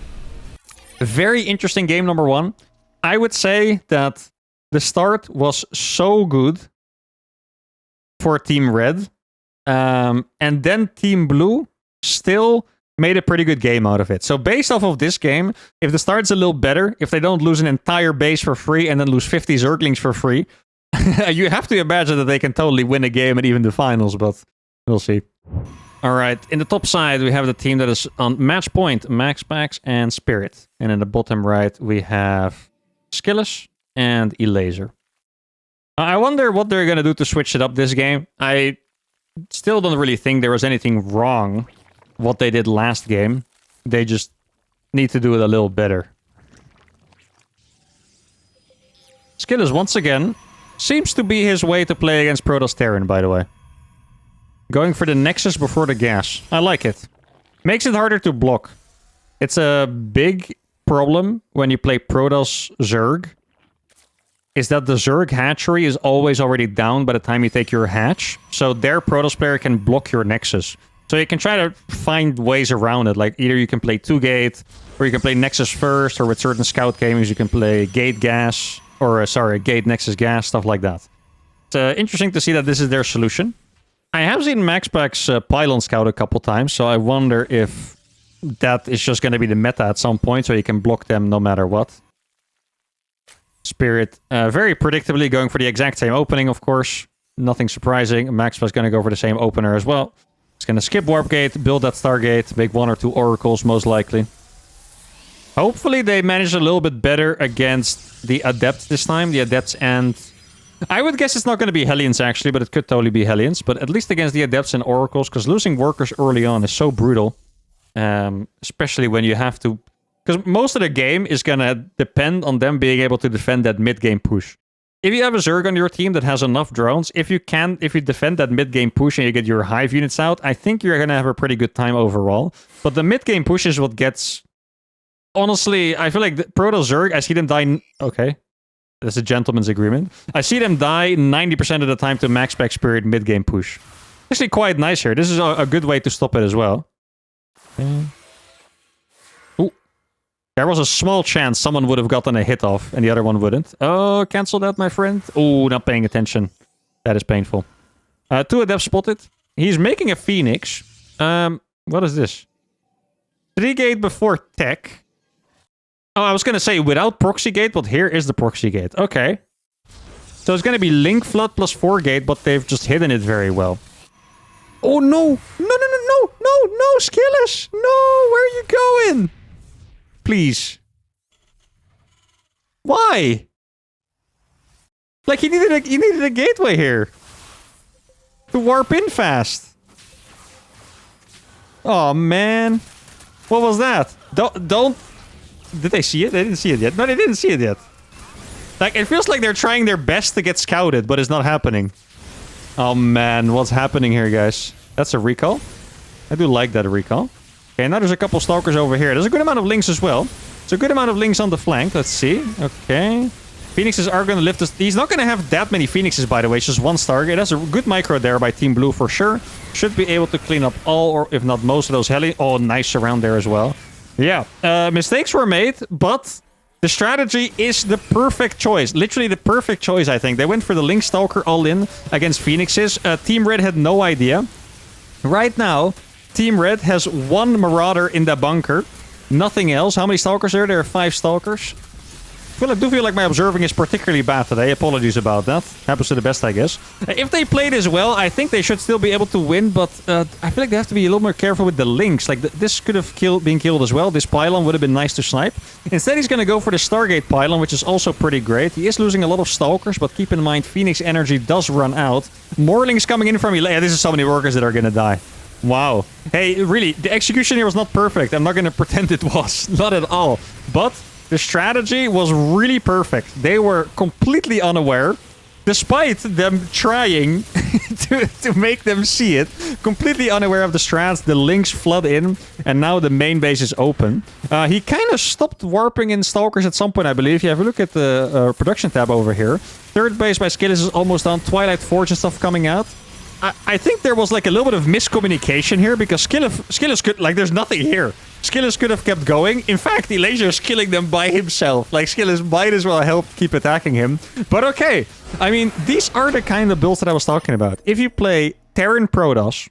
Very interesting game number 1. I would say that the start was so good for Team Red. And then Team Blue still made a pretty good game out of it. So based off of this game, if the start's a little better, if they don't lose an entire base for free and then lose 50 Zerglings for free, you have to imagine that they can totally win a game and even the finals, but we'll see. All right, in the top side, we have the team that is on match point, MaxPax and Spirit. And in the bottom right, we have Skillis and Elaser. I wonder what they're going to do to switch it up this game. I still don't really think there was anything wrong what they did last game. They just need to do it a little better. Skillis, once again, seems to be his way to play against Protoss Terran, by the way. Going for the Nexus before the gas. I like it. Makes it harder to block. It's a big problem when you play Protoss Zerg. Is that the Zerg hatchery is always already down by the time you take your hatch. So their Protoss player can block your Nexus. So you can try to find ways around it. Like either you can play 2-gate, or you can play Nexus first, or with certain scout gamers you can play gate gas. Or, gate Nexus gas, stuff like that. It's interesting to see that this is their solution. I have seen MaxPax Pylon Scout a couple times, so I wonder if that is just going to be the meta at some point, so you can block them no matter what. Spirit, very predictably going for the exact same opening, of course. Nothing surprising. MaxPax is going to go for the same opener as well. He's going to skip Warp Gate, build that Stargate, make 1 or 2 Oracles, most likely. Hopefully they manage a little bit better against the Adepts this time. The Adepts and... I would guess it's not going to be Hellions, actually, but it could totally be Hellions. But at least against the Adepts and Oracles, because losing workers early on is so brutal. Especially when you have to... Because most of the game is going to depend on them being able to defend that mid-game push. If you have a Zerg on your team that has enough drones, if you defend that mid-game push and you get your Hive units out, I think you're going to have a pretty good time overall. But the mid-game push is what gets... Honestly, I feel like Protoss Zerg, I see them die... Okay. That's a gentleman's agreement. I see them die 90% of the time to MaxPax Spirit mid-game push. Actually quite nice here. This is a good way to stop it as well. Ooh. There was a small chance someone would have gotten a hit off and the other one wouldn't. Oh, cancel that, my friend. Oh, not paying attention. That is painful. 2 Adepts spotted. He's making a Phoenix. What is this? 3-gate before tech. Oh, I was going to say without proxy gate, but here is the proxy gate. Okay. So it's going to be Link Flood plus 4-gate, but they've just hidden it very well. Oh, no. No, Skillis. No, where are you going? Please. Why? Like, he needed a gateway here. To warp in fast. Oh, man. What was that? Don't... Did they see it? They didn't see it yet. No, they didn't see it yet. Like, it feels like they're trying their best to get scouted, but it's not happening. Oh, man. What's happening here, guys? That's a recall. I do like that recall. Okay, now there's a couple Stalkers over here. There's a good amount of Links as well. There's a good amount of Links on the flank. Let's see. Okay. Phoenixes are going to lift us. He's not going to have that many Phoenixes, by the way. It's just 1 Stargate. That's a good micro there by Team Blue for sure. Should be able to clean up all, or if not most of those heli. Oh, nice surround there as well. Yeah, mistakes were made, but The strategy is the perfect choice. Literally the perfect choice, I think. They went for the Link Stalker all-in against Phoenixes. Team Red had no idea. Right now, Team Red has 1 Marauder in the bunker. Nothing else. How many Stalkers are there? There are 5 Stalkers. Well, I do feel like my observing is particularly bad today. Apologies about that. Happens to the best, I guess. If they play this well, I think they should still be able to win, but I feel like they have to be a little more careful with the links. Like, this could have been killed as well. This pylon would have been nice to snipe. Instead, he's going to go for the Stargate pylon, which is also pretty great. He is losing a lot of Stalkers, but keep in mind, Phoenix energy does run out. More links coming in from Ilea. This is so many workers that are going to die. Wow. Hey, really, the execution here was not perfect. I'm not going to pretend it was. Not at all. But the strategy was really perfect. They were completely unaware, despite them trying to make them see it. Completely unaware of the strats. The links flood in, and now the main base is open. He kind of stopped warping in Stalkers at some point, I believe. You have a look at the production tab over here. Third base by Skillis is almost done. Twilight Forge and stuff coming out. I think there was like a little bit of miscommunication here, because Skillis could, like, there's nothing here. Skillis could have kept going. In fact, Elijah is killing them by himself. Like, Skillis might as well help keep attacking him. But okay. I mean, these are the kind of builds that I was talking about. If you play Terran Protoss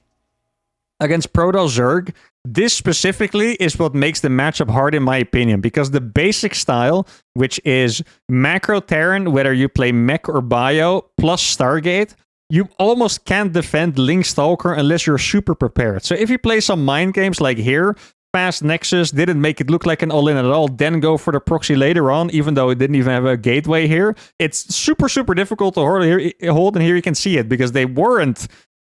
against Protoss Zerg, this specifically is what makes the matchup hard in my opinion, because the basic style, which is Macro Terran, whether you play Mech or Bio, plus Stargate, you almost can't defend Link Stalker unless you're super prepared. So if you play some mind games like here, fast Nexus, didn't make it look like an all-in at all, then go for the proxy later on, even though it didn't even have a gateway here, it's super, super difficult to hold, and here you can see it, because they weren't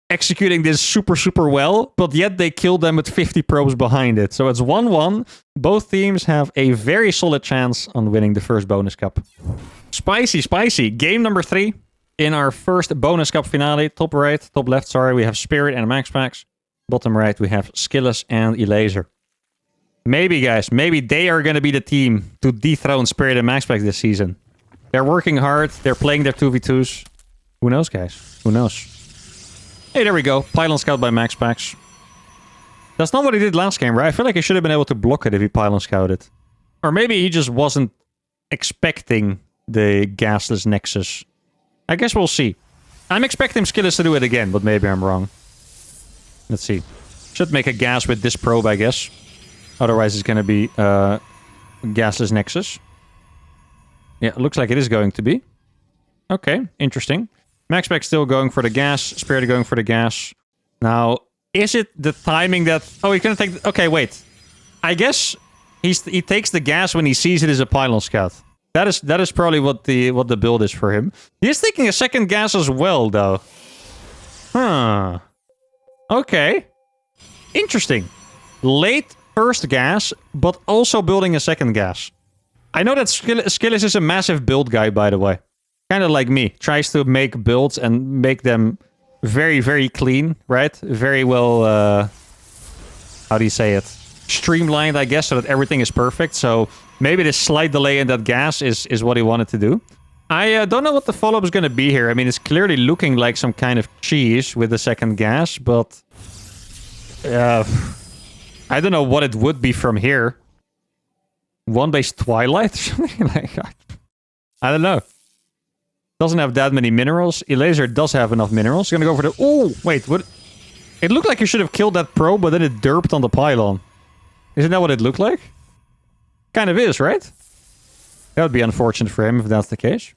executing this super, super well, but yet they killed them with 50 probes behind it. So it's 1-1. Both teams have a very solid chance on winning the first bonus cup. Spicy, spicy. Game number 3. In our first bonus cup finale, top left, sorry, we have Spirit and MaxPax. Bottom right, we have Skillis and Elaser. Maybe, guys, maybe they are going to be the team to dethrone Spirit and MaxPax this season. They're working hard. They're playing their 2v2s. Who knows, guys? Who knows? Hey, there we go. Pylon Scout by MaxPax. That's not what he did last game, right? I feel like he should have been able to block it if he Pylon Scouted. Or maybe he just wasn't expecting the gasless Nexus. I guess we'll see. I'm expecting Skillis to do it again, but maybe I'm wrong. Let's see. Should make a gas with this probe, I guess. Otherwise, it's going to be gasless Nexus. Yeah, it looks like it is going to be. Okay, interesting. MaxPax still going for the gas. Spirit going for the gas. Now, is it the timing that... Oh, he's going to take... Okay, wait. I guess he takes the gas when he sees it as a Pylon Scout. That is probably what the build is for him. He is taking a second gas as well, though. Huh. Okay. Interesting. Late first gas, but also building a second gas. I know that Skillis is a massive build guy, by the way. Kind of like me. Tries to make builds and make them very, very clean, right? Very well, how do you say it? Streamlined, I guess, so that everything is perfect. So maybe this slight delay in that gas is what he wanted to do. I don't know what the follow-up is going to be here. I mean, it's clearly looking like some kind of cheese with the second gas, but... I don't know what it would be from here. One base Twilight? Something like that. I don't know. Doesn't have that many minerals. Elaser does have enough minerals. Gonna go for the... Oh, wait, what? It looked like you should have killed that probe, but then it derped on the pylon. Isn't that what it looked like? Kind of is, right? That would be unfortunate for him if that's the case.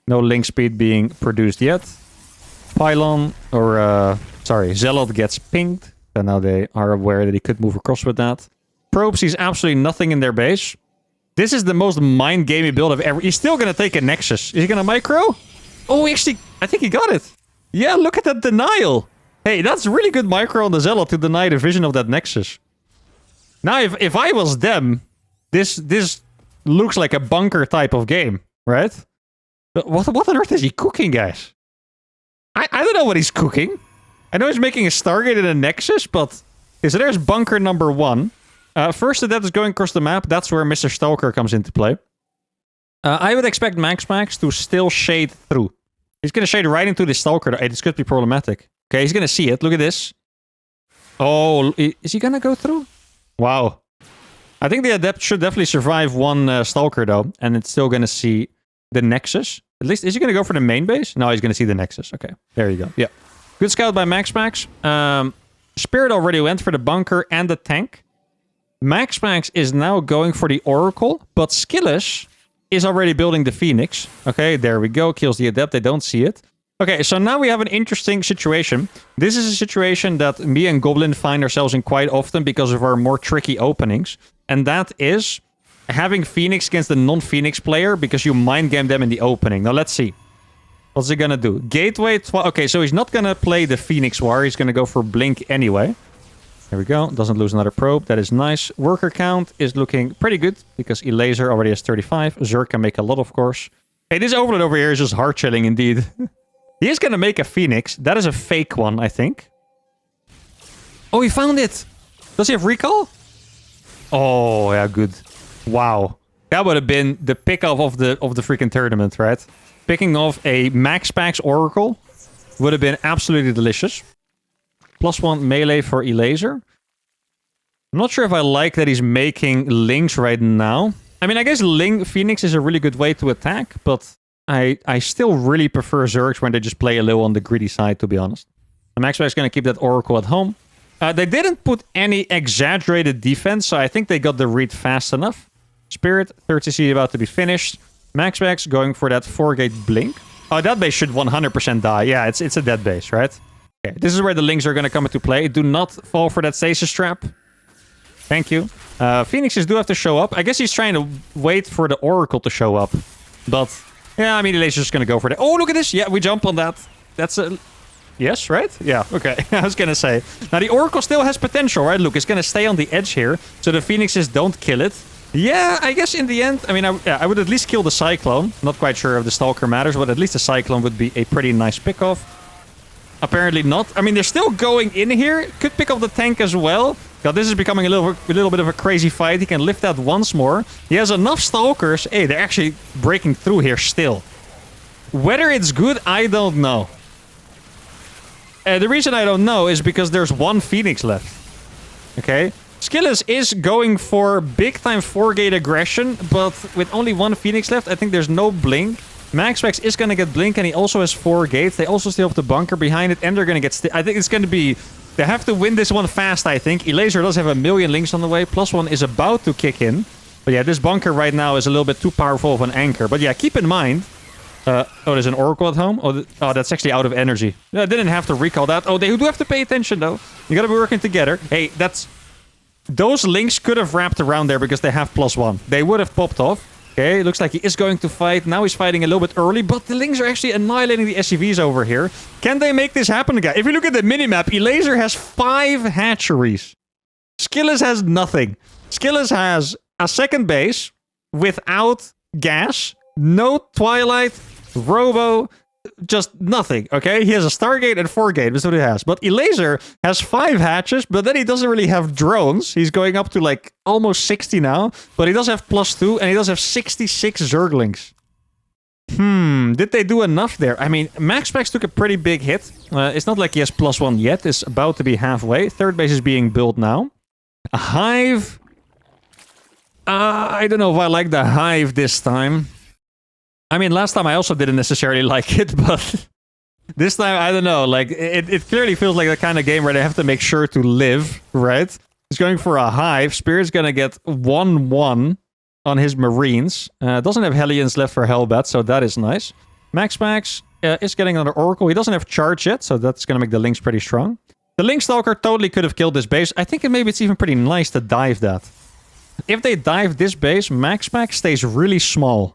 No link speed being produced yet. Pylon, or, sorry, Zealot gets pinged. And now they are aware that he could move across with that. Probe sees absolutely nothing in their base. This is the most mind-gamey build I've ever... He's still going to take a Nexus. Is he going to micro? Oh, actually, I think he got it. Yeah, look at that denial. Hey, that's really good micro on the Zealot to deny the vision of that Nexus. Now, if I was them, this looks like a bunker type of game, right? But what on earth is he cooking, guys? I don't know what he's cooking. I know he's making a Stargate and a Nexus, but... Okay, so there's bunker number 1. First that is going across the map. That's where Mr. Stalker comes into play. I would expect MaxPax to still shade through. He's going to shade right into the Stalker. Hey, this could be problematic. Okay, he's going to see it. Look at this. Oh, is he going to go through? Wow. I think the Adept should definitely survive one Stalker, though. And it's still going to see the Nexus. At least, is he going to go for the main base? No, he's going to see the Nexus. Okay, there you go. Yeah. Good scout by Max. Spirit already went for the bunker and the tank. Max is now going for the Oracle, but Skillis is already building the Phoenix. Okay, there we go. Kills the Adept. They don't see it. Okay, so now we have an interesting situation. This is a situation that me and Goblin find ourselves in quite often because of our more tricky openings. And that is having Phoenix against the non-Phoenix player because you mind game them in the opening. Now, let's see. What's he gonna do? Gateway... Okay, so he's not gonna play the Phoenix War. He's gonna go for Blink anyway. There we go. Doesn't lose another probe. That is nice. Worker count is looking pretty good because Elaser already has 35. Zerg can make a lot, of course. Hey, this Overlord over here is just hard chilling indeed. He is gonna make a Phoenix. That is a fake one, I think. Oh, he found it! Does he have recall? Oh, yeah, good. Wow. That would have been the pick-off of the freaking tournament, right? Picking off a Max Oracle would have been absolutely delicious. +1 melee for Elaser. I'm not sure if I like that he's making Lings right now. I mean, I guess Ling Phoenix is a really good way to attack, but I still really prefer Zergs when they just play a little on the greedy side, to be honest. The Max is going to keep that Oracle at home. They didn't put any exaggerated defense, so I think they got the read fast enough. Spirit, 30C about to be finished. Max going for that 4-gate blink. Oh, that base should 100% die. Yeah, it's a dead base, right? Okay, this is where the Lings are going to come into play. Do not fall for that stasis trap. Thank you. Phoenixes do have to show up. I guess he's trying to wait for the Oracle to show up. But, yeah, I mean, the Laser's just going to go for that. Oh, look at this. Yeah, we jump on that. That's a... Yes, right? Yeah, okay. I was going to say. Now, the Oracle still has potential, right? Look, it's going to stay on the edge here, so the Phoenixes don't kill it. Yeah, I guess in the end, I mean, I would at least kill the Cyclone. Not quite sure if the Stalker matters, but at least the Cyclone would be a pretty nice pick-off. Apparently not. I mean, they're still going in here. Could pick up the tank as well. God, this is becoming a little bit of a crazy fight. He can lift that once more. He has enough Stalkers. Hey, they're actually breaking through here still. Whether it's good, I don't know. The reason I don't know is because there's one Phoenix left. Okay? Skillis is going for big-time 4-gate aggression, but with only one Phoenix left, I think there's no blink. Max is going to get blink, and he also has 4 gates. They also still have the bunker behind it, and they're going to get... I think it's going to be... They have to win this one fast, I think. Elaser does have a million links on the way. +1 is about to kick in. But yeah, this bunker right now is a little bit too powerful of an anchor. But yeah, keep in mind... oh, there's an Oracle at home? Oh, that's actually out of energy. I didn't have to recall that. Oh, they do have to pay attention, though. You gotta be working together. Hey, that's... Those links could have wrapped around there because they have +1. They would have popped off. Okay, looks like he is going to fight. Now he's fighting a little bit early, but the links are actually annihilating the SCVs over here. Can they make this happen again? If you look at the minimap, Elaser has 5 hatcheries. Skillis has nothing. Skillis has a second base without gas, no Twilight, Robo, just nothing, okay? He has a Stargate and 4-gate, that's what he has. But Elaser has 5 hatches, but then he doesn't really have drones. He's going up to like almost 60 now, but he does have +2, and he does have 66 Zerglings. Did they do enough there? I mean, Max took a pretty big hit. It's not like he has +1 yet. It's about to be halfway. Third base is being built now. A Hive. I don't know if I like the Hive this time. I mean, last time I also didn't necessarily like it, but this time, I don't know. Like, it clearly feels like the kind of game where they have to make sure to live, right? He's going for a Hive. Spirit's gonna get 1-1 on his Marines. Doesn't have Hellions left for Hellbat, so that is nice. Max is getting another Oracle. He doesn't have Charge yet, so that's gonna make the Lynx pretty strong. The Lynx Stalker totally could have killed this base. I think maybe it's even pretty nice to dive that. If they dive this base, Max stays really small.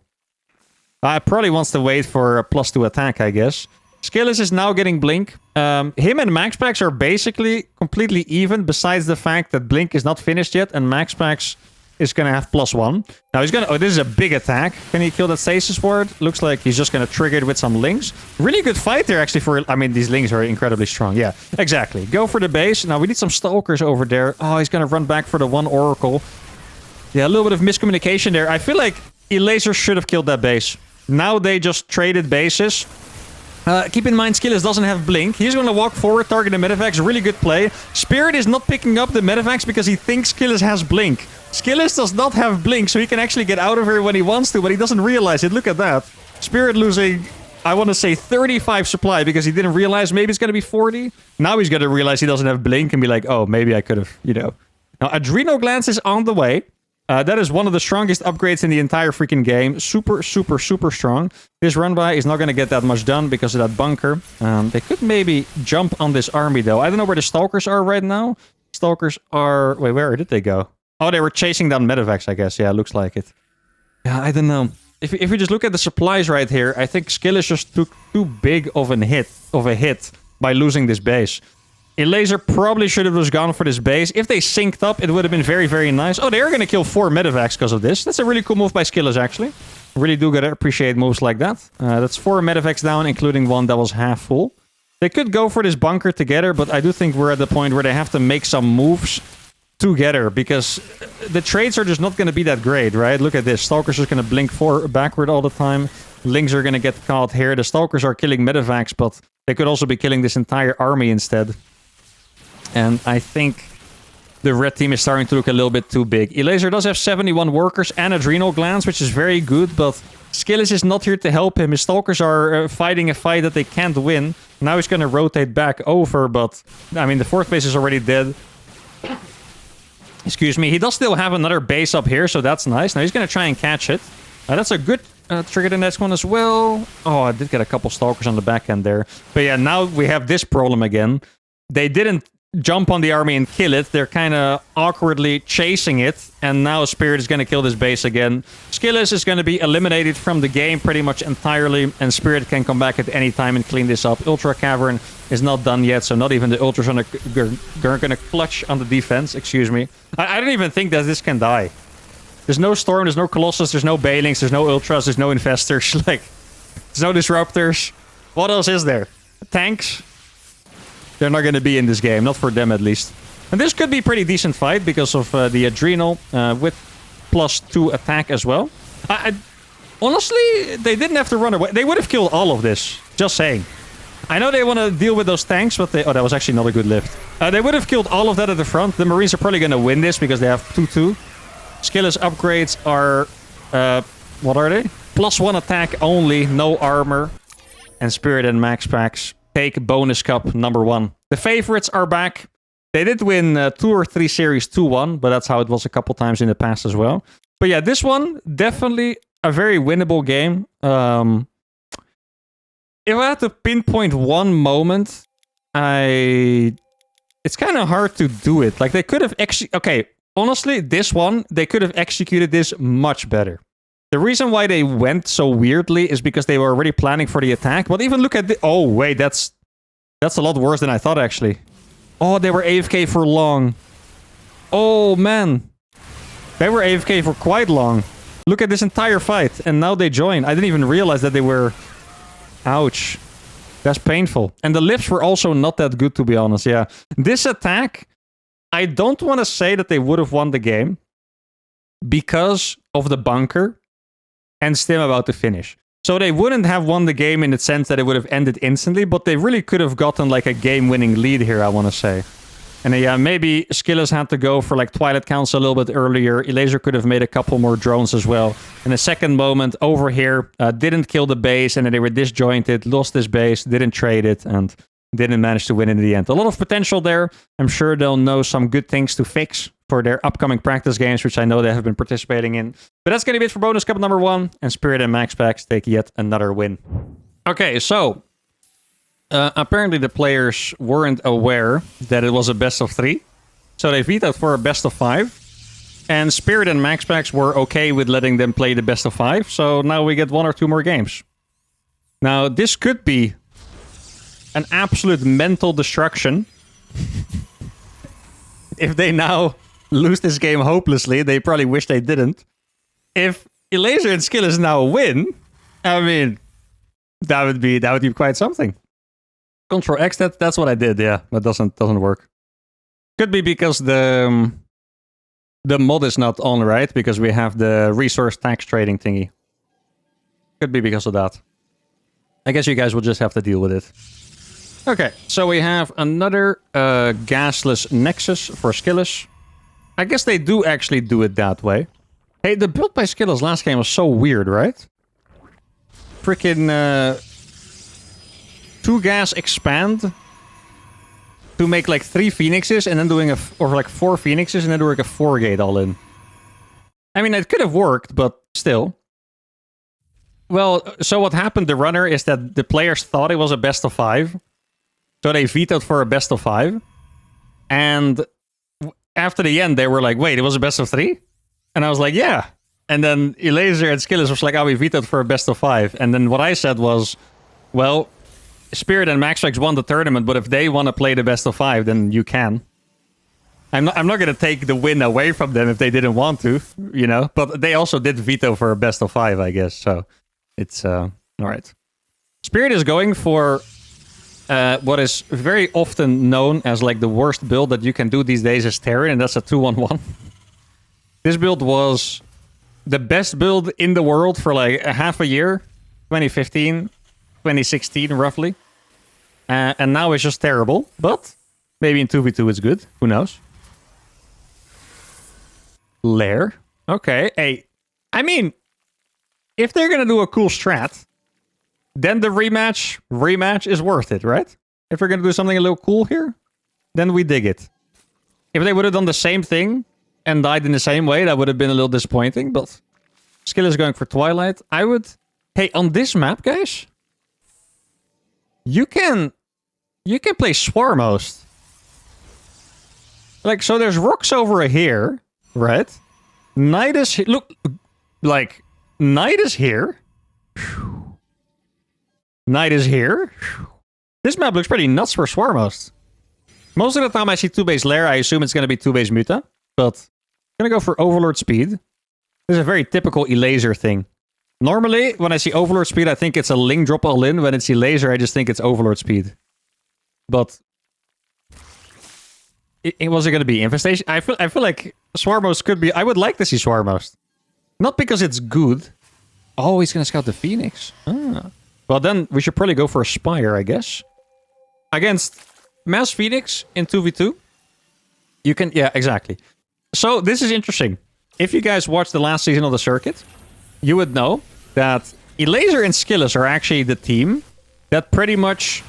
Probably wants to wait for a +2 attack, I guess. Skillis is now getting Blink. Him and Max are basically completely even, besides the fact that Blink is not finished yet, and Max is going to have +1. Now he's going to... Oh, this is a big attack. Can he kill that Stasis Ward? Looks like he's just going to trigger it with some links. Really good fight there, actually, for... I mean, these links are incredibly strong. Yeah, exactly. Go for the base. Now we need some Stalkers over there. Oh, he's going to run back for the one Oracle. Yeah, a little bit of miscommunication there. I feel like Elaser should have killed that base. Now they just traded bases. Keep in mind, Skillis doesn't have Blink. He's going to walk forward, target the Medivacs. Really good play. Spirit is not picking up the Medivacs because he thinks Skillis has Blink. Skillis does not have Blink, so he can actually get out of here when he wants to, but he doesn't realize it. Look at that. Spirit losing, I want to say 35 supply because he didn't realize maybe it's going to be 40. Now he's going to realize he doesn't have Blink and be like, oh, maybe I could have, you know. Now, Adrenal Glands is on the way. That is one of the strongest upgrades in the entire freaking game. Super, super, super strong. This run by is not going to get that much done because of that bunker. They could maybe jump on this army, though. I don't know where the Stalkers are right now. Stalkers are... Wait, where did they go? Oh, they were chasing down Medivacs, I guess. Yeah, looks like it. Yeah, I don't know. If you just look at the supplies right here, I think Skillis just took too big of a hit by losing this base. Laser probably should have just gone for this base. If they synced up, it would have been very, very nice. Oh, they are going to kill 4 Medivacs because of this. That's a really cool move by Skillis, actually. Really do gotta appreciate moves like that. That's 4 Medivacs down, including one that was half full. They could go for this bunker together, but I do think we're at the point where they have to make some moves together because the trades are just not going to be that great, right? Look at this. Stalkers are going to blink backward all the time. Lings are going to get caught here. The Stalkers are killing Medivacs, but they could also be killing this entire army instead. And I think the red team is starting to look a little bit too big. Elaser does have 71 workers and Adrenal Glands, which is very good, but Skillis is not here to help him. His Stalkers are fighting a fight that they can't win. Now he's going to rotate back over, but... I mean, the 4th base is already dead. Excuse me. He does still have another base up here, so that's nice. Now he's going to try and catch it. That's a good trigger the next one as well. Oh, I did get a couple Stalkers on the back end there. But yeah, now we have this problem again. They didn't jump on the army and kill it. They're kind of awkwardly chasing it. And now Spirit is going to kill this base again. Skillis is going to be eliminated from the game pretty much entirely. And Spirit can come back at any time and clean this up. Ultra Cavern is not done yet. So not even the Ultras are going to clutch on the defense. Excuse me. I don't even think that this can die. There's no Storm. There's no Colossus. There's no Balings. There's no Ultras. There's no Infestors. Like, there's no Disruptors. What else is there? Tanks? They're not going to be in this game. Not for them, at least. And this could be a pretty decent fight because of the Adrenal with +2 attack as well. Honestly, they didn't have to run away. They would have killed all of this. Just saying. I know they want to deal with those tanks, but they... Oh, that was actually not a good lift. They would have killed all of that at the front. The Marines are probably going to win this because they have 2-2. Skillis upgrades are... what are they? +1 attack only. No armor. And Spirit and Max Packs take bonus cup number 1. The favorites are back. They did win 2 or 3 series 2-1, but that's how it was a couple times in the past as well. But yeah, this one, definitely a very winnable game. If I had to pinpoint one moment, it's kind of hard to do it. Like, they could have actually... Okay, honestly, this one, they could have executed this much better. The reason why they went so weirdly is because they were already planning for the attack. But even look at the... Oh, wait, that's a lot worse than I thought, actually. Oh, they were AFK for long. Oh, man. They were AFK for quite long. Look at this entire fight. And now they join. I didn't even realize that they were... Ouch. That's painful. And the lifts were also not that good, to be honest. Yeah. This attack, I don't want to say that they would have won the game because of the bunker and Stim about to finish. So they wouldn't have won the game in the sense that it would have ended instantly, but they really could have gotten like a game-winning lead here, I want to say. And yeah, maybe Skillis had to go for like Twilight Council a little bit earlier. Elaser could have made a couple more drones as well. In a second moment, over here, didn't kill the base, and then they were disjointed, lost this base, didn't trade it, and didn't manage to win in the end. A lot of potential there. I'm sure they'll know some good things to fix for their upcoming practice games, which I know they have been participating in. But that's going to be it for bonus cup number 1, and Spirit and Max Packs take yet another win. Okay, so apparently the players weren't aware that it was a best of 3, so they vetoed for a best of 5, and Spirit and Max Packs were okay with letting them play the best of 5, so now we get 1 or 2 more games. Now, this could be an absolute mental destruction. If they now lose this game hopelessly, they probably wish they didn't. If Elaser and Skillis now win, I mean, that would be quite something. Control X, that's what I did, yeah. That doesn't work. Could be because the mod is not on, right? Because we have the resource tax trading thingy. Could be because of that. I guess you guys will just have to deal with it. Okay, so we have another gasless Nexus for Skillis. I guess they do actually do it that way. Hey, the build by Skillers last game was so weird, right? Freaking 2 gas expand to make like 3 phoenixes and then doing or like 4 phoenixes and then doing a 4 gate all in. I mean, it could have worked, but still. Well, so what happened, the runner, is that the players thought it was a best of 5. So they vetoed for a best of 5. And after the end, they were like, wait, it was a best of 3? And I was like, yeah. And then Elaser and Skillers was like, oh, we vetoed for a best of 5. And then what I said was, well, Spirit and Maxrex won the tournament, but if they want to play the best of 5, then you can. I'm not going to take the win away from them if they didn't want to, you know? But they also did veto for a best of 5, I guess. So it's all right. Spirit is going for what is very often known as like the worst build that you can do these days is Terran, and that's a 2-1-1. This build was the best build in the world for like a half a year, 2015, 2016 roughly. And now it's just terrible, but maybe in 2v2 it's good. Who knows? Lair. Okay. Hey, I mean, if they're going to do a cool strat, then the rematch is worth it, right? If we're going to do something a little cool here, then we dig it. If they would have done the same thing and died in the same way, that would have been a little disappointing, but Skill is going for Twilight. I would... Hey, on this map, guys, you can play Swarmost. Like, so there's rocks over here, right? Night is... Look, like, Night is here. Night is here. This map looks pretty nuts for Swarmost. Most of the time I see 2-base Lair, I assume it's going to be 2-base Muta. But I'm going to go for Overlord Speed. This is a very typical Elaser thing. Normally, when I see Overlord Speed, I think it's a Link drop all in. When it's Elaser, I just think it's Overlord Speed. But... It wasn't going to be Infestation. I feel like Swarmost could be... I would like to see Swarmost. Not because it's good. Oh, he's going to scout the Phoenix. Ah. Well, then we should probably go for a Spire, I guess. Against Mass Phoenix in 2v2. You can... Yeah, exactly. So, this is interesting. If you guys watched the last season of the circuit, you would know that Elaser and Skillus are actually the team that pretty much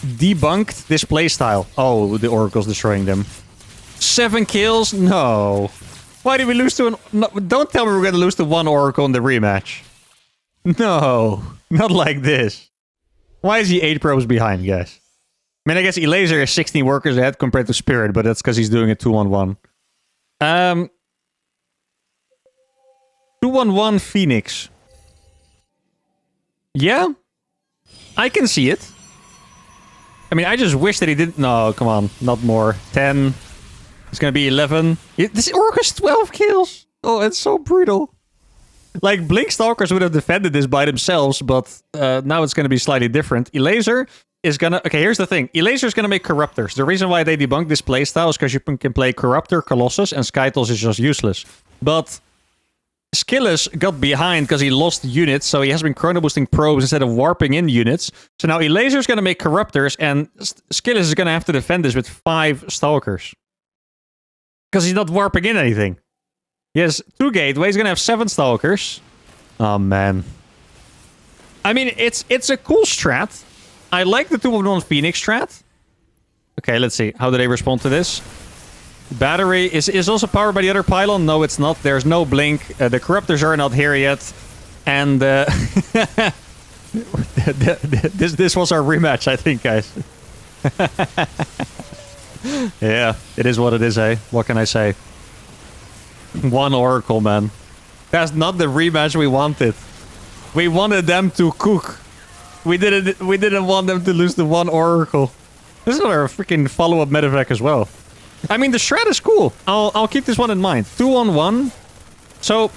debunked this playstyle. Oh, the Oracle's destroying them. 7 kills? No. Why did we lose to an... No, don't tell me we're going to lose to 1 Oracle in the rematch. No. Not like this. Why is he 8 probes behind, guys? I mean, I guess Elaser is 16 workers ahead compared to Spirit, but that's because he's doing a 2-on-1. 2-on-1 Phoenix. Yeah? I can see it. I mean, I just wish that he didn't... No, come on. Not more. 10. It's gonna be 11. This Orc has 12 kills. Oh, it's so brutal. Like, Blink Stalkers would have defended this by themselves, but now it's gonna be slightly different. Elaser is gonna... Okay, here's the thing. Elaser is gonna make Corruptors. The reason why they debunked this playstyle is because you can play Corruptor, Colossus, and Skytles is just useless. But Skillus got behind because he lost units, so he has been chrono boosting probes instead of warping in units. So now Elaser is going to make Corruptors, and Skillus is going to have to defend this with 5 Stalkers. Because he's not warping in anything. He has 2 Gateway, he's going to have 7 Stalkers. Oh, man. I mean, it's a cool strat. I like the 2-on-1 Phoenix strat. Okay, let's see. How do they respond to this? Battery is also powered by the other pylon. No, it's not. There's no blink. The Corruptors are not here yet. And this was our rematch, I think, guys. Yeah, it is what it is, eh? What can I say? 1 Oracle, man. That's not the rematch we wanted. We wanted them to cook. We didn't want them to lose the 1 Oracle. This is our freaking follow-up medevac as well. I mean, the shred is cool. I'll keep this one in mind. 2-on-1. So,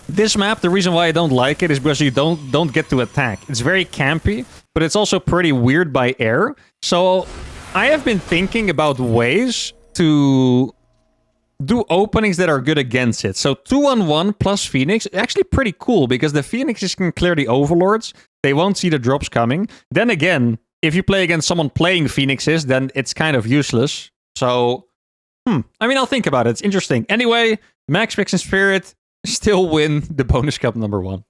this map, the reason why I don't like it is because you don't get to attack. It's very campy, but it's also pretty weird by air. So, I have been thinking about ways to do openings that are good against it. So, 2-on-1 plus Phoenix is actually pretty cool because the Phoenixes can clear the Overlords. They won't see the drops coming. Then again, if you play against someone playing Phoenixes, then it's kind of useless. So, I mean, I'll think about it. It's interesting. Anyway, Max Picks and Spirit still win the bonus cup number 1.